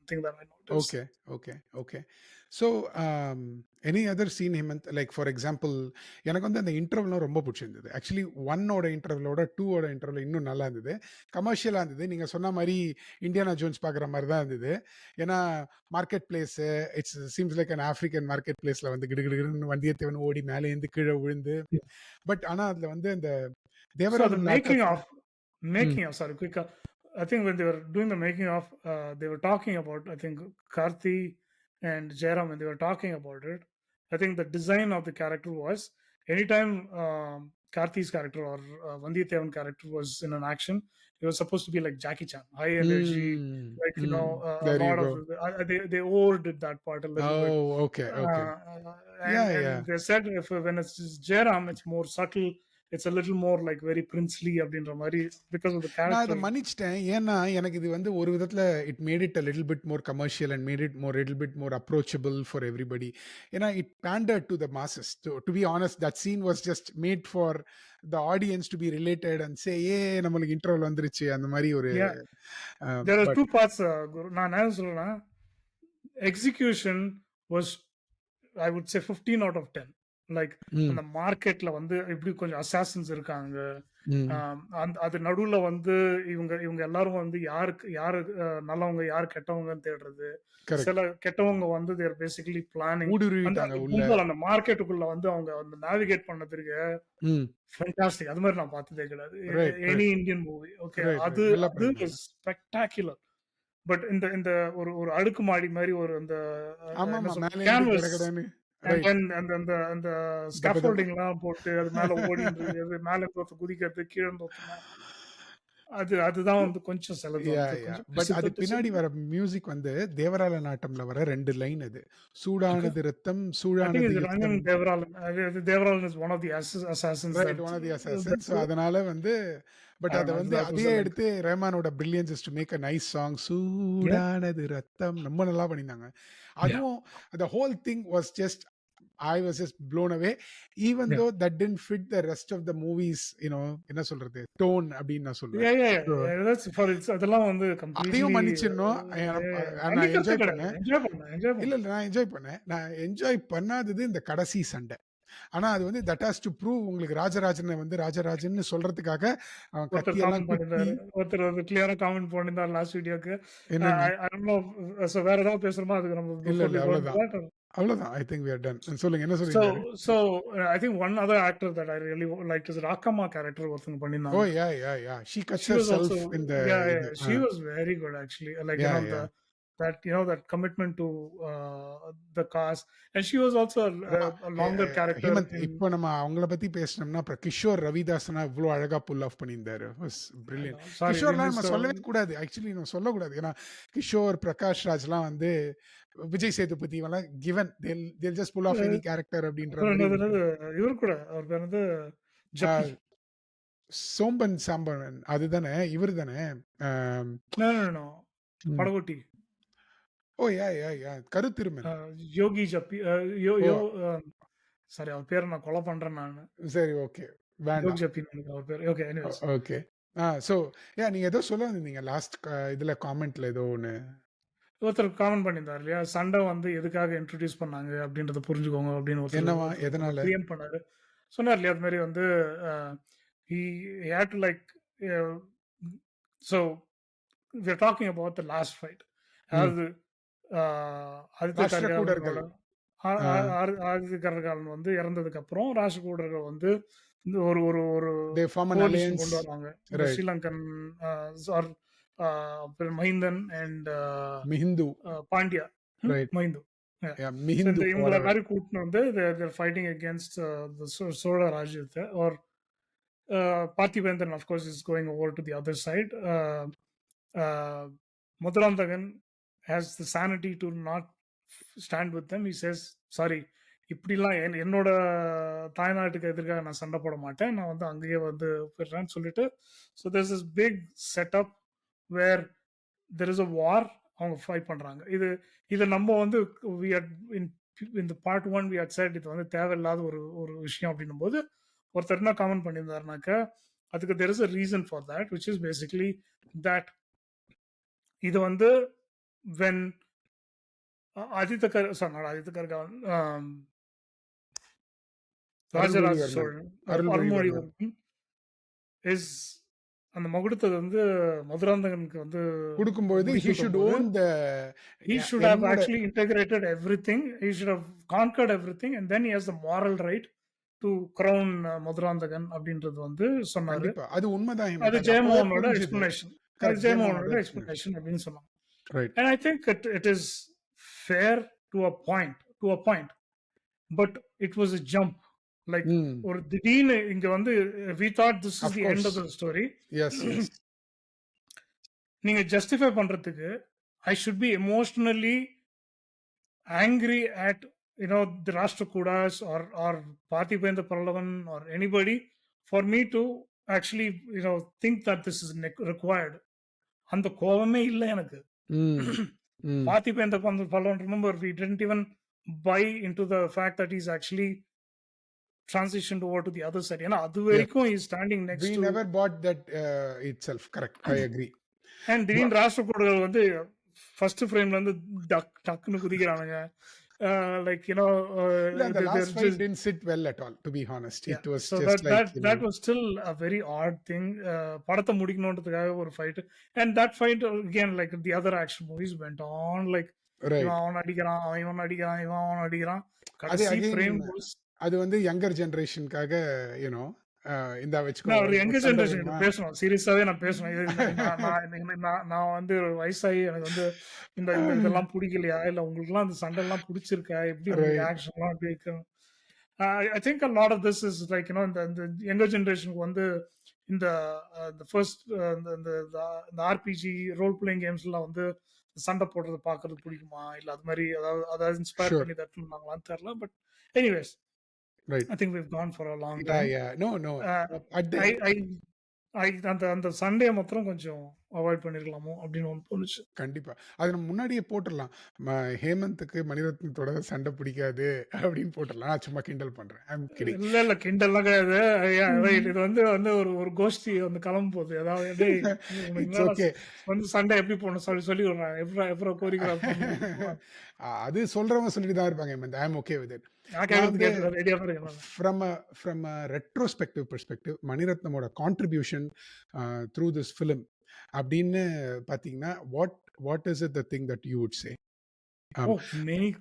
thing that I noticed. Okay, okay, okay. So, any other scene Hemanth like for example எனக்கு வந்து அந்த இன்டர்வல்லாம் ரொம்ப புடிச்சிருந்தது. ஆக்சுவலி 1ஓட இன்டர்வலோட 2ஓட இன்டர்வல் இன்னும் நல்லா இருந்தது. கமர்ஷியலா இருந்தது. நீங்க சொன்ன மாரி இண்டியானா ஜோன்ஸ் பார்க்குற மாரி தான் இருந்தது. ஏன்னா market place seems like an African market பிளேஸ்ல வந்து கிடுகிடுகிடுன்னு வந்தியத்தேவன் ஓடி மேலேருந்து கீழ விழுந்து, Yeah. பட் ஆனா அதுல வந்து அந்த So the Devaralan making ஆட்டத்துல of ம், making of sorry quick I think when they were doing the making of they were talking about I think Karthi and Jairam when they were talking about it. I think the design of the character was anytime Karthi's character or Vandityavan character was in an action, it was supposed to be like Jackie Chan, high energy, ம், like you hmm. know a there you lot go. of they overdid that part a oh! little bit. Okay, okay. Uh, yeah! and yeah! they said if when it's Jairam, it's more subtle. It's a little more like very princely அப்படின்ற மாதிரி because of the நான் அத character. மன்னிச்சுட்டேன். ஏன்னா, எனக்கு இது வந்து ஒரு விதத்துல it made it a little bit more commercial and made it little bit more approachable for everybody. ஏன்னா, it pandered to the masses. To be honest that scene was just made for the audience to be related and say, நம்மளுக்கு interval வந்துருச்சு. அந்த மாரி ஒரு Yeah, there are but two parts. Guru நான் என்ன சொல்றேன்னா execution was I would say 15 out of 10. Like ம், அந்த மார்க்கெட்ல வந்து இப்படி கொஞ்சம் அசாசின்ஸ் இருக்காங்க. ம். அது நடுவுல வந்து இவங்க இவங்க எல்லாரும் வந்து யாரு நல்லவங்க யாரு கெட்டவங்கன்னு தேடுறது. கரெக்ட். சில கெட்டவங்க வந்து தேர் பேசிக்கலி பிளானிங் அந்த ஊடுருவிட்டாங்க அந்த உள்ள. கும்பல் அந்த மார்க்கெட்டுக்குள்ள வந்து அவங்க வந்து நேவிகேட் பண்ணதுக்கு ம். ஃபேண்டாஸ்டிக். அது மாதிரி நான் பார்த்ததே கிடையாது. Right, any right, Indian movie. Okay. Right, அது ரைட். நல்லா அது பண்ணியிருந்தாங்க. Is spectacular. பட் இந்த இந்த ஒரு ஒரு அடுக்குமாடி மாதிரி ஒரு அந்த என்ன ஆமாமா. சொல்றது மேலேருந்து கேன்வஸ் கடகடன்னு. And right. தென் அந்த அந்த அந்த தப தப. ஸ்கேஃபோல்டிங்லாம் போட்டு அது மேல ஓடிட்டு இருக்கிறது, மேல இருந்து ஒருத்தன் குதிக்கிறது, கீழ இருந்து ஒருத்தன் அதுதான் வந்து கொஞ்சம் சிலது வந்து யாஹ்! கொஞ்சம் பட் பிசு அதுக்கு தட்டுச்சு. பின்னாடி வர மியூசிக் வந்து தேவராள நாட்டம்ல வர 2 லைன் அது. Okay. "சூடானது ரத்தம், I think சூடானது it's யுத்தம்." Rangan Devaralan. Devaralan is one of the assassins right. that one of the assassins. So that அதனால வந்து பட் I அத don't know. வந்து That was அதையே a like எடுத்து ரஹ்மானோட brilliance is to make a nice song. yeah, சூடானது ரத்தம் ரொம்ப நல்லா பண்ணியிருந்தாங்க. yeah, அதுவும் the whole thing was just I was just blown away. Even yeah. though that didn't fit the rest of the movies, என்ன சொல்றது? டோன் அப்படின்னு நான் சொல்லுவேன். Yeah, yeah, so yeah. That's for it's அதெல்லாம் வந்து அதையும் கம்ப்ளீட்லி மன்னிச்சிடணும். நான் மன்னிக்கிறதே என்ஜாய் கிடையாது. பண்ணேன். என்ஜாய் இல்ல, பண்ணேன். இல்ல. நான் என்ஜாய் பண்ணேன். நான் என்ஜாய் பண்ணாதது இந்த கடைசி சண்டை. ஆனா அது வந்து தட் ஹாஸ் டூ ப்ரூவ் உங்களுக்கு ராஜராஜன வந்து ராஜராஜன்னு சொல்றதுக்காக அவன் ஒருத்தர் கத்தியெல்லாம் காமெண்ட் குத்தி பண்ணியிருந்தாரு. ஒருத்தர் வந்து கிளியரா காமெண்ட் பண்ணியிருந்தாரு லாஸ்ட் வீடியோக்கு. என்னன்னு? ஐ டோன்ட் நோ சோ வேற ஏதாவது பேசணுமா? அதுக்கு நம்ம இல்ல, பிஃபோர் இல்ல. வி கோ இன்டு அவ்வளோதான். தட். அவ்வளோதான். I think we are done. சொல்லுங்க. என்ன சொல்லியிருந்தாரு? I think one other actor that I really liked is Rakama character ஒருத்தங்க ஓ! பண்ணியிருந்தாங்க. Yeah! She cuts She was also herself in the yeah, இது. yeah, she was very good actually. Like you know yeah! that that commitment to the cause, and she was also ரா a a longer a character Hemanth, in. இப்போ நம்ம அவங்கள பத்தி பேசினோம்னா, அப்புறம் கிஷோர் ரவிதாசனா இவ்ளோ அழகா புல் of பண்ணியிருந்தாரு. Was I brilliant. know. Sorry, we கிஷோர்லாம் நம்ம missed. சொல்லவே கூடாது. ஆக்சுவலி நம்ம சொல்லக்கூடாது. ஏன்னா, கிஷோர், பிரகாஷ் ராஜ்லாம் வந்து விஜய் சேதுபதி இவன்லாம் given they'll just pull off any character அப்படின்ற அப்புறம் மாரி என்னது விட்டுரும். இவர் கூட அவர் பேர் வந்து ஆ ஜப்பி. சோம்பன் சாம்பவன் அதுதானே? இவரு தானே? ஆம். No, no, no, no. ம். படகோட்டி. ஓ! யாஹ்! கருத்திருமன். யோகி ஜப்பி. ஓ! யோ சாரி அவர் பேர நான் கொலை பண்றேன் நானு. சரி, ஓகே. யோகி வேண்டாம். ஜப்பின்னு நினைக்கிறேன் அவர் பேரு. Okay, anyways. ஓகே. சோ நீங்க ஏதோ சொல்ல வந்திருந்தீங்க லாஸ்ட் இதுல காமெண்ட்ல ஏதோ ஒண்ணு. ஒருத்தர் காமெண்ட் பண்ணியிருந்தார் இல்லையா? சண்டை வந்து எதுக்காக இன்ட்ரோடியூஸ் பண்ணாங்க அப்படின்றத புரிஞ்சுக்கோங்க அப்படின்னு ஒருத்தர் என்னவா? ஒருத்தர் கொஞ்சம் எதனால? ப்ரீஎம்ப்ட் பண்ணாரு. சொன்னார் இல்லையா? அது மாரி வந்து he had to like so we are talking about the last fight. Hmm. அதாவது ஆதித்ய ராஷ்டிரகூடர்கள். கரிகாலனோட ஆ ஆதித்ய கரிகாலன் வந்து இறந்ததுக்கு அப்புறம் ராஷ்டிரகூடர்கள் வந்து இந்த ஒரு ஒரு ஒரு they form an coalition alliance. கொண்டு வராங்க. இந்த right. Sri Lankan or Mahindan and Mihindu. Pandya. Right. மைந்து. ஸோ மிஹிந்து இந்த இவங்கள வாட்டெவர். எல்லாரையும் கூட்டின்னு வந்து they're fighting against the Chola ராஜ்யத்தை or Parthibendran of course is going over to the other side. Madurandagan has the sanity to not stand with them. He says, sorry, இப்படிலாம் என்னோட தாய்நாட்டுக்கு எதிர்க்காக நான் சண்டை போட மாட்டேன். நான் வந்து அங்கேயே வந்து போயிடுறேன்னு சொல்லிட்டு so there's this big setup where there is a war. அவங்க ஃபைட் பண்றாங்க. இது நம்ம வந்து we had in the part 1 we had said இது வந்து தேவையில்லாத ஒரு ஒரு விஷயம் அப்படின்னும் போது ஒருத்தர் என்ன காமெண்ட் பண்ணியிருந்தாருனாக்க அதுக்கு there is a reason for that which is basically that இது வந்து when Aditya Kar, sorry, not Aditya Kargavan, Rajaraja Arulmozhivarman. Cholan, Arulmozhivarman. Arulmozhivarman is அந்த மகுடத்தை வந்து மதுராந்தகனுக்கு வந்து குடுக்கும்போது he should முடிசூட்டும்போது, own the he should have என்னோட actually integrated everything. He should have conquered everything, and then he has the moral right to crown Madhurantakan அப்படின்றது வந்து சொன்னாரு. கண்டிப்பா. அது உண்மைதான் ஹேமந்த். அது அது அப்பதான் ஜெயமோகனோட புரிஞ்சுது. எக்ஸ்பிளனேஷன். அது கரெக்ட். ஜெயமோகனோட ஜெயமோகனோட எக்ஸ்பிளனேஷன். எக்ஸ்பிளனேஷன் அப்படின்னு சொன்னாங்க. Right. And I think it is fair to a point, but it was a jump. Like ம். ஒரு திடீர்னு இங்க வந்து we thought this is Of the end course. of the story. Yes, yes. நீங்க justify பண்றதுக்கு I should be emotionally angry at the Rashtrakudas or Parthipendu Pallavan or anybody for me to actually think that this is required. அந்த கோவமே இல்ல எனக்கு. ம். ம். Parthipendu Pallavan, remember, we didn't even buy into the fact that he's actually transitioned over to the other side. ஏன்னா அது Yes. வரைக்கும் he's standing next We to never bought that itself. Correct. I agree. and திடீர்னு ராஷ்டிரகூடர்கள் வந்து first ஃப்ரேம்ல இருந்து டக்குன்னு குதிக்கிறானுங்க. Like இல்ல, the last fight didn't sit well at all, to be honest. yeah. It was So just like, that was still a very odd thing. படத்தை முடிக்கணுன்றதுக்காக ஒரு fight, and that fight again, like the other action movies, went on like right. இவன் அவன் அடிக்கிறான், இவன் அடிக்கிறான், இவன் அவன் அடிக்கிறான். அது கடைசி again, ஃப்ரேம் was அது வந்து யங்கர் ஜெனரேஷனுக்காக இந்த வச்சுக்கோ நான் ஒரு யங்கர் சண்டை ஜெனரேஷன் வேணுமா? பேசணும், சீரியஸாவே நான் பேசணும். நான் வந்து வயசாகி எனக்கு வந்து இந்த இதெல்லாம் பிடிக்கலையா, இல்ல உங்களுக்குலாம் இந்த சண்டை எல்லாம் பிடிச்சிருக்கா, எப்படி உங்களுக்கு Right. ஆக்ஷன்லாம் எப்படி இருக்கு? I think a lot of this is like இந்த யங்கர் ஜெனரேஷனுக்கு வந்து இந்த ஃபர்ஸ்ட் இந்த ஆர்பிஜி ரோல் பிளேயிங் கேம்ஸ்லாம் வந்து சண்டை போடுறது பாக்குறது பிடிக்குமா, இல்ல அது மாதிரி அதாவது இன்ஸ்பயர் Sure. பண்ணி தட்டுனாங்களான்னு தெரியல. But anyways, Right. I think we've gone for a long Yeah, time. yeah. No. Uh, At the அந்த சண்டே மாத்திரம் கொஞ்சம் அவாய்ட் பண்ணிருக்கலாமோ அப்படின்னு ஒன்று தோணுச்சு. கண்டிப்பா. அது நம்ம முன்னாடியே போட்டுறலாம். ஹேமந்த்க்கு மணிரத்னத்தோட சண்டை பிடிக்காது அப்படின்னு போட்டுறலாம். நான் சும்மா கிண்டல் பண்றேன். ஐ அம் கிடிங். இல்ல கிண்டல்லாம் கிடையாது. ரைட், இது வந்து ஒரு கோஷ்டி வந்து கிளம்ப போகுது. அதாவது டேய் இட்ஸ் ஓகே. வந்து சண்டை எப்படி போகணும் சொல்லி விடுறாங்க. எப்பரா கோரியோகிராஃப் பண்ணணும். அது சொல்றவங்க சொல்லிட்டு தான் இருப்பாங்க Hemanth. I am okay with it. நான் கேட்கறது ரெடியா தான் இருக்கேன். From a retrospective perspective, மணிரத்னமோட கான்ட்ரிபியூஷன் through this film அப்படின்னு பாத்தீங்கன்னா what is it the thing that you would say? Oh,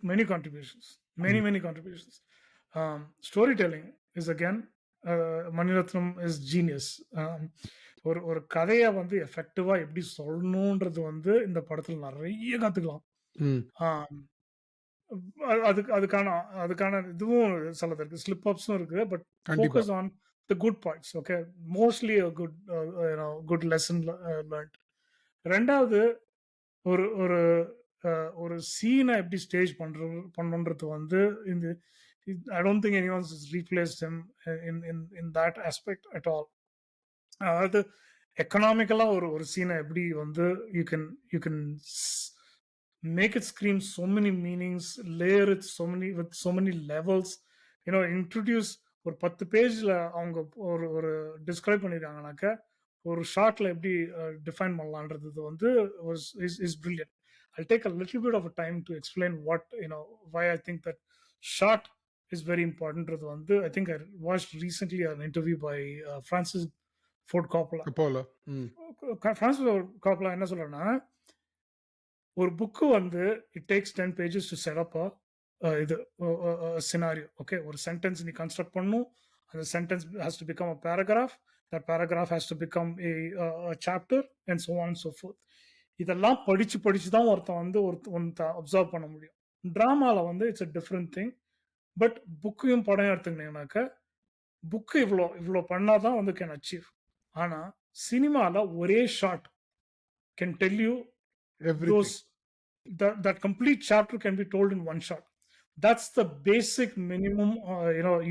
many contributions. Many contributions. Storytelling is again, Mani Ratnam is genius. ஒரு கதையை வந்து எஃபெக்டிவா எப்படி சொல்லணும்ன்றது வந்து இந்த படத்துல நிறைய கத்துக்கலாம். ம். அதுக்கான இதுவும் சிலது இருக்கு, ஸ்லிப் அப்ஸும் இருக்கு. பட் கண்டிப்பா. Focus on the good points. Okay, mostly good lesson learnt. ரெண்டாவது, ஒரு ஒரு ஒரு சீனை எப்படி ஸ்டேஜ் பண்ணுன்றது வந்து இந்த I don't think anyone has replaced him in that aspect at all. அதாவது எக்கனாமிக்கலா ஒரு சீனை எப்படி வந்து you can make it scream so many meanings, layer it with so many levels, introduce ஒரு 10 பேஜ்ல அவங்க ஒரு டிஸ்கிரைப் பண்ணிருக்காங்கனாக்க ஒரு ஷார்ட்ல எப்படி டிஃபைன் பண்ணலான்றது வந்து is brilliant. I'll take a little bit of a time to explain why I think that shot is very important. வந்து I think I watched recently an interview by Francis Ford Coppola. Francis Ford Coppola என்ன சொல்றேன்னா, ஒரு book வந்து it takes 10 pages to set up இது scenario. Okay, ஒரு sentence நீ construct பண்ணும். அந்த sentence has to become a paragraph. That paragraph has to become a chapter and so on and so forth. இதெல்லாம் படிச்சு தான் ஒருத்தன் வந்து அப்சர்வ் பண்ண முடியும். டிராமால வந்து it's a different thing. But புக்கையும் படம் எடுத்துக்கிட்டீங்கன்னாக்க புக்கு இவ்வளோ பண்ணாதான் வந்து கேன் அச்சீவ். ஆனா சினிமால ஒரே shot can tell you those that complete chapter can be told in one shot. That's the basic minimum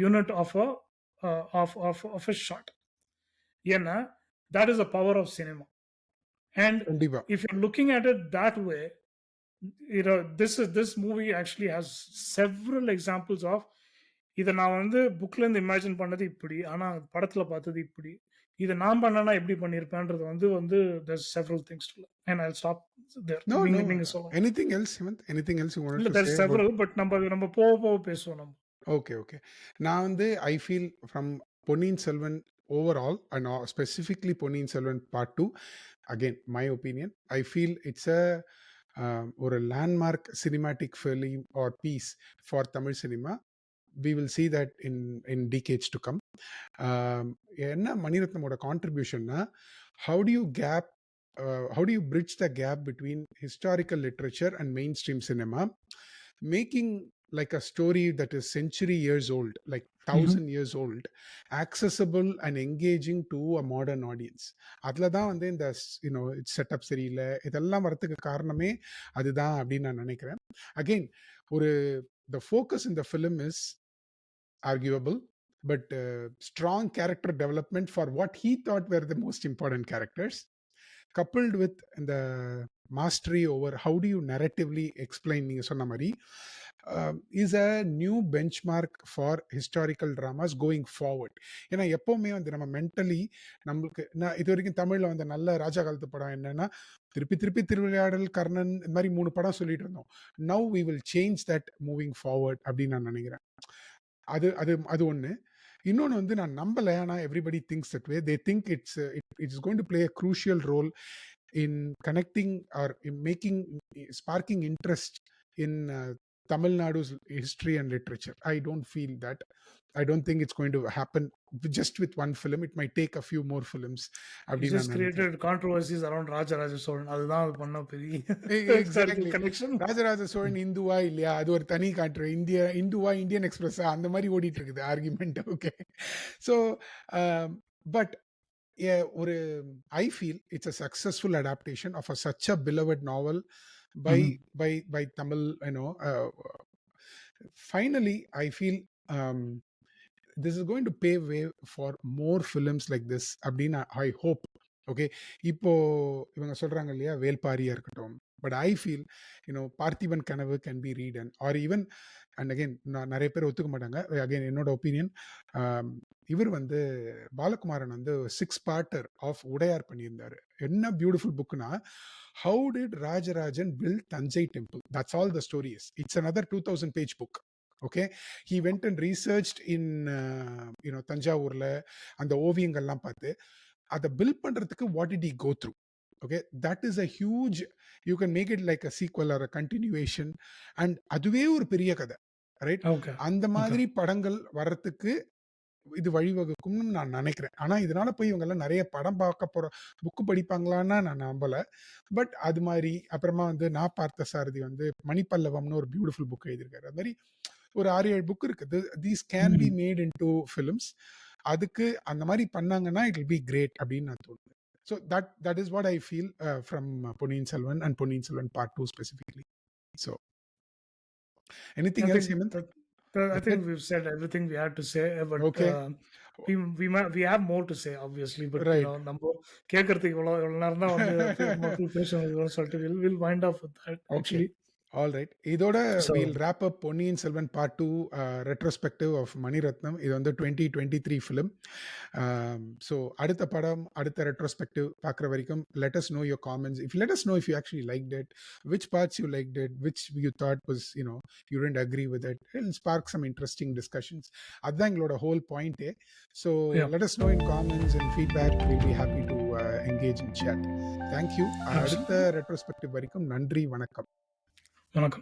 unit of a shot. That is the power of cinema. And if you're looking at it that way, this movie actually has several examples of இதை நான் வந்து புக்ல இருந்து imagine பண்ணது இப்படி, ஆனா படத்துல பார்த்தது இப்படி. இத நான் பண்ணேன்னா எப்படி பண்ணியிருப்பேன்றது வந்து வந்து there's several things to learn. And I'll stop there. No, நீங்க no. நீங்க சொல்லுங்க. Anything else, Hemant? Anything else you wanted இல்ல to there's say about? several but நம்ம போக போக பேசுவோம் நம்ம. Okay, okay. நான் வந்து I feel from Ponniyin Selvan overall and specifically Ponniyin Selvan part 2 again my opinion I feel it's a ஒரு landmark cinematic film or piece for Tamil cinema. We will see that in decades to come. என்ன மணிரத்னமோட கான்ட்ரிபியூஷன்னா how do you gap how do you bridge the gap between historical literature and mainstream cinema, making like a story that is century years old, like ம்ஹ்ம். 1000 years old, accessible and engaging to a modern audience. அதில் தான் வந்து இந்த setup சரியில்லை இதெல்லாம் வரத்துக்கு காரணமே அதுதான் அப்படின்னு நான் நினைக்கிறேன். அகெயின் ஒரு the focus in the film is arguable, but strong character development for what he thought were the most important characters, coupled with the mastery over how do you narratively explain நீங்க சொன்ன மாதிரி is a new benchmark for historical dramas going forward. ஏன்னா எப்பவுமே வந்து நம்ம mentally நம்மளுக்கு நான் இது வரைக்கும் தமிழ்ல வந்து நல்ல ராஜா காலத்து படம் என்னன்னா திருப்பி திருப்பி திருவிளையாடல் கர்ணன் இந்த மாதிரி 3 படம் சொல்லிட்டு இருந்தோம். Now we will change that moving forward அப்படின்னு நான் நினைக்கிறேன். அது அது அது ஒன்று. இன்னொன்று வந்து நான் நம்பலை. ஆனால் everybody thinks that way. They think it's going to play a crucial role in connecting or in making sparking interest in Tamil Nadu's history and literature. I don't feel that. I don't think it's going to happen just with one film. It might take a few more films. He அப்படின்னு just நான் நினைக்கிறேன். created controversies around Rajaraja Cholan. அதுதான் அது பண்ண பெரிய historical exactly. connection. Rajaraja Cholan இந்துவா இல்லையா அது ஒரு தனி காற்று. இந்துவா இந்தியன் எக்ஸ்பிரஸா அந்த மாதிரி ஓடிட்டு இருக்குது ஆர்குமெண்ட். ஓகே. ஸோ பட் ஒரு I feel it's a successful adaptation of a such a beloved novel by hmm. by Tamil, finally I feel this is going to pave way for more films like this அப்படின்னு I hope. Okay. இப்போ இவங்க சொல்றாங்க இல்லையா வேல்பாரியா இருக்கட்டும், but I feel Parthiban Kanavu can be redone or even and again நான் நிறைய பேர் ஒத்துக்க மாட்டாங்க. அகெயின் என்னோட ஒப்பீனியன் இவர் வந்து பாலகுமாரன் வந்து 6 பார்ட்டர் ஆஃப் உடையார் பண்ணியிருந்தாரு. என்ன beautiful புக்னா how did Rajarajan build Tanjai temple? That's all the story is. It's another 2000 page book. Okay, he went and researched in தஞ்சாவூர்ல அந்த ஓவியங்கள்லாம் பார்த்து அதை பில்ட் பண்றதுக்கு what did he go through. Okay, that is a huge, you can make it like a sequel or a continuation, and அதுவே ஒரு பெரிய கதை, right? Okay. அந்த ஓகே. மாதிரி படங்கள் வர்றதுக்கு இது வழிவகுக்கும்னு நான் நினைக்கிறேன். ஆனா இதனால போய் இவங்க எல்லாம் நிறைய படம் பார்க்க போற புக்கு படிப்பாங்களான்னா நான் நம்பல. பட் அது மாதிரி அப்புறமா வந்து நான் பார்த்த சாரதி வந்து மணிப்பல்லவம்னு ஒரு பியூட்டிஃபுல் புக் எழுதியிருக்காரு. அது மாதிரி ஒரு 6-7 புக் இருக்குது. These can be made in to films. அதுக்கு அந்த மாதிரி பண்ணாங்கன்னா இட் வில் பி கிரேட் அப்படின்னு நான் தோணுது. So that is what I feel from Ponniyin Selvan and Ponniyin Selvan part 2 specifically. So anything else Hemanth? I think we've said everything we had to say, but Okay. we have more to say obviously, but Right. நம்ம கேட்கறதுக்கு இவ்வளவு நேரம் தான் வந்து மக்கள் பேசணும் சொல்லிட்டு we'll wind up with that actually. All right. இதோட So we'll wrap up Ponniyin Selvan part 2 retrospective of மணி ரத்னம். இது வந்து 2023 film. So அடுத்த படம் அடுத்த retrospective பார்க்குற வரைக்கும் let us know your comments. If let us know if you actually liked it, which parts you liked it, which you thought was you didn't agree with it. It'll spark some interesting discussions. அதுதான் எங்களோட whole point. So yeah, let us know in comments and feedback. We'll be happy to engage in chat. Thank you. அடுத்த retrospective வரைக்கும் நன்றி, வணக்கம். வணக்கம்.